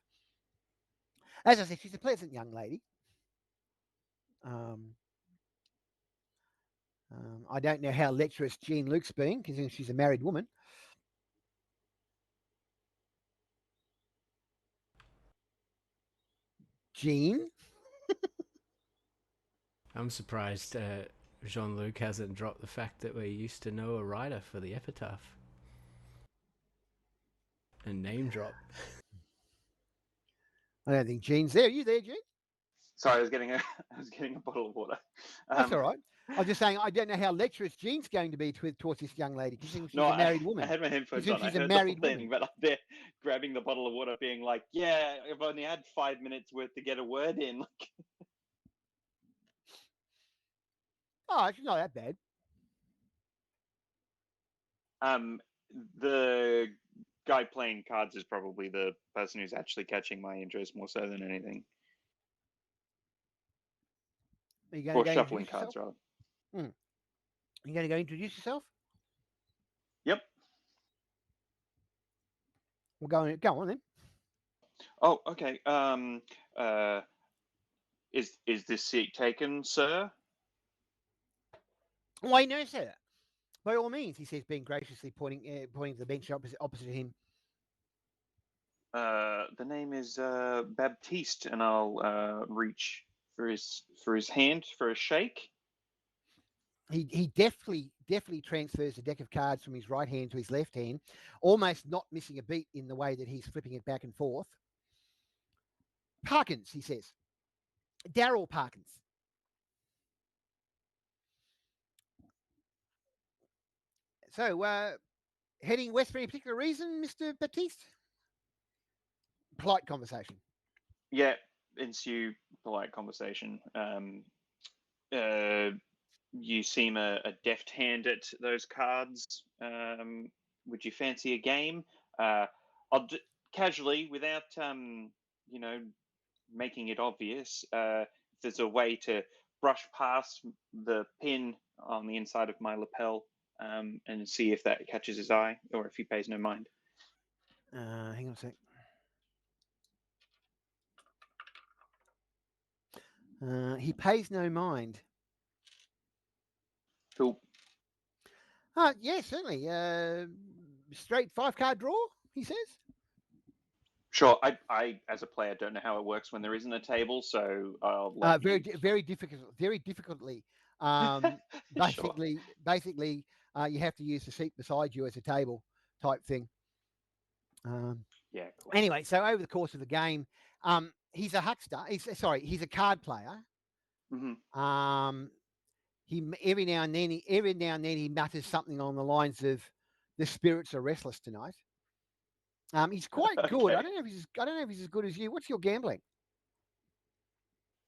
As I said, she's a pleasant young lady. Um, I don't know how lecherous Jean Luke's been, considering she's a married woman. Jean? I'm surprised Jean Luc hasn't dropped the fact that we used to know a writer for the epitaph. And name drop. I don't think Jean's there. Are you there, Jean? Sorry, I was getting a I was getting a bottle of water. That's all right. I was just saying, I don't know how lecherous Jean's going to be towards this young lady, considering she's No, a married I woman. had my headphones Considering on. I she's a heard the whole married thing, woman. but I'm there grabbing the bottle of water, being like, "Yeah, I've only had 5 minutes worth to get a word in." Oh, she's not that bad. The guy playing cards is probably the person who's actually catching my interest more so than anything, Are you going to or go shuffling introduce yourself? cards rather. Are you going to go introduce yourself? Yep. We'll go on then. Oh, okay. Is this seat taken, sir? Why no, sir? By all means, he says, being graciously pointing to the bench opposite him. The name is Baptiste, and I'll reach for his hand for a shake. He deftly transfers the deck of cards from his right hand to his left hand, almost not missing a beat in the way that he's flipping it back and forth. Parkins, he says. Daryl Parkins. So, heading west for any particular reason, Mr. Baptiste? Polite conversation. Yeah, ensue polite conversation. You seem a deft hand at those cards. Would you fancy a game? I'll casually, without you know, making it obvious. If there's a way to brush past the pin on the inside of my lapel and see if that catches his eye or if he pays no mind. Hang on a sec. He pays no mind. Cool. Yeah, certainly. Straight 5-card draw, he says. Sure. I, as a player, don't know how it works when there isn't a table, so I'll let Very you. very difficultly. Sure. Basically, you have to use the seat beside you as a table type thing. Yeah. Cool. Anyway, so over the course of the game, he's a huckster. He's a card player. Mm-hmm. He every now and then he mutters something on the lines of, "The spirits are restless tonight." He's quite good. Okay. I don't know if he's as good as you. What's your gambling?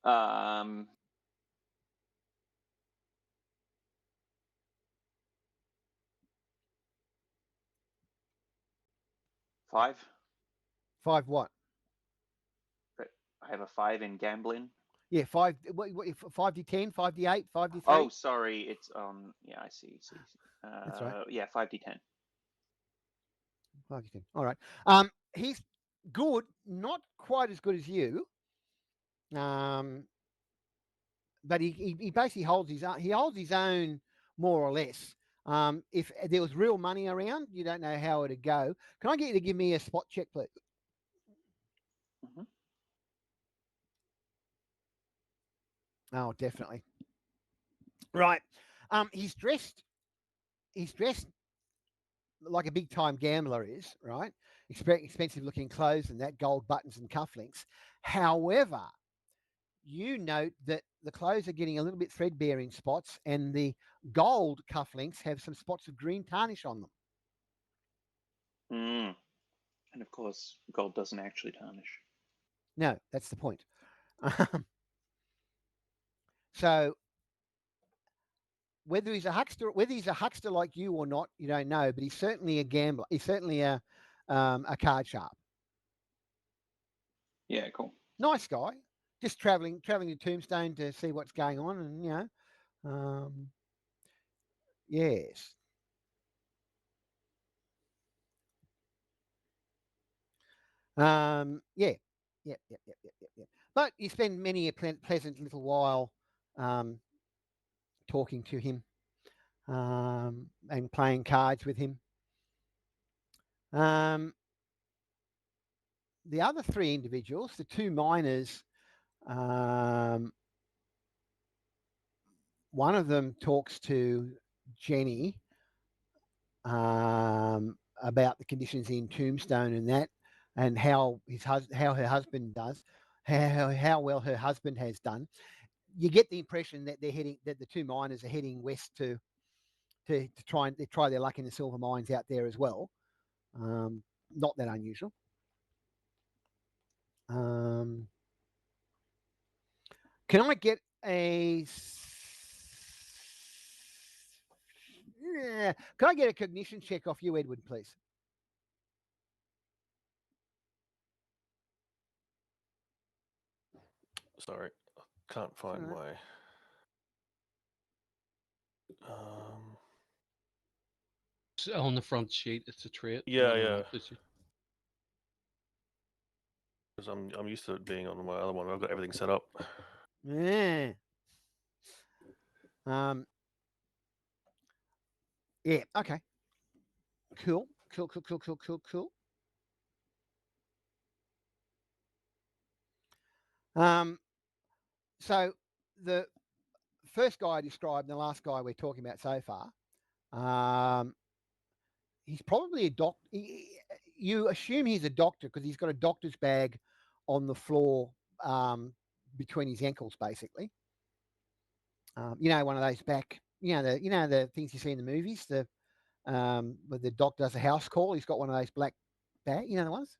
5. 5 what? I have a 5 in gambling. Yeah, 5. What 5d10, 5d8, 5d3? Oh, sorry. It's yeah, I see. That's right. Yeah, 5d10. 5d10. All right. He's good, not quite as good as you. But he basically holds his own more or less. If there was real money around, you don't know how it'd go. Can I get you to give me a spot check, please? Mm-hmm. Oh, definitely. Right. He's dressed like a big time gambler is, right? Expensive looking clothes and that, gold buttons and cufflinks. However, you note that the clothes are getting a little bit threadbare in spots, and the gold cufflinks have some spots of green tarnish on them. And of course, gold doesn't actually tarnish. No, that's the point. So whether he's a huckster like you or not, you don't know. But he's certainly a gambler. He's certainly a card sharp. Yeah, cool. Nice guy. Just traveling to Tombstone to see what's going on, and Yes. Yeah. Yeah. But you spend many a pleasant little while um, talking to him and playing cards with him. Um, the other three individuals, the two miners, um, one of them talks to Jenny about the conditions in Tombstone and that, and how how her husband does, how well her husband has done. You get the impression that that the two miners are heading west to try their luck in the silver mines out there as well. Um, Not that unusual. Um, can I get a yeah, can I get a cognition check off you, Edward, please? Sorry, can't find Alright. my. Um, On the front sheet, it's a trait. yeah, Another yeah. one. Because I'm used to it being on my other one. I've got everything set up. Yeah. Um, yeah. Okay. Cool. Cool. Um, so the first guy I described and the last guy we're talking about so far, um, he's probably a doc. You assume he's a doctor because he's got a doctor's bag on the floor between his ankles, basically. One of those back. The things you see in the movies. The where the doc does a house call. He's got one of those black bag. You know the ones.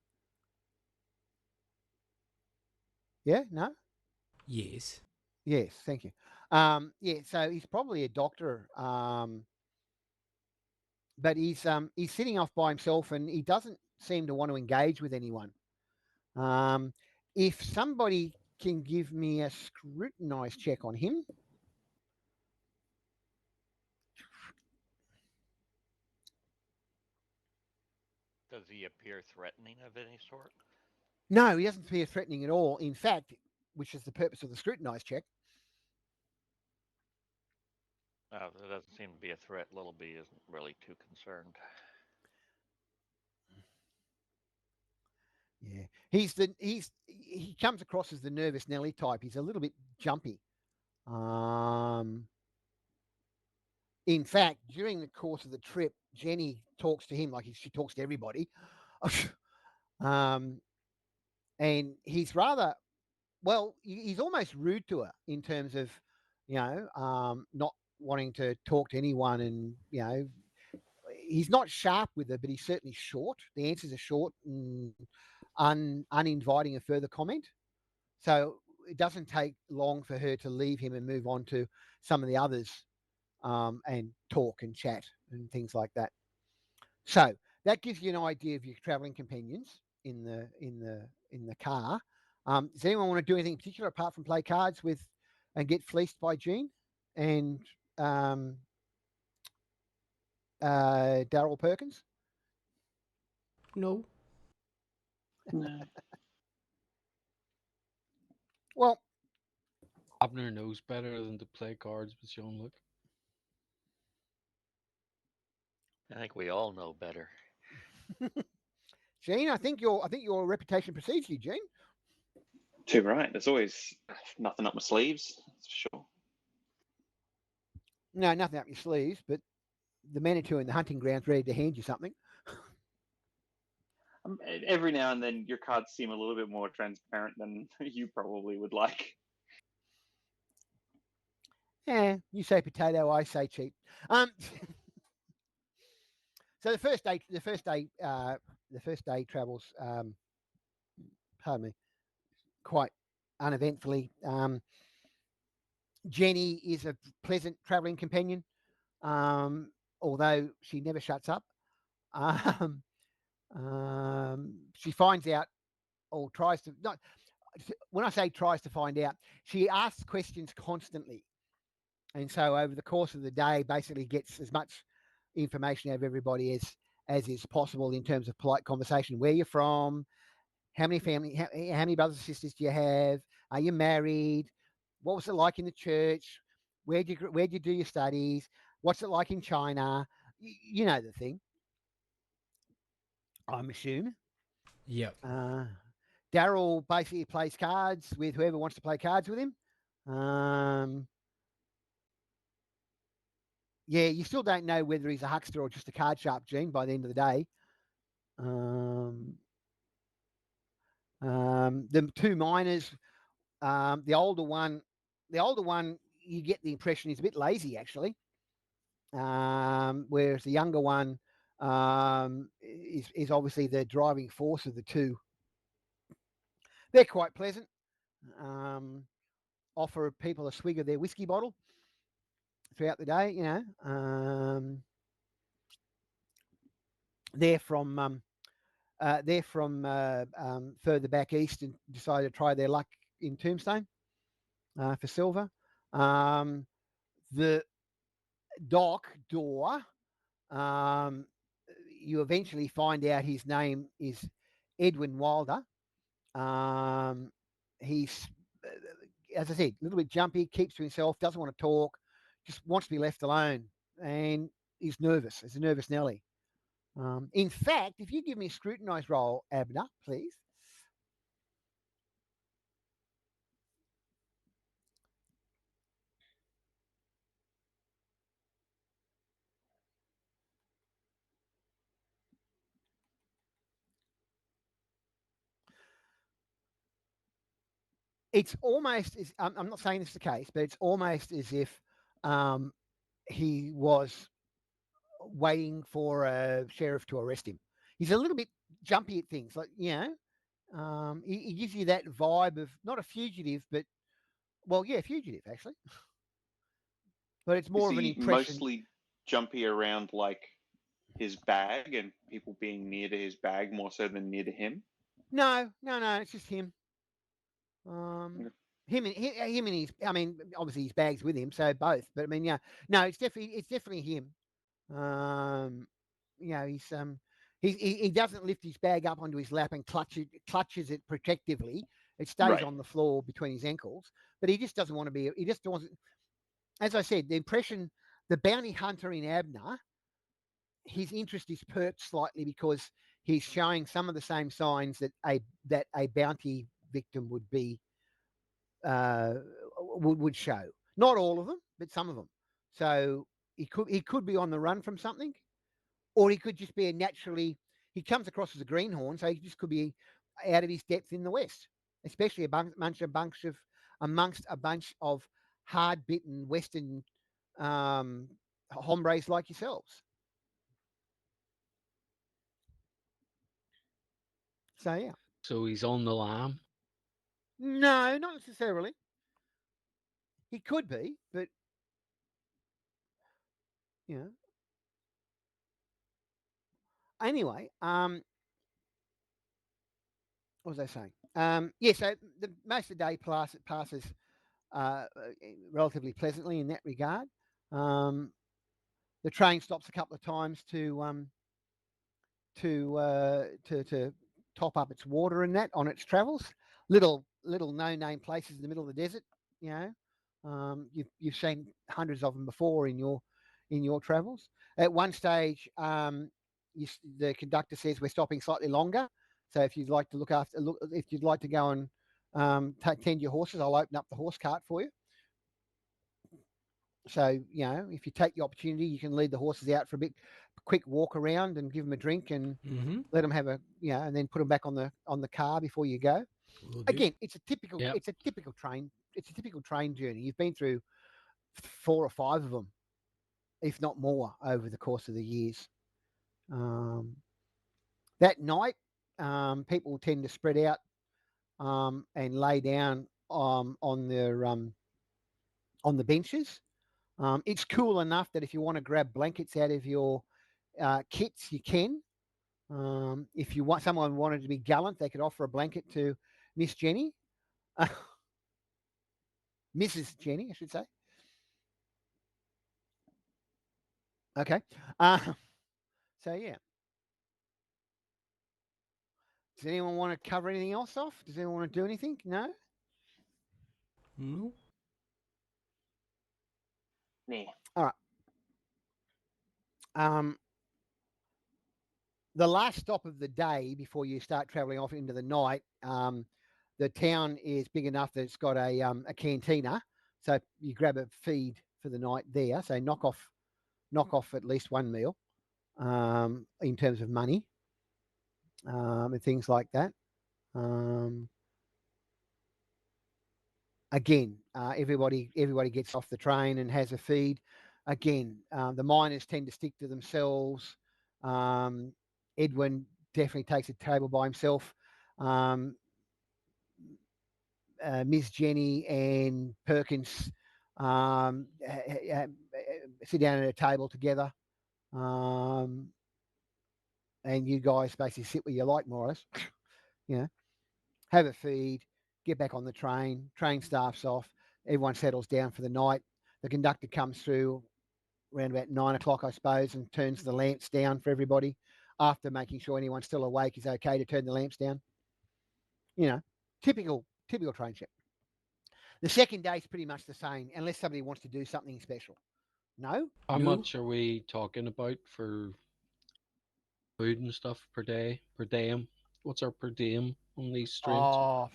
Yeah. No. Yes. Yes. Thank you. Yeah. So he's probably a doctor. But he's sitting off by himself and he doesn't seem to want to engage with anyone. Um, if somebody can give me a scrutinize check on him. Does he appear threatening of any sort? No, he doesn't appear threatening at all. In fact, which is the purpose of the scrutinize check. There doesn't seem to be a threat. Little B isn't really too concerned. Yeah, he comes across as the nervous Nelly type. He's a little bit jumpy. Um, in fact, during the course of the trip, Jenny talks to him like she talks to everybody. um, and he's rather well, he's almost rude to her in terms of, not wanting to talk to anyone, and he's not sharp with her, but he's certainly short. The answers are short and uninviting a further comment. So it doesn't take long for her to leave him and move on to some of the others and talk and chat and things like that. So that gives you an idea of your traveling companions in the car. Does anyone want to do anything in particular apart from play cards with and get fleeced by Jean and um, Daryl Perkins? No. No. Well, Abner knows better than to play cards with Jean Luc. I think we all know better. Jean, I think your reputation precedes you, Jean. Too right. There's always nothing up my sleeves. That's for sure. No, nothing up your sleeves, but the Manitou in the hunting grounds ready to hand you something. Every now and then, your cards seem a little bit more transparent than you probably would like. Yeah, you say potato, I say cheap. Um, so the first day travels. Pardon me, quite uneventfully. Jenny is a pleasant travelling companion, although she never shuts up. Um, she finds out or tries to not. When I say tries to find out, she asks questions constantly. and so over the course of the day, basically gets as much information out of everybody as is possible in terms of polite conversation. Where you're from, how many brothers and sisters do you have? Are you married? What was it like in the church? Where'd you do your studies? What's it like in China? You know the thing, I'm assuming. Yep. Uh, Daryl basically plays cards with whoever wants to play cards with him. Um, yeah, you still don't know whether he's a huckster or just a card sharp gene by the end of the day. Um, the two miners, the older one, you get the impression he's a bit lazy actually. Whereas the younger one is obviously the driving force of the two. They're quite pleasant. Um, Offer people a swig of their whiskey bottle throughout the day. They're from further back east and decided to try their luck in Tombstone for silver. The dock door, um, you eventually find out his name is Edwin Wilder. Um, he's, as I said, a little bit jumpy, keeps to himself, doesn't want to talk, just wants to be left alone, and he's nervous. It's a nervous Nelly. In fact, if you give me a scrutinised roll, Abner, please. It's almost as I'm not saying this is the case, but it's almost as if um, he was waiting for a sheriff to arrest him. He's a little bit jumpy at things, like he gives you that vibe of not a fugitive, but well, yeah, fugitive actually, but it's Is more of an he impression. mostly jumpy around like his bag and people being near to his bag more so than near to him? No, no, no, it's just him. Um, him and his. I mean, obviously his bag's with him, so both. But I mean, yeah, no, it's definitely him. Um, he doesn't lift his bag up onto his lap and clutches it protectively. It stays Right. on the floor between his ankles. But he just doesn't want to be. He just wants. As I said, the impression, the bounty hunter in Abner, his interest is perked slightly because he's showing some of the same signs that a bounty victim would be uh, would show. Not all of them, but some of them. So he could be on the run from something, or he could just be a naturally. He comes across as a greenhorn, so he just could be out of his depth in the West, especially amongst a bunch of hard bitten Western um, hombres like yourselves. So yeah, So he's on the lam. no, not necessarily. He could be, but you know. Anyway, what was I saying? Yeah, so most of the day passes relatively pleasantly in that regard. Um, the train stops a couple of times to top up its water and that on its travels. Little no name places in the middle of the desert. You know, you've seen hundreds of them before in your travels. At one stage, the conductor says we're stopping slightly longer. So if you'd like to if you'd like to go and tend your horses, I'll open up the horse cart for you. So if you take the opportunity, you can lead the horses out for a quick walk around and give them a drink and Mm-hmm. let them have and then put them back on the car before you go. Will do. Again, it's a typical Yep. train journey. You've been through 4 or 5 of them, if not more, over the course of the years. Um, that night, people tend to spread out and lay down on the benches. It's cool enough that if you want to grab blankets out of your kits, you can. If someone wanted to be gallant, they could offer a blanket to Miss Jenny, Mrs. Jenny, I should say. Okay. So yeah. Does anyone want to cover anything else off? Does anyone want to do anything? No. No. Nah. All right. Um, the last stop of the day before you start travelling off into the night, the town is big enough that it's got a cantina, so you grab a feed for the night there. So knock off at least one meal in terms of money and things like that. Um, again, everybody gets off the train and has a feed. Again, the miners tend to stick to themselves. Um, Edwin definitely takes a table by himself. Um, Ms. Jenny and Perkins sit down at a table together, um, and you guys basically sit where you like, more or less. You know, have a feed, get back on the train. Train starts off. Everyone settles down for the night. The conductor comes through around about 9 o'clock, I suppose, and turns the lamps down for everybody. After making sure anyone's still awake is okay to turn the lamps down. You know, typical train trip. The second day is pretty much the same, unless somebody wants to do something special. No? How No. much are we talking about for food and stuff per day? Per diem? What's our per diem on these trains? Oh,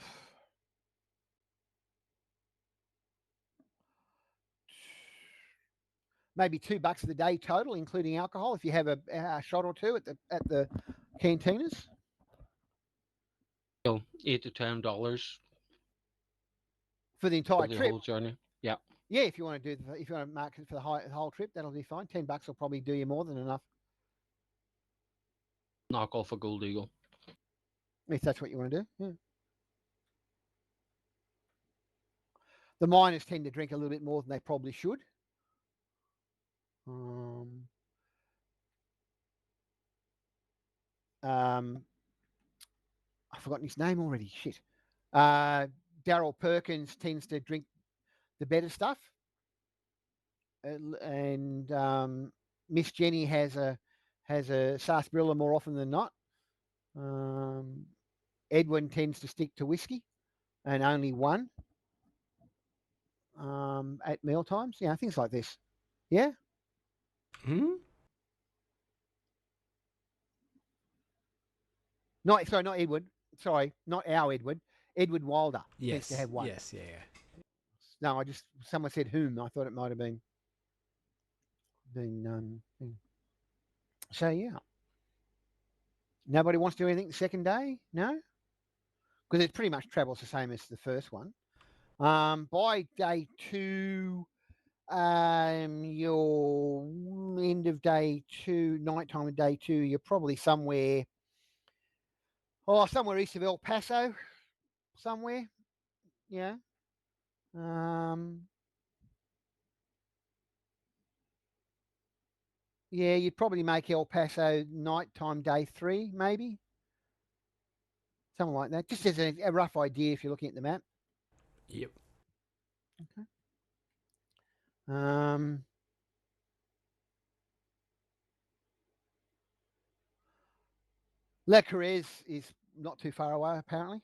maybe $2 a day total, including alcohol, if you have a shot or two at the cantinas So $8 to $10 for the for entire the trip. whole journey. Yeah. Yeah, if you want to mark it for the whole trip, that'll be fine. $10 will probably do you more than enough Knock off a gold eagle. if that's what you want to do. Yeah. The miners tend to drink a little bit more than they probably should. Um, um, I've forgotten his name already. Shit. Daryl Perkins tends to drink the better stuff, and Miss Jenny has a sarsaparilla more often than not. Um, Edwin tends to stick to whiskey and only one at meal times. You know, things like this. Yeah. Hmm? Not Edward. Sorry, not our Edward. Edward Wilder tends to Yes. have one. Yes. Yeah. Yeah. No, someone said whom. I thought it might have been. So yeah. Nobody wants to do anything the second day. No, because it pretty much travels the same as the first one. By day two, your end of day two, nighttime of day two, you're probably somewhere east of El Paso, somewhere. Yeah. Um, yeah, you'd probably make El Paso nighttime day three, maybe something like that. Just as a rough idea, if you're looking at the map. Yep. Okay. Um, La Carrez is not too far away, apparently,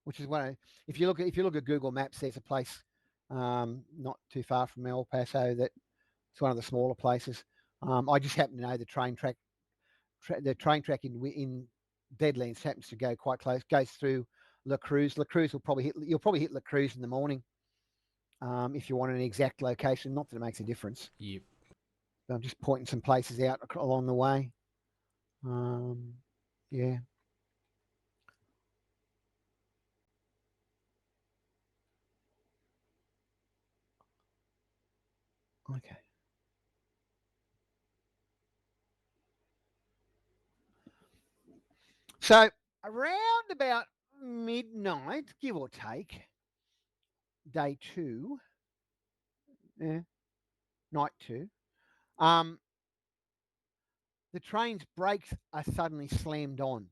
which is if you look at Google Maps, there's a place not too far from El Paso that it's one of the smaller places. I just happen to know the train track. The train track in Deadlands happens to go quite close. Goes through La Cruz. La Cruz you'll probably hit La Cruz in the morning if you want an exact location. Not that it makes a difference. Yep. But I'm just pointing some places out along the way. Yeah. Okay. So around about midnight, give or take, day two, yeah, night two, um, the train's brakes are suddenly slammed on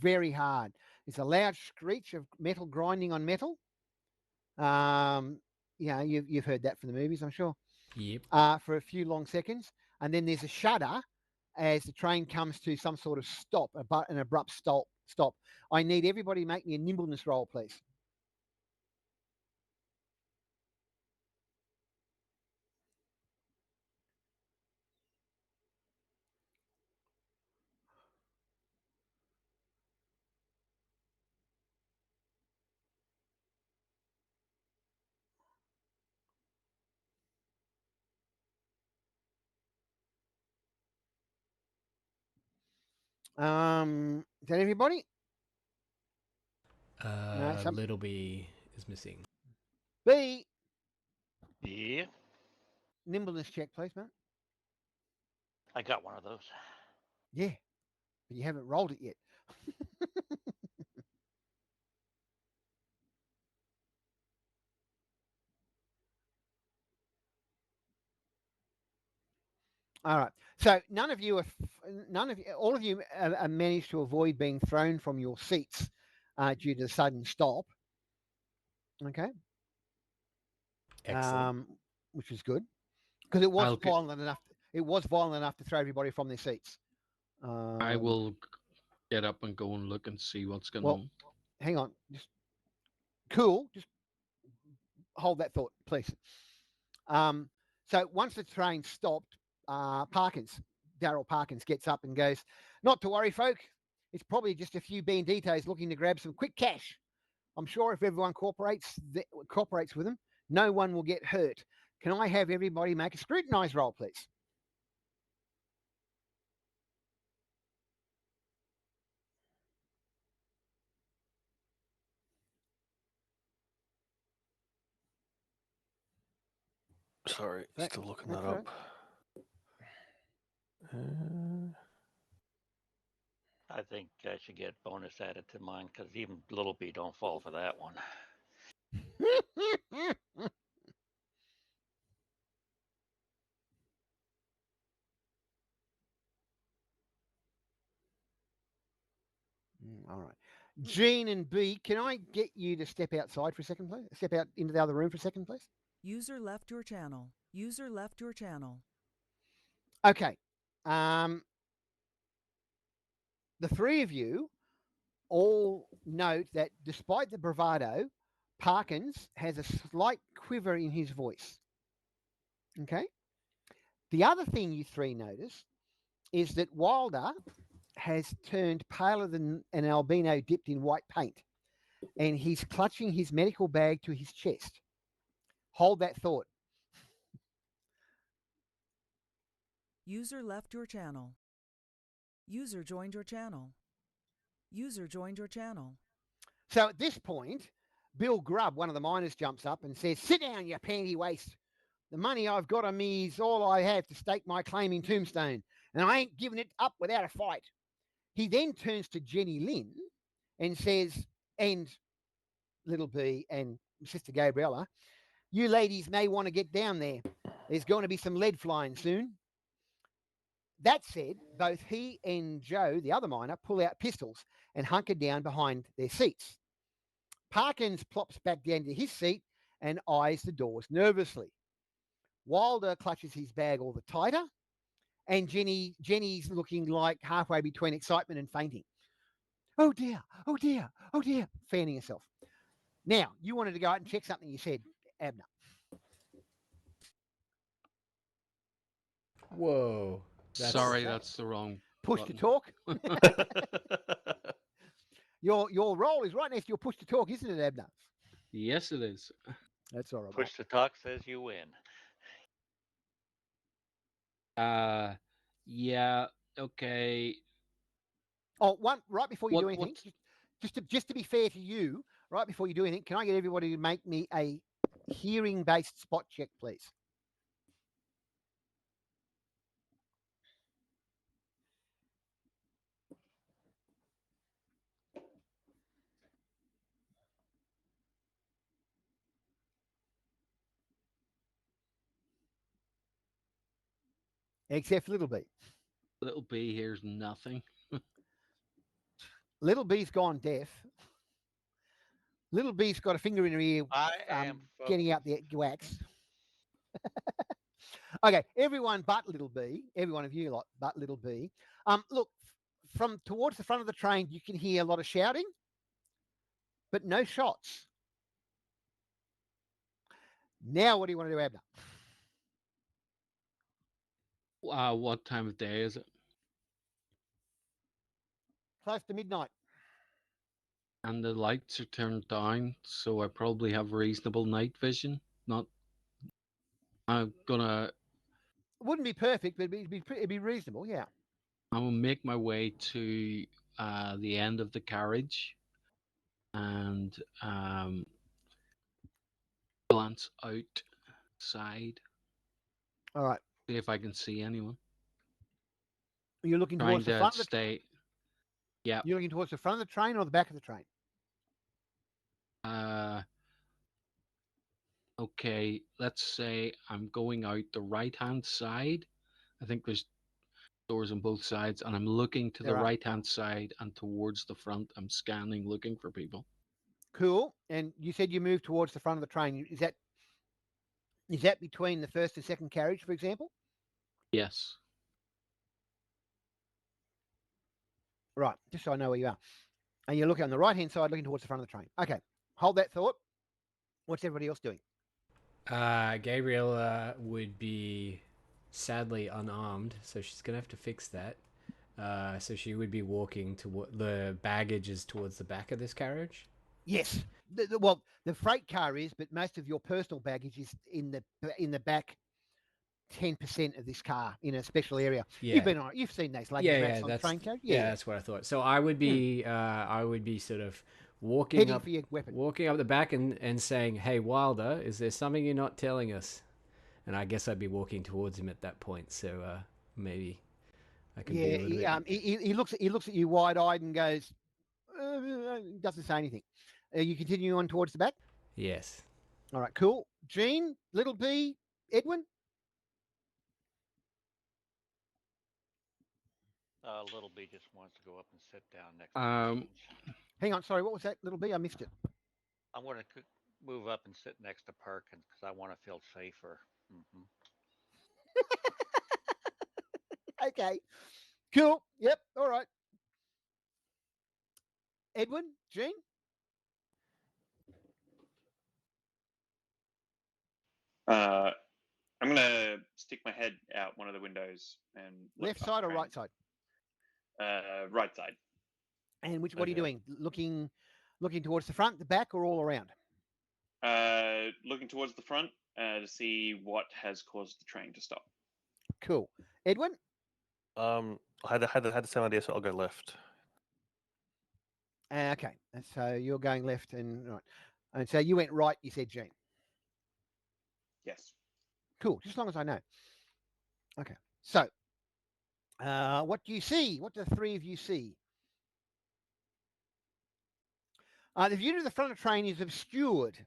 very hard. It's a loud screech of metal grinding on metal. You've heard that from the movies, I'm sure. Yep. For a few long seconds, and then there's a shudder as the train comes to some sort of stop, an abrupt stop. Stop. I need everybody to make me a nimbleness roll, please. Is that everybody? No, some Little B is missing. B. Yeah, Nimbleness check, please, mate. I got one of those. Yeah, but you haven't rolled it yet. All right. So all of you managed to avoid being thrown from your seats due to the sudden stop. Okay. Excellent. Which is good because it was I'll get, violent enough. It was violent enough to throw everybody from their seats. I will get up and go and look and see what's going Well, on. hang on. Just cool. Just hold that thought, please. So once the train stopped, Daryl Parkins gets up and goes, "Not to worry, folk. It's probably just a few banditos looking to grab some quick cash. I'm sure if everyone cooperates with them, no one will get hurt. Can I have everybody make a scrutinise roll, please?" Sorry, still looking that That's all up. I think I should get bonus added to mine because even Little B don't fall for that one. right. All right. Gene and B, can I get you to step outside for a second, please? Step out into the other room for a second, please. User left your channel. User left your channel. Okay. The three of you all note that despite the bravado, Parkins has a slight quiver in his voice. Okay. The other thing you three notice is that Wilder has turned paler than an albino dipped in white paint, and he's clutching his medical bag to his chest. Hold that thought. User left your channel. User joined your channel. User joined your channel. So at this point, Bill Grubb, one of the miners, jumps up and says, "Sit down, you panty waste. The money I've got on me is all I have to stake my claim in Tombstone, and I ain't giving it up without a fight." He then turns to Jenny Lynn and says, and Little B and Sister Gabriella, "You ladies may want to get down there. There's going to be some lead flying soon." That said, both he and Joe, the other miner, pull out pistols and hunker down behind their seats. Parkins plops back down to his seat and eyes the doors nervously. Wilder clutches his bag all the tighter, and Jenny's looking like halfway between excitement and fainting. "Oh dear, oh dear, oh dear," fanning herself. Now, you wanted to go out and check something, you said, Abner. Whoa. Sorry, that's the wrong Push to button. talk. Your role is right next to your push to talk, isn't it, Abner? Yes, it is. That's all right. Push to talk says you win. Yeah, okay. Oh, one right before you What do anything, what just to be fair to you, right before you do anything, can I get everybody to make me a hearing-based spot check, please? Except for Little B. Little B here's nothing. Little B's gone deaf. Little B's got a finger in her ear, I am getting out focused. the wax. Okay, everyone but little B, every one of you lot but little B. Look, from towards the front of the train, you can hear a lot of shouting, but no shots. Now, what do you want to do, Abner? What time of day is it? Close to midnight. And the lights are turned down, so I probably have reasonable night vision. Not. I'm gonna. Wouldn't be perfect, but it'd be reasonable. Yeah. I'm gonna make my way to the end of the carriage and glance outside, All right. see if I can see anyone. You're looking Trying towards the to front of the. stay. Yeah. You're looking towards the front of the train or the back of the train. Okay. Let's say I'm going out the right-hand side. I think there's doors on both sides, and I'm looking to the There are. right-hand side and towards the front. I'm scanning, looking for people. Cool. And you said you moved towards the front of the train. Is that between the first and second carriage, for example? Yes. Right. Just so I know where you are. And you're looking on the right-hand side, looking towards the front of the train. Okay. Hold that thought. What's everybody else doing? Gabriella would be sadly unarmed, so she's gonna have to fix that. So she would be walking toward the baggage is towards the back of this carriage. Yes. Well, the freight car is, but most of your personal baggage is in the back 10% of this car in a special area. Yeah. You've seen those luggage racks on train carriage. Yeah, that's what I thought. So I would be sort of walking Heading up for your weapon. walking up the back and saying, "Hey Wilder, is there something you're not telling us?" And I guess I'd be walking towards him at that point. So maybe I can be a little bit. He looks at you wide-eyed and goes, doesn't say anything. You continue on towards the back. Yes. All right, cool. Jean, little B, Edwin. Little B just wants to go up and sit down next to Um, Perkins. Hang on, sorry, what was that, little B? I missed it. I'm going to move up and sit next to Perkins because I want to feel safer. Okay, cool. Yep. All right. Edwin, Jean. I'm gonna stick my head out one of the windows and look Left up side the or train. right side? Right side. And what are you Okay. doing? Looking towards the front, the back, or all around? Looking towards the front to see what has caused the train to stop. Cool. Edwin. I had the same idea, so I'll go left. Okay. And so you're going left and right. And so you went right. You said Jean. Yes. Cool. Just as long as I know. Okay. So, what do you see? What do the three of you see? The view to the front of the train is obscured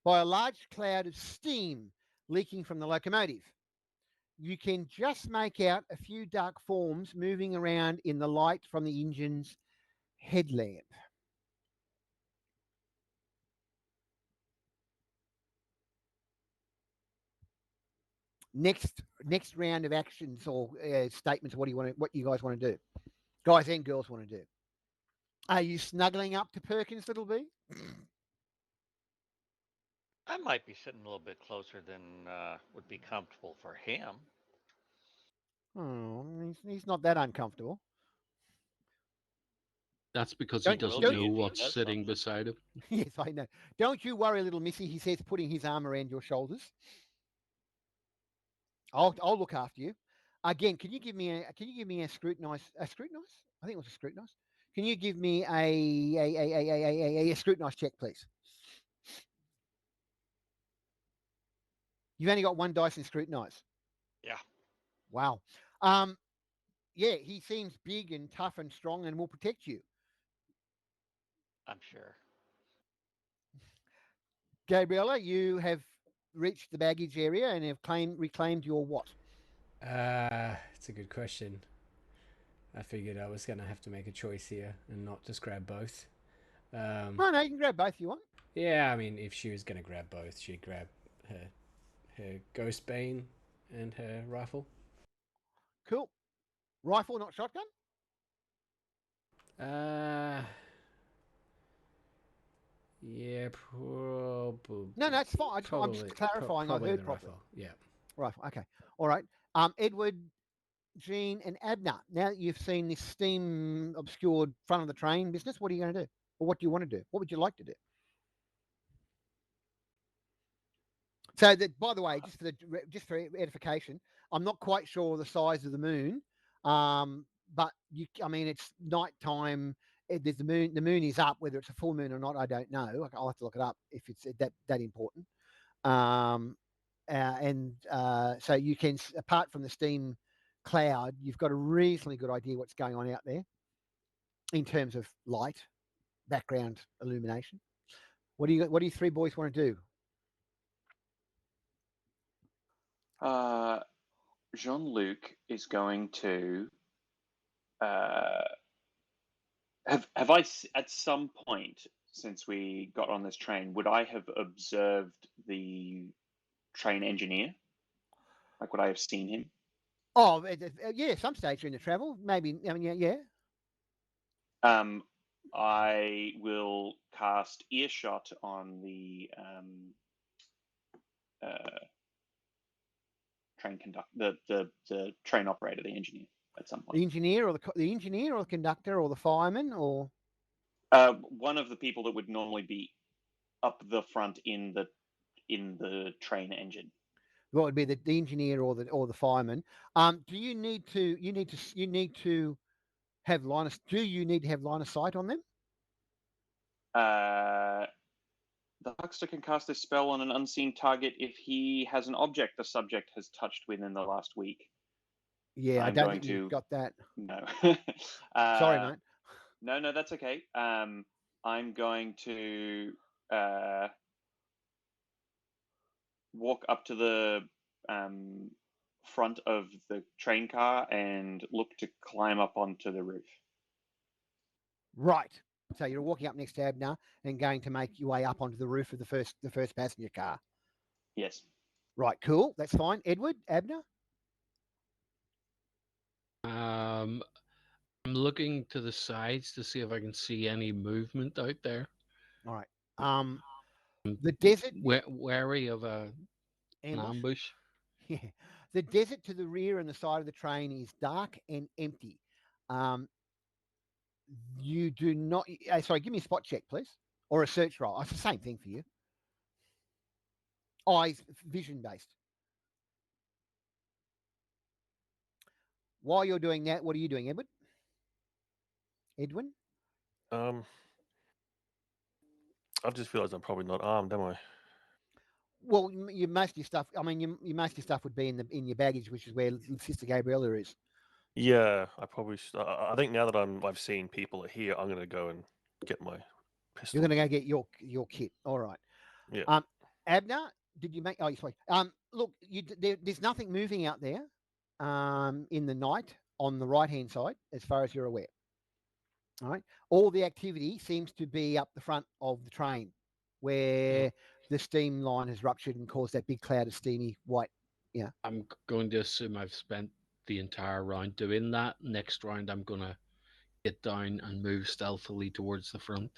by a large cloud of steam leaking from the locomotive. You can just make out a few dark forms moving around in the light from the engine's headlamp. Next round of actions or statements. What you guys want to do? Guys and girls want to do. Are you snuggling up to Perkins, little B? I might be sitting a little bit closer than would be comfortable for him. Oh, he's not that uncomfortable. That's because he Don't- doesn't don't- know if he what's does sitting something. beside him. Yes, I know. Don't you worry, little missy, he says, putting his arm around your shoulders. I'll look after you. Again, can you give me a scrutinize? A scrutinize? I think it was a scrutinize. Can you give me a scrutinize check, please? You've only got one dice in scrutinize. Yeah. Wow. Yeah, he seems big and tough and strong and will protect you. I'm sure. Gabriella, you have reached the baggage area and have reclaimed your what? It's a good question. I figured I was gonna have to make a choice here and not just grab both. No, you can grab both if you want. Yeah, I mean, if she was gonna grab both, she'd grab her ghost bane and her rifle. Cool. Rifle, not shotgun? Uh, yeah, probably. No, it's fine. I'm just clarifying. I Probably heard the properly. rifle. Yeah. Rifle. Okay. All right. Edward, Jean, and Abner. Now that you've seen this steam obscured front of the train business, what are you going to do? Or what do you want to do? What would you like to do? So that, by the way, just for edification, I'm not quite sure the size of the moon, but I mean, it's nighttime. There's the moon. The moon is up. Whether it's a full moon or not, I don't know. I'll have to look it up if it's that important. Um, so you can, apart from the steam cloud, you've got a reasonably good idea what's going on out there in terms of light, background illumination. What do you three boys want to do? Jean-Luc is going to uh, have I at some point since we got on this train, would I have observed the train engineer? Like, would I have seen him? Oh, yeah, some stage during the travel, maybe. I mean, yeah. I will cast earshot on the uh, train conductor, the train operator, the engineer, at some The point. engineer or the engineer or the conductor or the fireman or One of the people that would normally be up the front in the train engine. what would be the engineer or the fireman? Do you need to have line of do you need to have line of sight on them? The huckster can cast this spell on an unseen target if he has an object the subject has touched within the last week. Yeah, I I'm don't going think you've to got that. no. Sorry, mate. No, that's okay. I'm going to walk up to the front of the train car and look to climb up onto the roof. Right. So you're walking up next to Abner and going to make your way up onto the roof of the first passenger car. Yes. Right. Cool. That's fine. Edward, Abner. I'm looking to the sides to see if I can see any movement out there. All right. I'm The desert wary of an ambush. Yeah. The desert to the rear and the side of the train is dark and empty. Um, you do not. Sorry, give me a spot check, please, or a search roll. It's the same thing for you. Eyes, vision based. While you're doing that, what are you doing, Edward? Edwin? I just realised I'm probably not armed, am I? Well, your most of your stuff. I mean, your most of your stuff would be in your baggage, which is where Sister Gabriella is. Yeah, I probably. I think now that I've seen people are here, I'm gonna go and get my pistol. You're going to go get your kit. All right. Yeah. Abner, did you make? Oh, sorry. Look, there's nothing moving out there. In the night on the right hand side, as far as you're aware. All right. All the activity seems to be up the front of the train, where the steam line has ruptured and caused that big cloud of steamy white. Yeah. I'm going to assume I've spent the entire round doing that. Next round, I'm going to get down and move stealthily towards the front.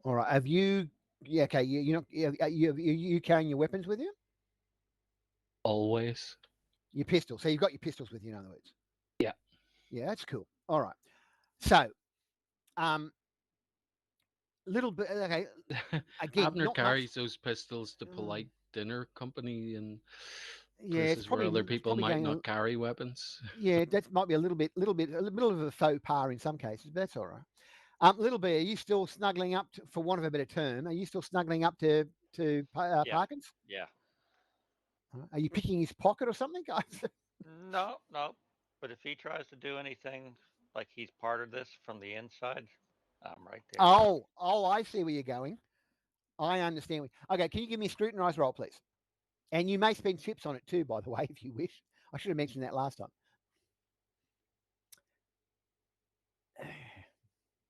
All right. Have you? Yeah. Okay. You carrying your weapons with you? Always. Your pistol. So you've got your pistols with you, in other words. Yeah. Yeah, that's cool. All right. So, little bit. Okay. Again, Abner not carries much. those pistols to polite dinner company and Yeah, it's places where other people might going. not carry weapons. Yeah, that might be a little bit of a faux pas in some cases, but that's all right. Little bit. Are you still snuggling up for want of a better term? Are you still snuggling up to Yeah. Parkins? Yeah. Are you picking his pocket or something, guys? No, no. But if he tries to do anything like he's part of this from the inside, I'm right there. Oh, I see where you're going. I understand. Okay, can you give me a scrutinise roll, please? And you may spend chips on it too, by the way, if you wish. I should have mentioned that last time.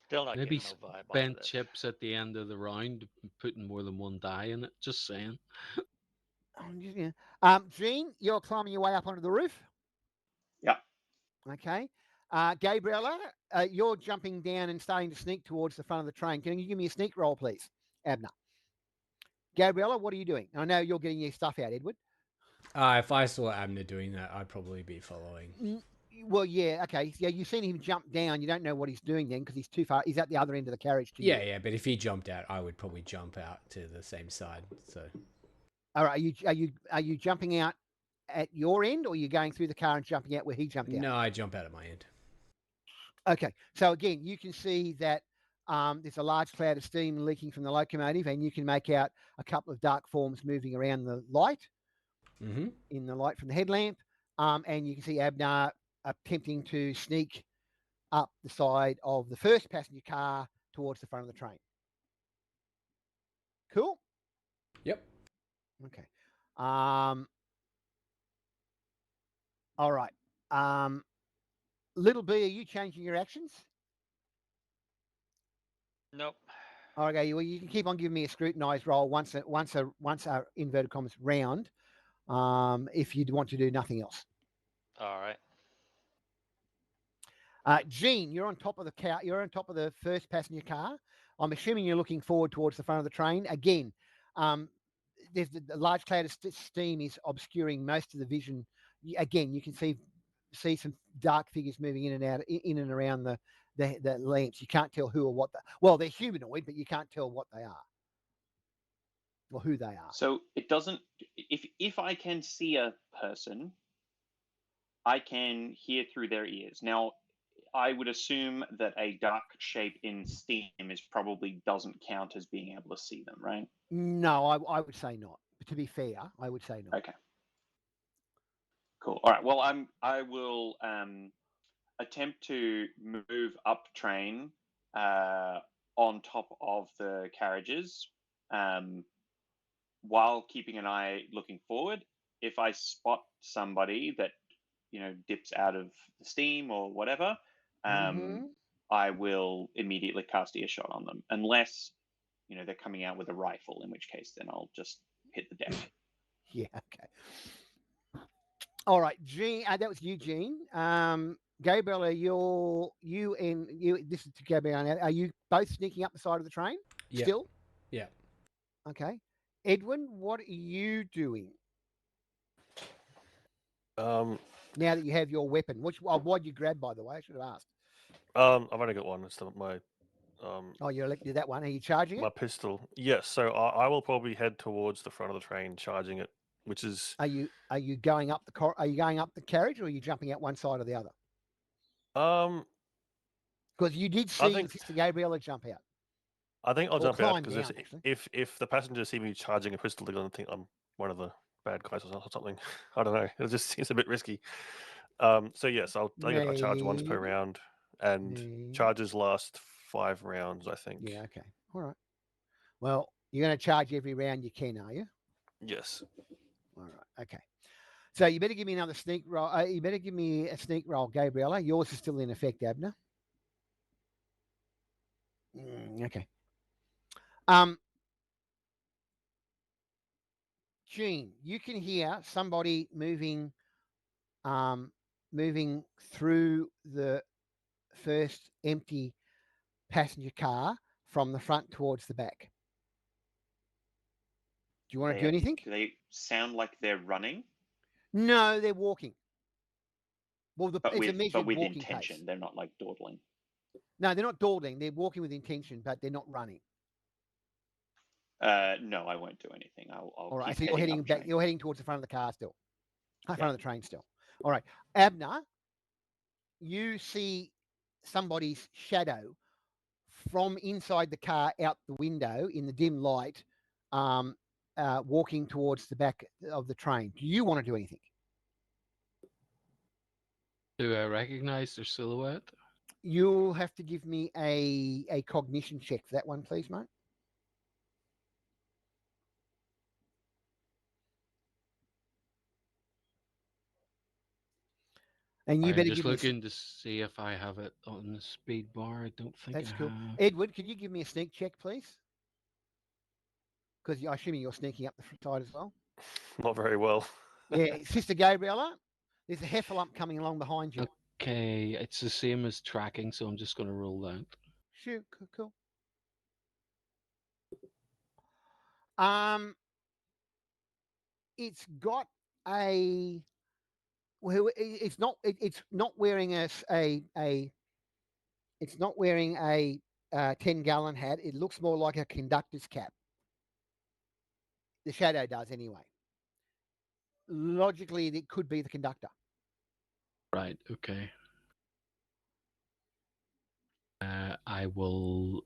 Still not Maybe getting no vibe off of spent this. chips at the end of the round, putting more than one die in it. Just saying. Yeah. Jean, you're climbing your way up onto the roof. Yeah. Okay. Gabriella, you're jumping down and starting to sneak towards the front of the train. Can you give me a sneak roll, please, Abner? Gabriella, what are you doing? I know you're getting your stuff out, Edward. If I saw Abner doing that, I'd probably be following. Well, yeah, okay. Yeah, you've seen him jump down. You don't know what he's doing then because he's too far. He's at the other end of the carriage to Yeah, you. yeah, but if he jumped out, I would probably jump out to the same side. So All right. Are you jumping out at your end, or are you going through the car and jumping out where he jumped out? no, I jump out at my end. Okay. So again, you can see that there's a large cloud of steam leaking from the locomotive, and you can make out a couple of dark forms moving around the light Mm-hmm. in the light from the headlamp. And you can see Abner attempting to sneak up the side of the first passenger car towards the front of the train. Cool. Yep. Okay. All right. Little B, are you changing your actions? Nope. Okay. Well, you can keep on giving me a scrutinized roll once a inverted commas round. If you'd want to do nothing else. All right. Gene, you're on top of the car. You're on top of the first passenger car. I'm assuming you're looking forward towards the front of the train. Again, there's the large cloud of steam is obscuring most of the vision. Again, you can see some dark figures moving in and out, in and around the lamps. You can't tell who or what. Well, they're humanoid, but you can't tell what they are or who they are. So it doesn't. If I can see a person, I can hear through their ears. Now, I would assume that a dark shape in steam is probably doesn't count as being able to see them, right? No, I would say not. But to be fair, I would say not. Okay. Cool. All right. Well, I will attempt to move up train on top of the carriages while keeping an eye looking forward. If I spot somebody that dips out of the steam or whatever, Mm-hmm. I will immediately cast earshot on them, unless they're coming out with a rifle, in which case then I'll just hit the deck. Yeah. Okay. All right, Gene. That was Eugene. Gabriel, you and you. This is to Gabriel. Are you both sneaking up the side of the train? Yeah. Still? Yeah. Okay. Edwin, what are you doing Um, now that you have your weapon? What'd you grab, by the way? I should have asked. I've only got one. It's my Oh, you elected that one. Are you charging my it? pistol. Yes, so I will probably head towards the front of the train, charging it, which is Are you going up Are you going up the carriage, or are you jumping out one side or the other? um. Because you did I see think Sister Gabriella jump out I'll or jump out climb because down. Actually, if the passengers see me charging a pistol, they're gonna think I'm one of the bad guys or something. I don't know. It just seems a bit risky. So yes, I charge once per no, round, and no. charges last 5 rounds, I think. Yeah. Okay. All right. Well, you're going to charge every round you can, are you? Yes. All right. Okay. So you better give me another sneak roll. You better give me a sneak roll, Gabriella. Yours is still in effect, Abner. Okay. Um, Gene, you can hear somebody um, moving through the first empty passenger car from the front towards the back. Do you want to do anything? Do they sound like they're running? No, they're walking. Well, But it's a with measured walking intention. pace. They're not like dawdling. No, they're not dawdling. They're walking with intention, but they're not running. No, I won't do anything. I'll All right. keep So you're heading heading up back. train. You're heading towards the front of the car still. Front Yeah. of the train still. All right. Abner, you see somebody's shadow from inside the car out the window in the dim light, walking towards the back of the train. Do you want to do anything? Do I recognize their silhouette? You'll have to give me a cognition check for that one, please, mate. And you I'm better just give me. looking to see if I have it on the speed bar. I don't think That's I cool. have. Edward, could you give me a sneak check, please? Because I'm assuming you're sneaking up the side as well. Not very well. Yeah, Sister Gabriella, there's a heffalump coming along behind you. Okay, it's the same as tracking, so I'm just going to roll that. Shoot, cool. Um, it's got a well, it's not wearing it's not wearing a 10-gallon hat. It looks more like a conductor's cap. The shadow does anyway. Logically, it could be the conductor. Right, okay. I will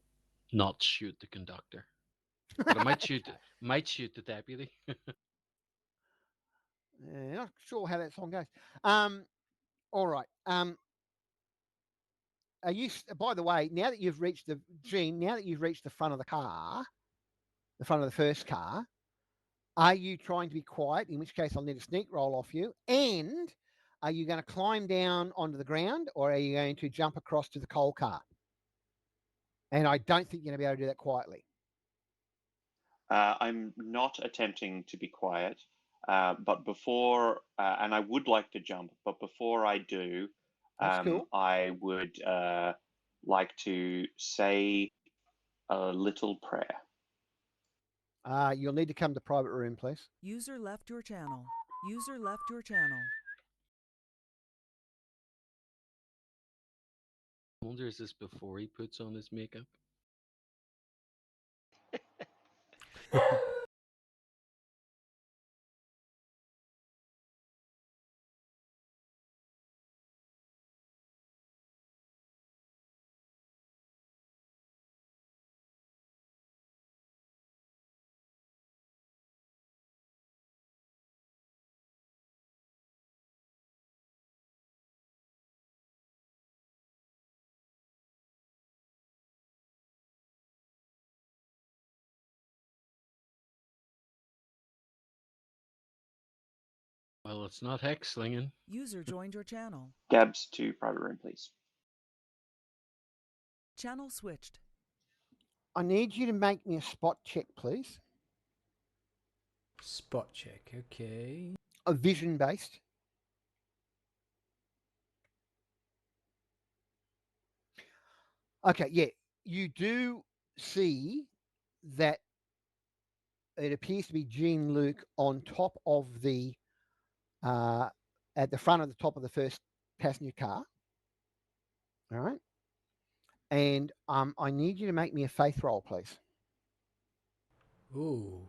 not shoot the conductor. But I might shoot the deputy. Not sure how that song goes. All right. Are you? By the way, now that you've reached the Gene, now that you've reached the front of the car, the front of the first car, are you trying to be quiet? In which case, I'll need a sneak roll off you. And are you going to climb down onto the ground, or are you going to jump across to the coal car? And I don't think you're going to be able to do that quietly. I'm not attempting to be quiet, but before, and I would like to jump, but before I do, That's cool. I would like to say a little prayer. You'll need to come to private room, please. User left your channel. User left your channel. I wonder, is this before he puts on his makeup? Well, it's not hex slinging. User joined your channel. Gabs to private room, please. Channel switched. I need you to make me a spot check, please. Spot check, okay. A vision based. Okay, yeah. You do see that it appears to be Jean Luc on top of the at the front of the top of the first passenger car. All right. And I need you to make me a faith roll, please. Ooh.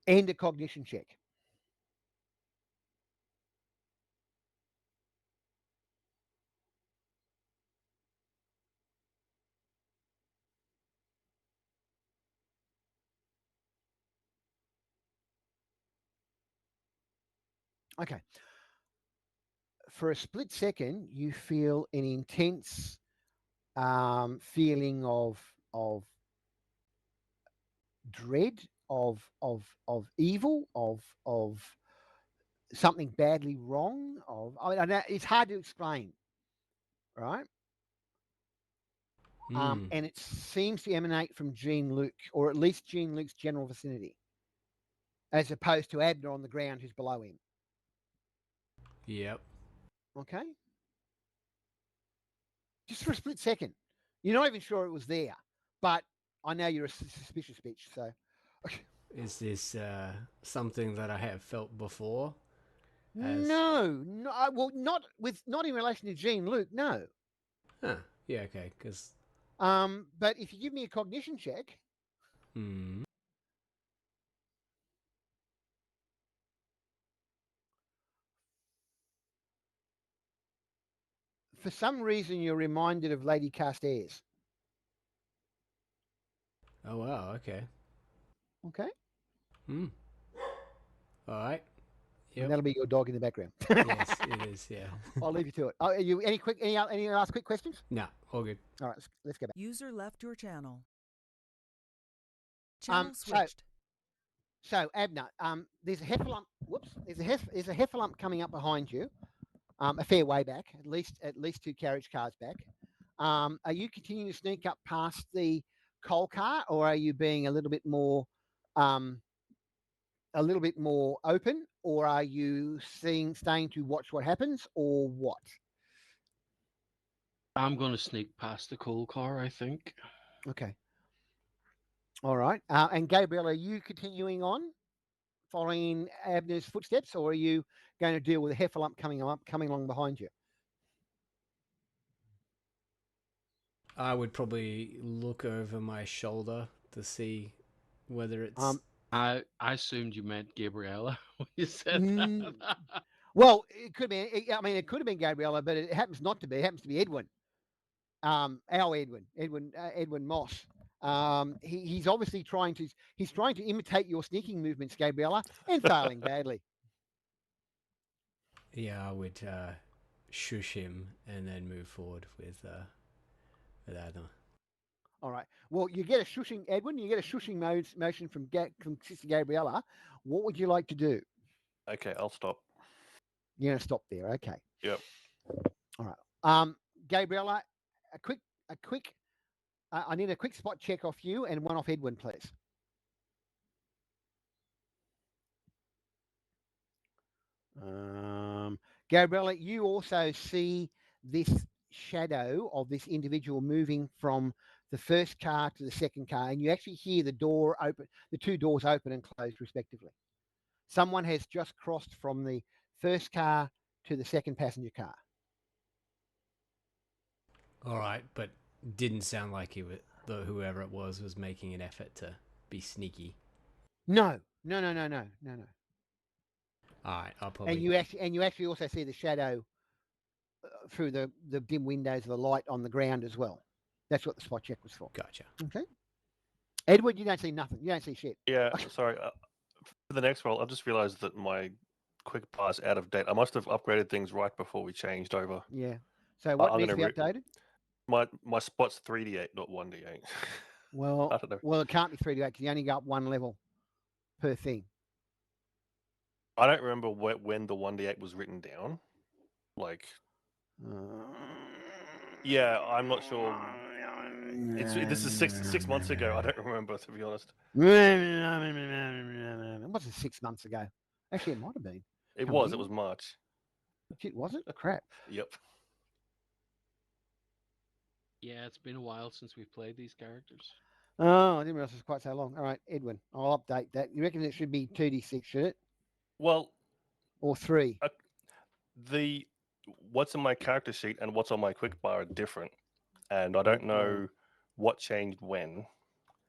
And a cognition check. Okay. For a split second, you feel an intense feeling of dread, of evil, of something badly wrong. I know it's hard to explain, right? And it seems to emanate from Jean Luc, or at least Jean Luc's general vicinity, as opposed to Abner on the ground who's below him. Yep. Okay? Just for a split second. You're not even sure it was there, but I know you're a suspicious bitch, so. Is this something that I have felt before? No, well, not in relation to Jean Luc, no. Huh. Yeah, okay, because... But if you give me a cognition check, for some reason you're reminded of Lady Carstairs. Oh, wow, okay. Okay? All right. And that'll be your dog in the background. Yes, it is, yeah. I'll leave you to it. Are you any last quick questions? No, all good. All right, let's go back. User left your channel. Channel switched. So Abner, there's a heffalump. Whoops, there's a heffalump coming up behind you. a fair way back, at least 2 carriage cars back. Are you continuing to sneak up past the coal car, or are you being um, a little bit more open, or are you staying to watch what happens, or what? I'm going to sneak past the coal car, I think. Okay, all right. And Gabriel, are you continuing on following Abner's footsteps, or are you going to deal with a Heffalump coming along behind you? I would probably look over my shoulder to see whether it's. Um, I assumed you meant Gabriella when you said mm, that. well, it could be. I mean, it could have been Gabriella, but it happens not to be. It happens to be Edwin. Our Edwin Moss. He's obviously trying to imitate your sneaking movements, Gabriella, and failing badly. Yeah, I would shush him and then move forward with Adna. All right. Well, you get a shushing, Edwin. You get a shushing motion from Sister Gabriella. What would you like to do? Okay, I'll stop. You're going to stop there. Okay. Yep. All right. Gabriella, a quick, a quick. I need a quick spot check off you and one off Edwin, please. Gabriella, you also see this shadow of this individual moving from the first car to the second car, and you actually hear the two doors open and close respectively. Someone has just crossed from the first car to the second passenger car. All right, but didn't sound like whoever it was making an effort to be sneaky. No, no, no, no, no, no, no. All right, I'll And probably. you actually also see the shadow through the dim windows of the light on the ground as well. That's what the spot check was for. Gotcha. Okay. Edward, you don't see nothing. You don't see shit. Yeah, sorry. For the next roll, I've just realized that my quick pass out of date. I must have upgraded things right before we changed over. Yeah. So what I'm needs to gonna be updated? My spot's 3d8, not 1d8. Well, I don't know. well, it can't be 3D8 because you only go up one level per thing. I don't remember when the 1d8 was written down. Like, yeah, I'm not sure. This is 6 months ago. I don't remember, to be honest. It wasn't 6 months ago. Actually, it might have been. It How was. weird. It was March. Shit, was it? Crap. Yep. Yeah, it's been a while since we've played these characters. Oh, I didn't realize it was quite so long. All right, Edwin, I'll update that. You reckon it should be 2d6, should it? Well, Or 3? the what's in my character sheet and what's on my quick bar are different, and I don't know what changed when.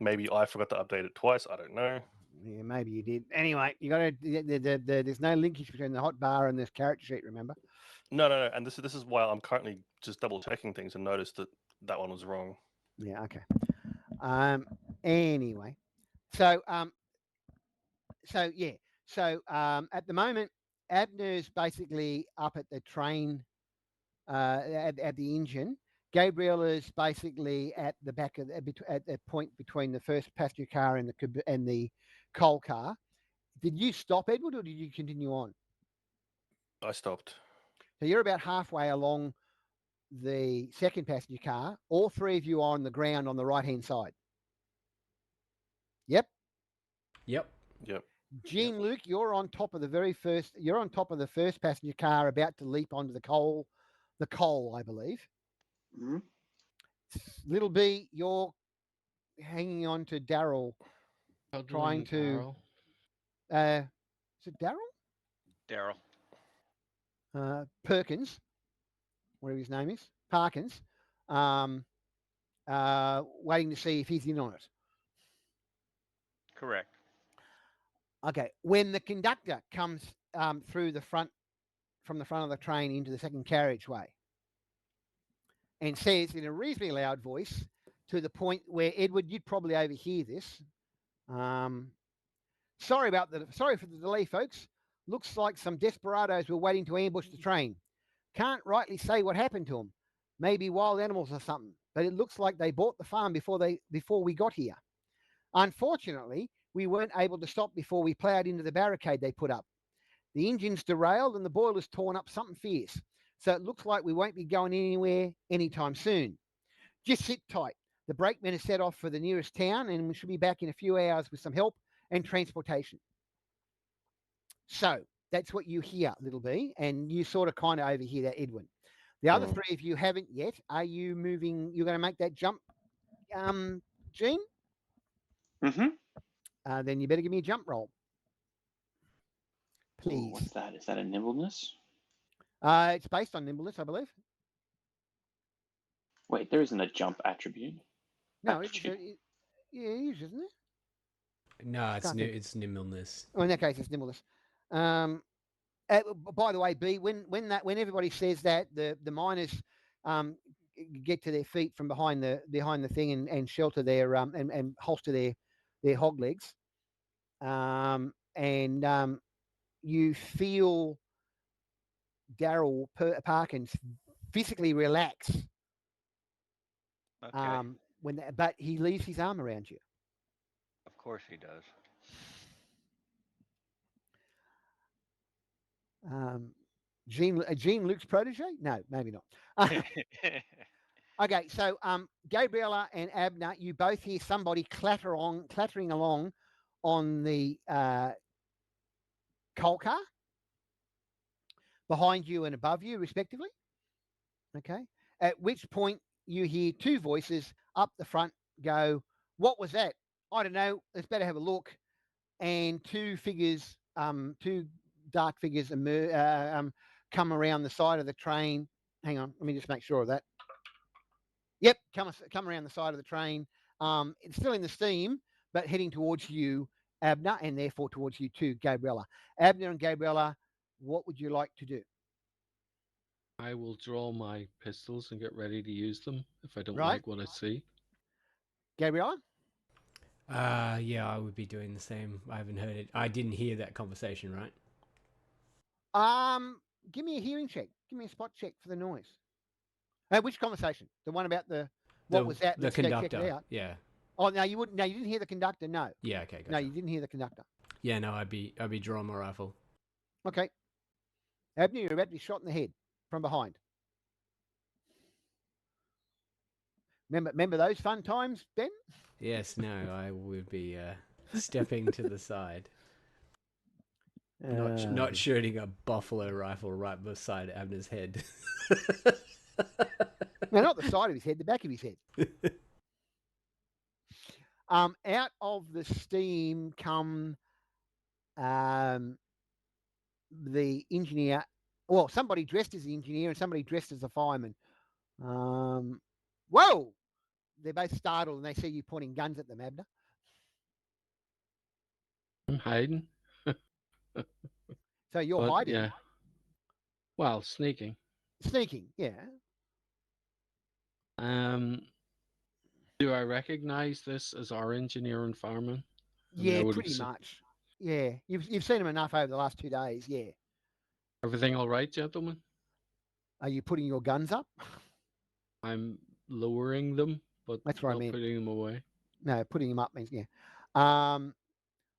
Maybe I forgot to update it twice. I don't know. Yeah, maybe you did. Anyway, you got to. There's no linkage between the hot bar and this character sheet. Remember? No. And this is why I'm currently just double checking things and noticed that one was wrong. Yeah. Okay. Anyway, so yeah. So at the moment, Abner's basically up at the train, at the engine. Gabriel is basically at the back of at the point between the first passenger car and the coal car. Did you stop, Edward, or did you continue on? I stopped. So you're about halfway along the second passenger car. All three of you are on the ground on the right-hand side. Yep. Yep. Jean Luke, you're on top of the first passenger car, about to leap onto the coal, I believe. Mm-hmm. Little B, you're hanging on to Daryl, trying to. Is it Daryl? Daryl. Perkins, whatever his name is, Parkins, waiting to see if he's in on it. Correct. Okay, when the conductor comes from the front of the train into the second carriageway and says in a reasonably loud voice, to the point where, Edward, you'd probably overhear this. Sorry for the delay, folks. Looks like some desperados were waiting to ambush the train. Can't rightly say what happened to them. Maybe wild animals or something. But it looks like they bought the farm before we got here. Unfortunately, we weren't able to stop before we ploughed into the barricade they put up. The engine's derailed and the boiler's torn up something fierce. So it looks like we won't be going anywhere anytime soon. Just sit tight. The brakemen are set off for the nearest town, and we should be back in a few hours with some help and transportation. So that's what you hear, Little B, and you sort of kind of overhear that, Edwin. The other Mm. three of you haven't yet. Are you moving? You're going to make that jump, Gene? Mm-hmm. Then you better give me a jump roll, Ooh, please. what's that? Is that a nimbleness? It's based on nimbleness, I believe. Wait, there isn't a jump attribute. No, yeah, it is, isn't it? No, Can't think. it's nimbleness. Oh, in that case, it's nimbleness. Um, by the way, B, when everybody says that, the miners get to their feet from behind the thing and shelter their and holster their hog legs, and you feel Daryl Parkins physically relax Okay. but he leaves his arm around you. Of course he does. Um, Gene Luke's protege? No, maybe not. Okay, so Gabriella and Abner, you both hear somebody clattering along on the coal car behind you and above you, respectively. Okay, at which point you hear two voices up the front go, "What was that? I don't know. Let's better have a look." And two dark figures come around the side of the train. Hang on, let me just make sure of that. Yep, come around the side of the train. It's still in the steam, but heading towards you, Abner, and therefore towards you too, Gabriella. Abner and Gabriella, what would you like to do? I will draw my pistols and get ready to use them if I don't Right, like what I see. Gabriella? Yeah, I would be doing the same. I haven't heard it. I didn't hear that conversation, right? Give me a hearing check. Give me a spot check for the noise. Which conversation? The one about the what was that? The Let's go check it conductor. out. Yeah. Oh, no, you wouldn't. No, you didn't hear the conductor. No, Yeah. Okay. no, Gotcha. you didn't hear the conductor. Yeah. No, I'd be drawing my rifle. Okay, Abner, you're about to be shot in the head from behind. Remember those fun times, Ben? Yes. No, I would be stepping to the side, not shooting a buffalo rifle right beside Abner's head. No, not the side of his head, the back of his head. Out of the steam come the engineer. Well, somebody dressed as the engineer and somebody dressed as a fireman. Whoa! They're both startled and they see you pointing guns at them, Abner. I'm hiding, So you're but hiding, yeah, well, sneaking. sneaking. Yeah, Um, do I recognize this as our engineer and fireman? I mean, I yeah, would have pretty seen much. Yeah, you've seen them enough over the last 2 days. Yeah. everything all right, gentlemen. Are you putting your guns up? I'm lowering them, but That's what I not meant. putting them away. No, putting them up means yeah.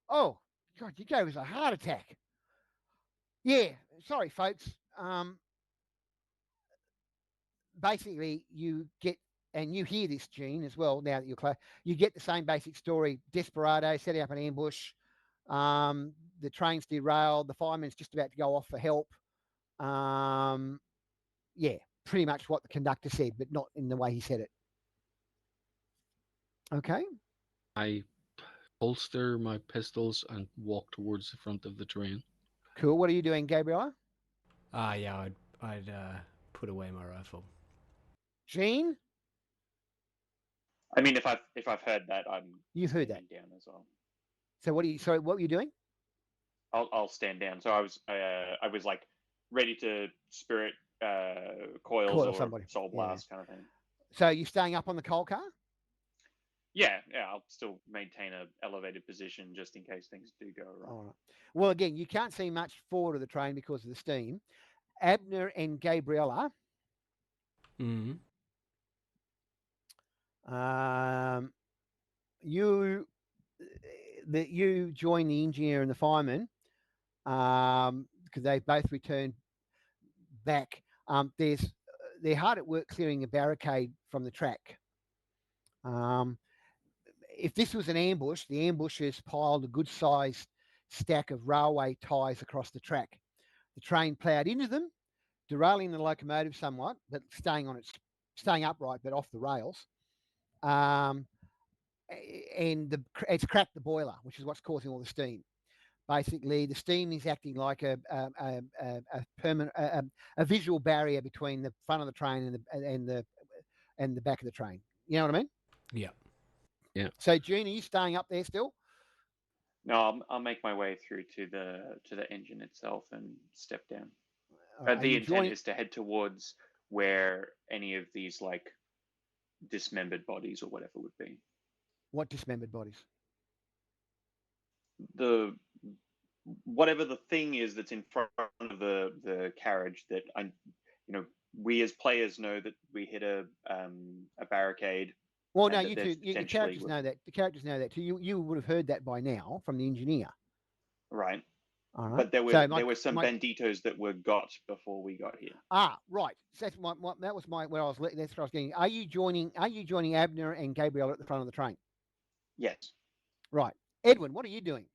Oh God, you gave us a heart attack. Yeah, sorry, folks. Basically, you get and you hear this, Gene, as well. Now that you're close, you get the same basic story: desperado setting up an ambush. The train's derailed. The fireman's just about to go off for help. Um, yeah, pretty much what the conductor said, but not in the way he said it. Okay, I holster my pistols and walk towards the front of the train. cool. What are you doing, Gabriella? Yeah, I'd put away my rifle. Gene, I mean, if I've heard that, I'm you've heard that. standing down as well. So what are you? Sorry, what were you doing? I'll stand down. So I was like ready to spirit coils Coil or somebody. soul Yeah. blast kind of thing. So you staying up on the coal car? Yeah, I'll still maintain a elevated position just in case things do go wrong. All right. Well, again, you can't see much forward of the train because of the steam. Abner and Gabriella, Mm-hmm. you join the engineer and the fireman because they both returned back They're hard at work clearing a barricade from the track. Um, if this was an ambush, the ambushers piled a good-sized stack of railway ties across the track. The train ploughed into them, derailing the locomotive somewhat, but staying upright, but off the rails. Um, and it's cracked the boiler, which is what's causing all the steam. Basically, the steam is acting like a permanent a visual barrier between the front of the train and the back of the train. You know what I mean? Yeah. Yeah. So, Gene, are you staying up there still? No, I'll make my way through to the engine itself and step down. Are The you intent joining? is to head towards where any of these like dismembered bodies or whatever would be. What dismembered bodies? The whatever the thing is that's in front of the carriage that we as players know that we hit a barricade Well, no, and that you there's two, the potentially characters know that. The characters know that too. You would have heard that by now from the engineer. right. All right. But there So were some banditos that were got before we got here. right. So that's that was where I was. That's what I was getting. Are you joining Abner and Gabriel at the front of the train? Yes. Right. Edwin, what are you doing?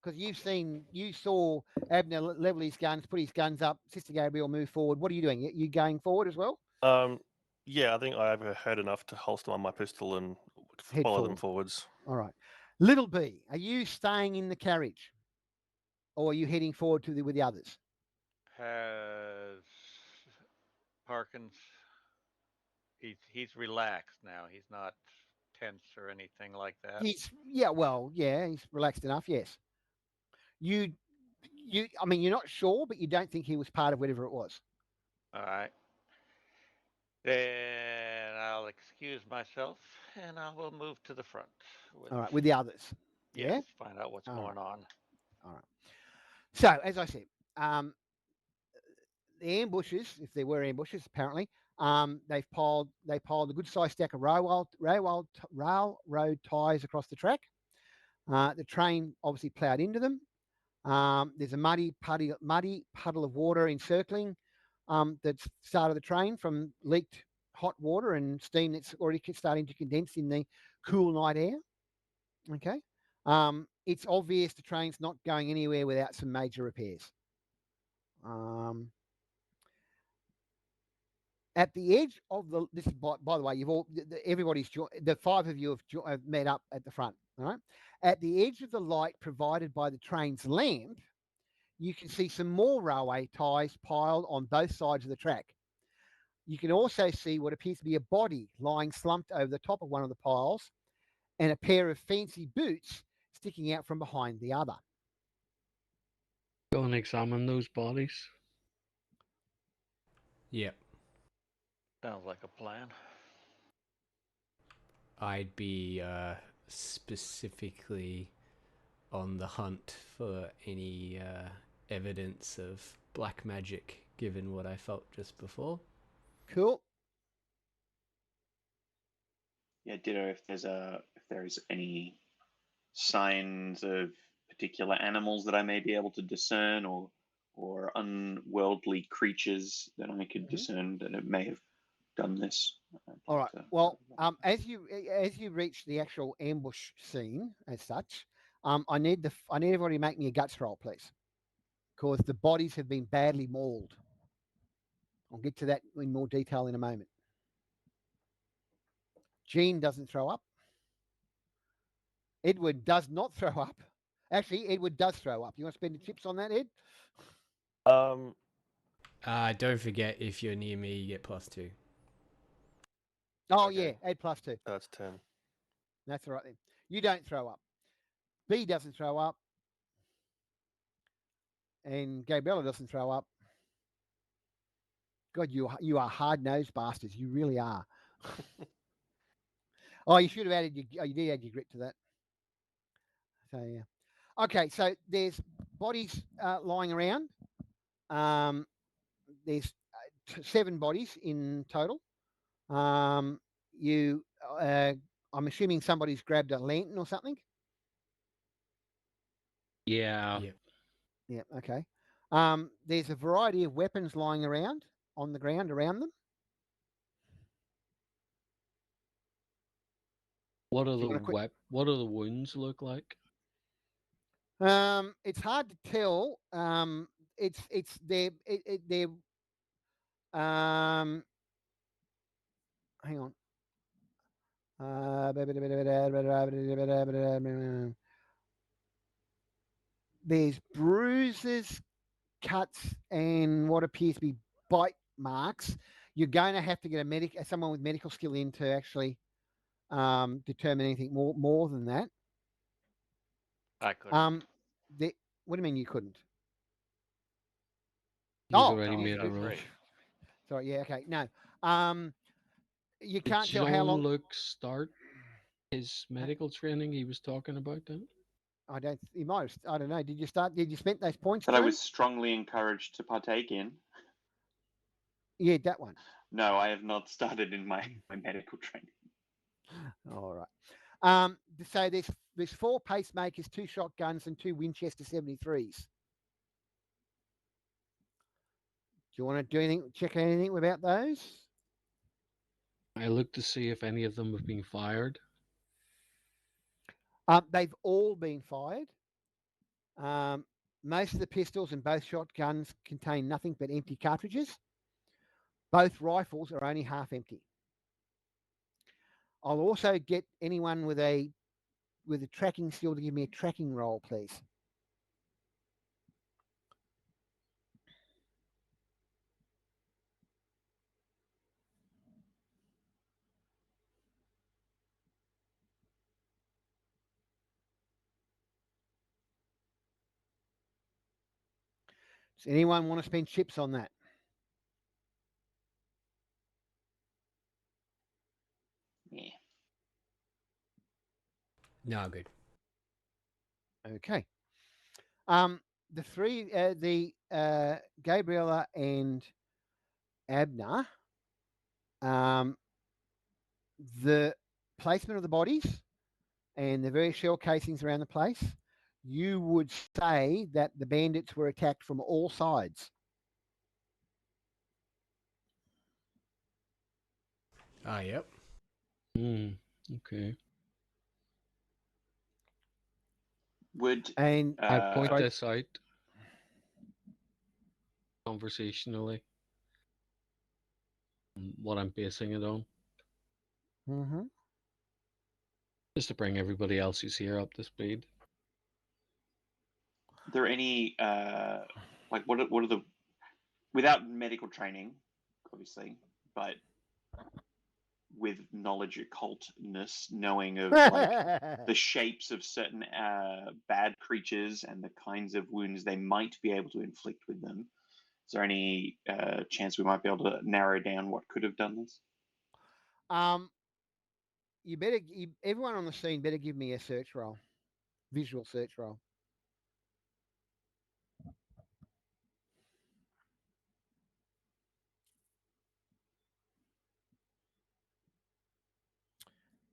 Because you saw Abner level his guns, put his guns up. Sister Gabriel move forward. What are you doing? You going forward as well? Yeah, I think I've heard enough to holster on my pistol and Head follow them forward. forwards. All right. Little B, are you staying in the carriage, or are you heading forward with the others? Has Parkins? He's relaxed now. He's not tense or anything like that. He's relaxed enough. Yes. You I mean, you're not sure, but you don't think he was part of whatever it was. All right. Then I'll excuse myself and I will move to the front with All right, with the others. yes, Yeah. find out what's All right. going on. All right. So as I said, the ambushes, if there were ambushes, apparently, they piled a good sized stack of railroad ties across the track. The train obviously ploughed into them. There's a muddy puddle of water encircling that's started the train from leaked hot water and steam that's already starting to condense in the cool night air. Okay. It's obvious the train's not going anywhere without some major repairs. Um, at the edge of this is by the way, everybody's the five of you have met up at the front. All right. At the edge of the light provided by the train's lamp, you can see some more railway ties piled on both sides of the track. You can also see what appears to be a body lying slumped over the top of one of the piles and a pair of fancy boots sticking out from behind the other. Go and examine those bodies. Yep. Sounds like a plan. I'd be specifically on the hunt for any evidence of black magic, given what I felt just before. Cool. Yeah, ditto. If there's any signs of particular animals that I may be able to discern, or unworldly creatures that I could discern that it may have done this. All right. Well, as you reach the actual ambush scene as such, I need everybody to make me a guts roll, please, because the bodies have been badly mauled. I'll get to that in more detail in a moment. Gene doesn't throw up. Edward does not throw up. Actually, Edward does throw up. You want to spend the chips on that, Ed? Don't forget, if you're near me, you get +2. Oh Okay. yeah, Ed +2. That's 10. That's all right then. You don't throw up. B doesn't throw up. And Gabriella doesn't throw up. God, you are hard-nosed bastards. You really are. Oh, you should have added you did add your grit to that. So yeah. Okay, so there's bodies lying around. There's 7 bodies in total. You, I'm assuming somebody's grabbed a lantern or something. Yeah. Yep. Yeah. Okay. There's a variety of weapons lying around. on the ground around them. What are Do you the want to quick? what do the wounds look like? It's hard to tell. It's they're hang on. There's bruises, cuts, and what appears to be bite marks. You're going to have to get someone with medical skill in to actually determine anything more than that. I couldn't. The, what do you mean you couldn't? He's Oh, already No, made a that's roll. right. sorry. Yeah. Okay. No. You Did can't tell how long. Jean-Luc start his medical training he was talking about then? I don't. You might. I don't know. Did you start? Did you spend those points? That I John? was strongly encouraged to partake in. Yeah, that one. No, I have not started in my medical training. All right. So there's 4 pacemakers, 2 shotguns, and 2 Winchester 73s. Do you want to do anything? Check anything about those? I looked to see if any of them have been fired. They've all been fired. Most of the pistols and both shotguns contain nothing but empty cartridges. Both rifles are only half empty. I'll also get anyone with a tracking skill to give me a tracking roll, please. Does anyone want to spend chips on that? Yeah. No, good. Okay. The three, Gabriella and Abner, the placement of the bodies and the various shell casings around the place, you would say that the bandits were attacked from all sides. Yep. Okay. Would And I point sorry. this out conversationally. What I'm basing it on, Mm-hmm. just to bring everybody else who's here up to speed. there any like what are the without medical training, obviously, but with knowledge occultness, knowing of like the shapes of certain bad creatures and the kinds of wounds they might be able to inflict with them. Is there any chance we might be able to narrow down what could have done this? You better. Everyone on the scene better give me a search roll, visual search roll.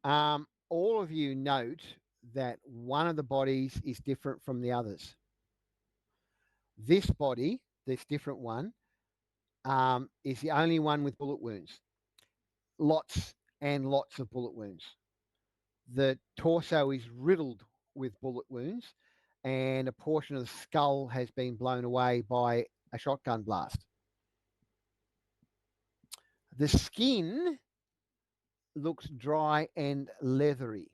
All of you note that one of the bodies is different from the others. This body, this different one, is the only one with bullet wounds. Lots and lots of bullet wounds. The torso is riddled with bullet wounds, and a portion of the skull has been blown away by a shotgun blast. The skin looks dry and leathery.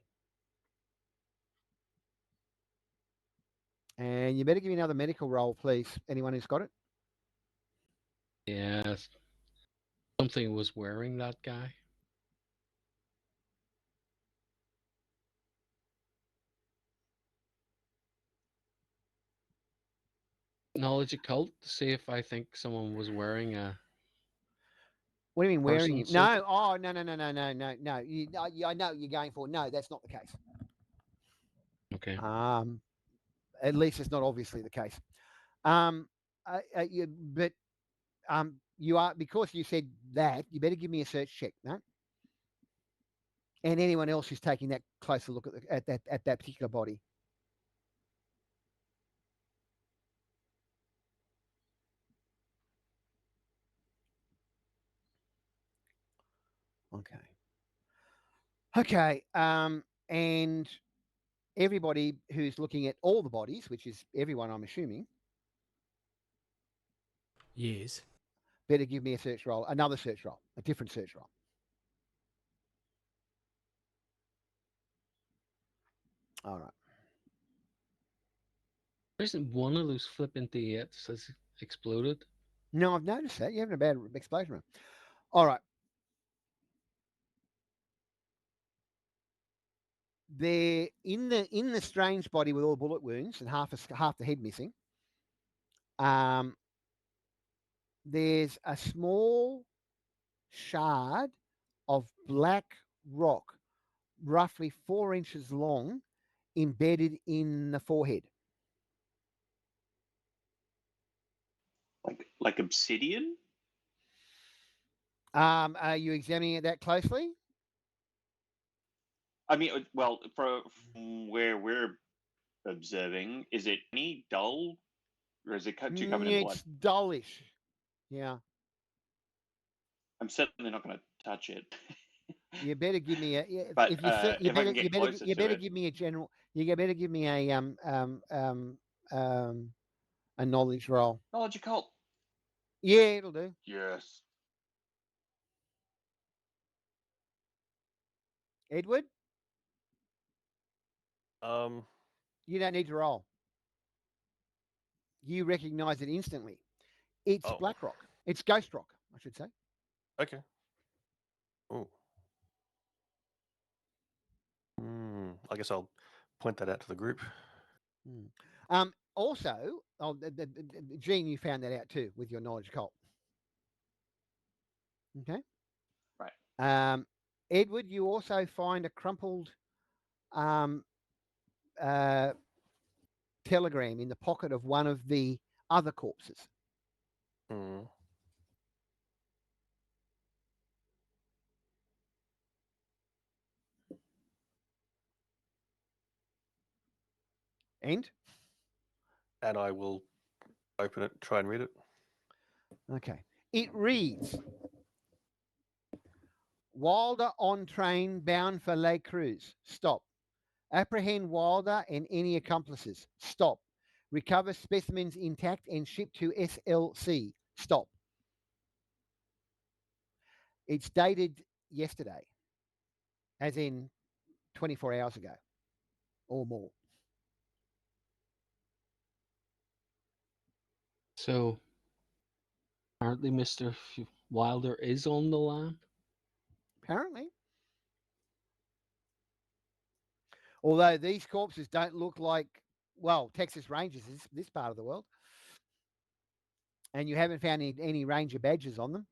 And you better give me another medical roll, please. Anyone who's got it? Yes. Something was wearing that guy. Knowledge occult to see if I think someone was wearing a. What do you mean wearing Person it? suit? No. Oh, no. I know what you're going for. No, that's not the case. Okay. At least it's not obviously the case. But you are, because you said that, you better give me a search check, no? And anyone else who's taking that closer look at that particular body. Okay. Okay. And everybody who's looking at all the bodies, which is everyone, I'm assuming, Yes. better give me a search roll, another search roll, a different search roll. All right. Isn't one of those flipping D8s that's exploded? No, I've noticed that. You're having a bad explosion room. All right. They're in the strange body with all bullet wounds and half the head missing. Um, there's a small shard of black rock, roughly 4 inches long, embedded in the forehead. Like obsidian. Are you examining it that closely? I mean, well, from where we're observing, is it any dull, or is it too covered in blood? It's dullish. Yeah. I'm certainly not going to touch it. You better give me a. But If you you if I better can get closer you to better it, give me a general. You better give me a knowledge roll. knowledge occult. Yeah, it'll do. Yes. Edward, Um, you don't need to roll. You recognise it instantly. It's oh, black rock. It's ghost rock, I should say. okay. Oh, I guess I'll point that out to the group. Hmm. Also, Gene, you found that out too with your knowledge cult. Okay. Right. Edward, you also find a crumpled um, uh, telegram in the pocket of one of the other corpses. Mm. And And I will open it, try and read it. okay, it reads: Wilder on train bound for Lake Cruz. Stop. Apprehend Wilder and any accomplices. Stop. Recover specimens intact and ship to SLC. Stop. It's dated yesterday, as in 24 hours ago or more. So apparently, Wilder is on the lam. Apparently. Although these corpses don't look like, well, Texas Rangers is this part of the world. And you haven't found any Ranger badges on them.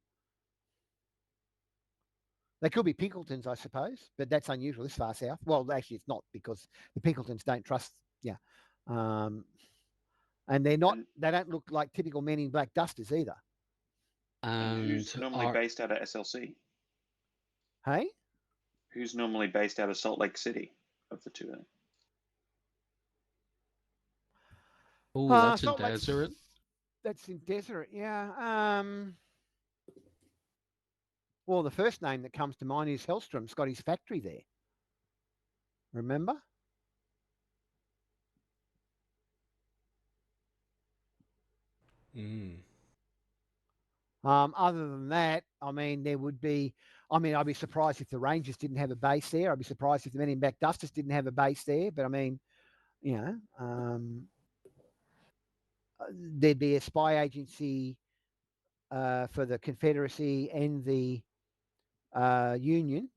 They could be Pinkertons, I suppose, but that's unusual this far south. Well, actually, it's not because the Pinkertons don't trust, yeah. And they're not, And, they don't look like typical Men in Black dusters either. and And who's normally based out of SLC? Hey? Who's normally based out of Salt Lake City of the two? oh, that's in Salt Lake, Desert. that's in Deseret, yeah. Well, the first name that comes to mind is Hellstrom's got his factory there. Remember? Mm. Other than that, I mean, there would be. I mean, I'd be surprised if the Rangers didn't have a base there. I'd be surprised if the Men in Black Dusters didn't have a base there. But I mean, you know, there'd be a spy agency for the Confederacy and the Union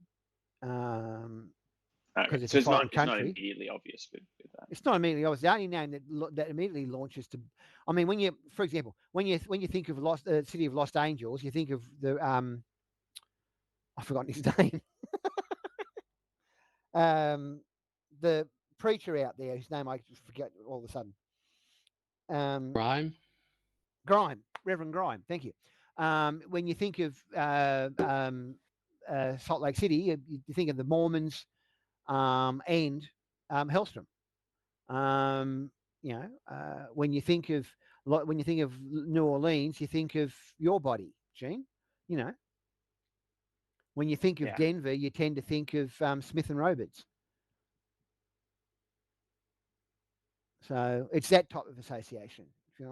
because Okay, it's so a it's not foreign country. immediately obvious with that. It's not immediately obvious. The only name that immediately launches to, I mean, when you, for example, when you think of City of Lost Angels, you think of the I've forgotten his name. The preacher out there whose name I forget all of a sudden. Grime. Grime, Reverend Grime. Thank you. When you think of Salt Lake City, you think of the Mormons and Hellstrom. When you think of New Orleans, you think of your body, Gene. You know, When you think of Yeah. Denver, you tend to think of Smith and Roberts. So it's that type of association. If you know,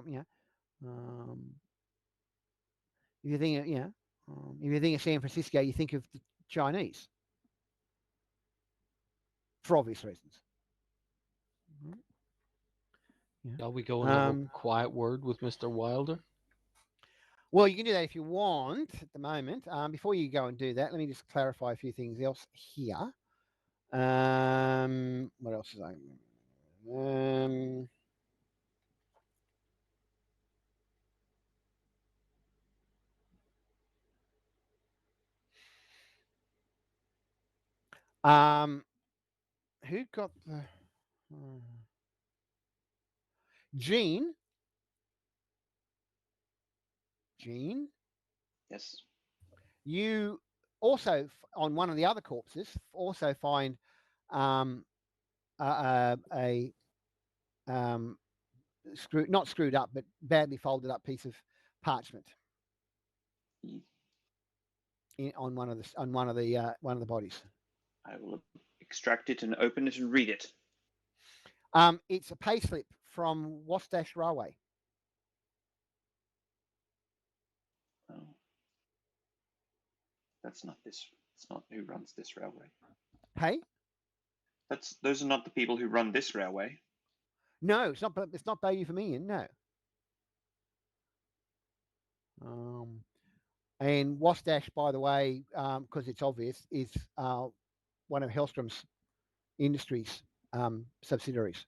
if you think, if you think of San Francisco, you think of the Chinese for obvious reasons. Yeah. Shall we go and have a quiet word with Mr. Wilder? Well, you can do that if you want at the moment. Before you go and do that, let me just clarify a few things else here. What else is I? Who got the Gene? Gene, Yes. you also on one of the other corpses also find a not screwed up, but badly folded up piece of parchment Mm. on one of the bodies. I will extract it and open it and read it. It's a payslip from Wastash Railway. Oh. That's not this. It's not who runs this railway. Hey, Those are not the people who run this railway. no, it's not. It's not Bayou Vermilion. No. And Wastash, by the way, because it's obvious, is one of Hellstrom's Industries subsidiaries.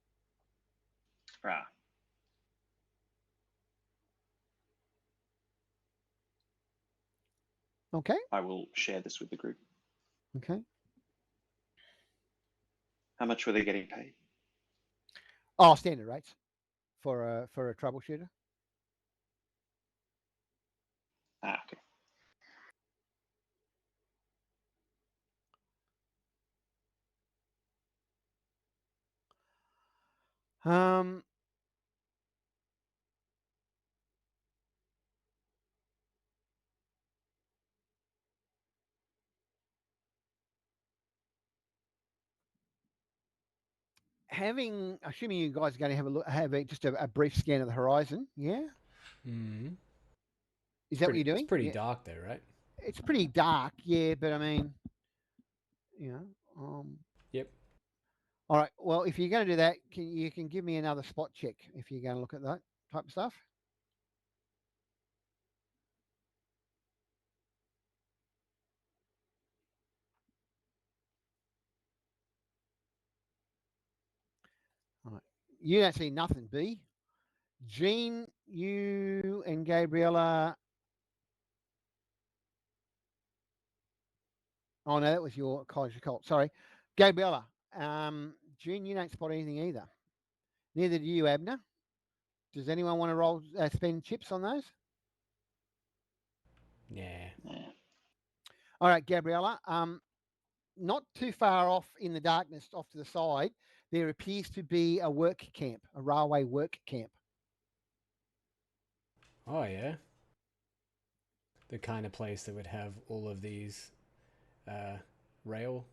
Ah. Okay. I will share this with the group. Okay. How much were they getting paid? Oh, standard rates for a troubleshooter. Ah, okay. Um, assuming you guys are going to have a look, just a brief scan of the horizon, yeah? Mm-hmm. Is that what you're doing? It's pretty Yeah. dark there, right? It's pretty dark, yeah, but I mean, you know. Yep. All right. Well, if you're going to do that, you can give me another spot check if you're going to look at that type of stuff. All right. You don't see nothing, B. Jean, you and Gabriella. Oh no, that was your college cult. Sorry, Gabriella. Jean, you don't spot anything either. Neither do you, Abner. Does anyone want to roll spend chips on those? Yeah. Yeah. All right, Gabriella. Not too far off in the darkness, off to the side, there appears to be a work camp, a railway work camp. Oh yeah. The kind of place that would have all of these rail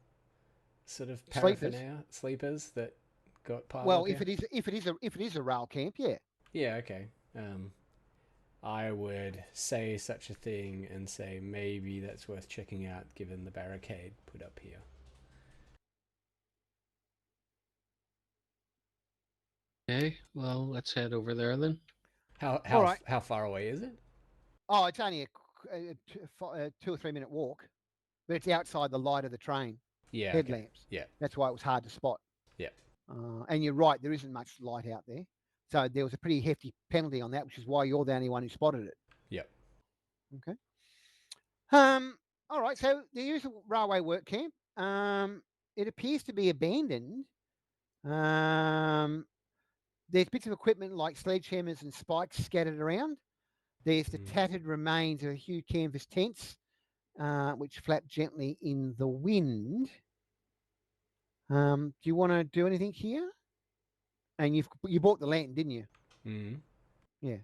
sort of paraphernalia sleepers that got piled Well, up here. if it is a rail camp, yeah. Yeah. Okay. I would say such a thing and say maybe that's worth checking out given the barricade put up here. Okay, well, let's head over there then. All right. How far away is it? Oh, it's only a 2 or 3 minute walk, but it's outside the light of the train Yeah. headlamps. Okay. Yeah. That's why it was hard to spot. Yeah. And you're right, there isn't much light out there. So there was a pretty hefty penalty on that, which is why you're the only one who spotted it. Yep. Okay. All right. So there is a railway work camp. It appears to be abandoned. There's bits of equipment like sledgehammers and spikes scattered around. There's the tattered remains of a huge canvas tents, which flap gently in the wind. Do you want to do anything here? And you bought the lantern, didn't you? Mm-hmm. Yeah.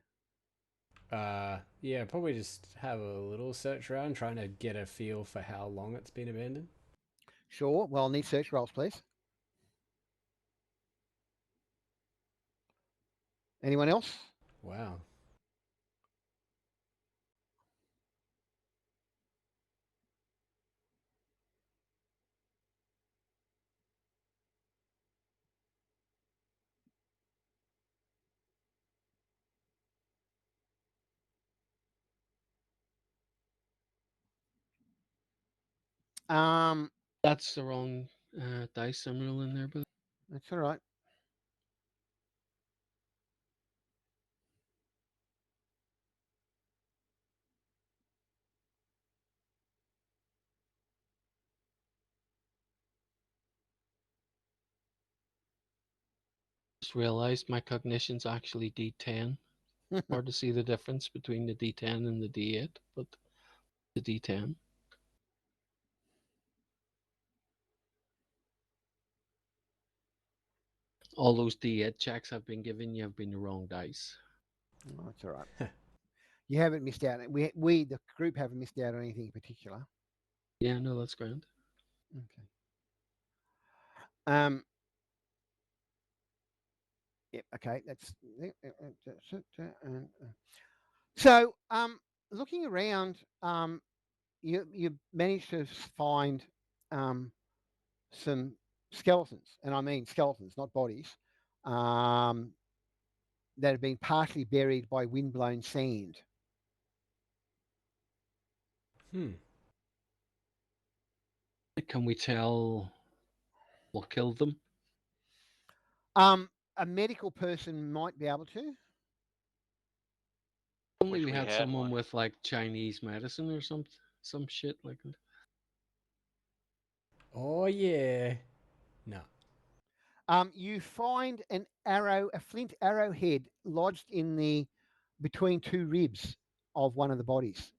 Yeah, probably just have a little search around, trying to get a feel for how long it's been abandoned. Sure. Well, I need search rolls, please. Anyone else? Wow. Um, That's the wrong dice I'm rolling there, but that's all right. just realized my cognition's actually D10. Hard to see the difference between the D10 and the D8, but the D10. All those D8 checks I've been giving you have been the wrong dice. Oh, that's all right. You haven't missed out. We the group haven't missed out on anything in particular. Yeah, no, that's grand. Okay. Um. Yep. Okay. That's so. Looking around, you managed to find some skeletons, and I mean skeletons, not bodies, um, that have been partially buried by windblown sand. Hmm. Can we tell what killed them? A medical person might be able to. Only Wish we we had had someone one. with like Chinese medicine or some shit like that. Oh yeah. No. You find an arrow, a flint arrowhead, lodged in the between two ribs of one of the bodies.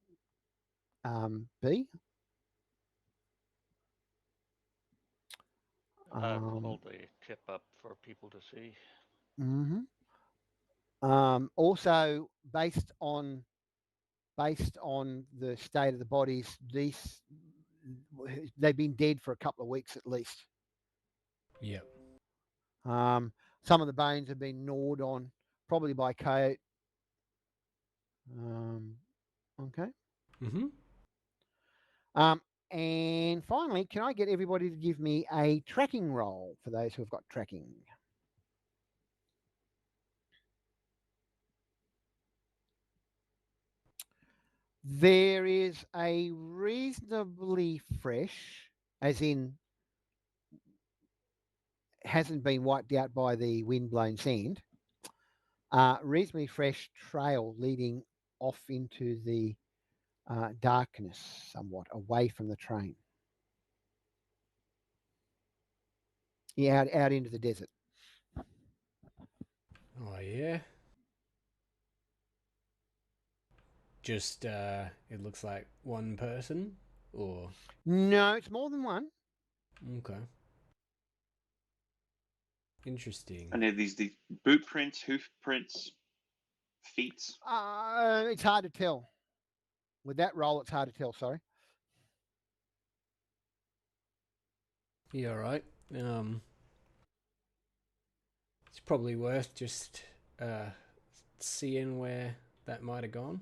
B. Um, Hold the tip up for people to see. mhm. Also, based on the state of the bodies, these they've been dead for a couple of weeks at least. Yep. Um, some of the bones have been gnawed on, probably by coyote. Um, okay. Mm-hmm. Um, and finally, can I get everybody to give me a tracking roll for those who have got tracking? There is a reasonably fresh, as in hasn't been wiped out by the wind-blown sand, reasonably fresh trail leading off into the darkness somewhat away from the train. Yeah, out into the desert. Oh yeah. Just it looks like one person, or No, it's more than one. okay. Interesting. And these boot prints, hoof prints, feet. It's hard to tell. With that roll, it's hard to tell. Sorry. Yeah, all right. Um, it's probably worth just uh seeing where that might have gone.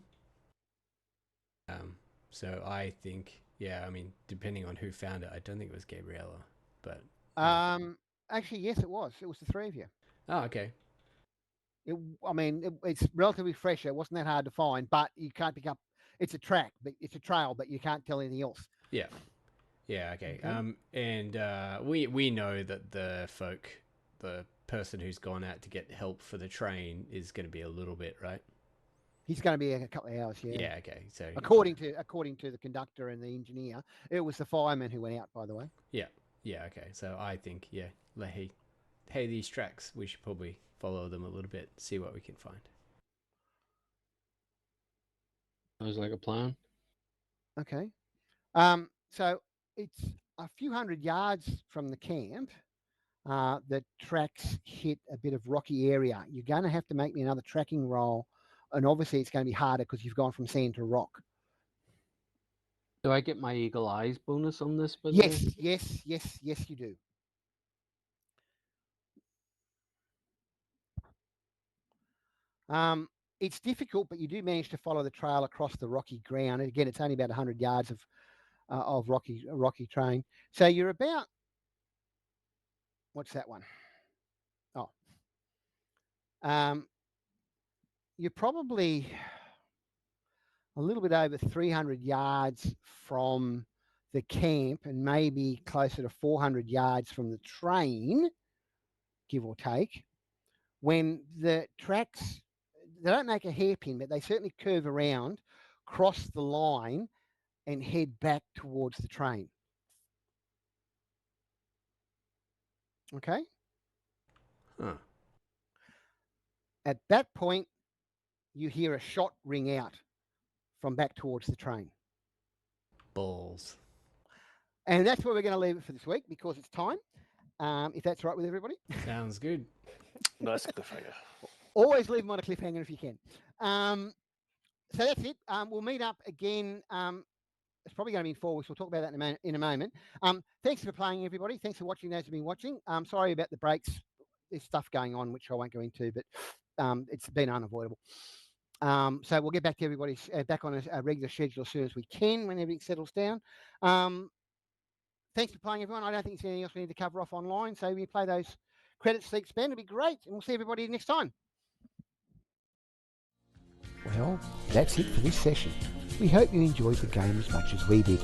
Um, so I think, yeah, I mean, depending on who found it, I don't think it was Gabriella, but Um, Actually, yes, it was. It was the three of you. oh, okay, I mean, it's relatively fresh. It wasn't that hard to find, but you can't pick up. It's a track, but it's a trail, but you can't tell anything else. yeah, yeah, okay. Okay. And we know that the person who's gone out to get help for the train is going to be a little bit, right? He's going to be a couple of hours. Yeah. Yeah, okay. So According to the conductor and the engineer, it was the fireman who went out. By the way. yeah, yeah, okay. So I think, yeah, hey, these tracks, we should probably follow them a little bit, see what we can find. Sounds like a plan. Okay. So it's a few hundred yards from the camp. The tracks hit a bit of rocky area. You're going to have to make me another tracking roll and obviously it's going to be harder because you've gone from sand to rock. Do I get my eagle eyes bonus on this, by the way? Yes, you do. It's difficult, but you do manage to follow the trail across the rocky ground. And again, it's only about 100 yards of rocky terrain. So you're about, what's that one? Oh, you're probably a little bit over 300 yards from the camp and maybe closer to 400 yards from the train, give or take, when the tracks, they don't make a hairpin, but they certainly curve around, cross the line, and head back towards the train. Okay? Huh. At that point, you hear a shot ring out from back towards the train. Balls. And that's where we're going to leave it for this week because it's time, if that's right with everybody. Sounds good. Nice cliffhanger. Always leave them on a cliffhanger if you can. So that's it. We'll meet up again. It's probably going to be in 4 weeks. We'll talk about that in a moment. Thanks for playing, everybody. Thanks for watching those who've been watching. Sorry about the breaks. There's stuff going on, which I won't go into, but it's been unavoidable. So we'll get back to everybody back on a regular schedule as soon as we can when everything settles down. Thanks for playing, everyone. I don't think there's anything else we need to cover off online. So when you play those credits, Seek Spend, it'll be great. And we'll see everybody next time. Well, that's it for this session. We hope you enjoyed the game as much as we did.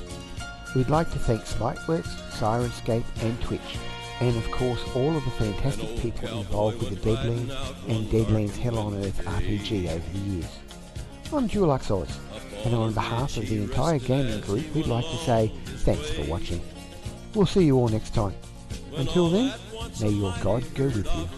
We'd like to thank Spikeworks, Sirenscape and Twitch, and of course all of the fantastic people involved with the Deadlands and Deadlands Hell on Earth RPG over the years. I'm Dulux Oz, and on behalf of the entire gaming group we'd like to say thanks for watching. We'll see you all next time. Until then, may your God go with you.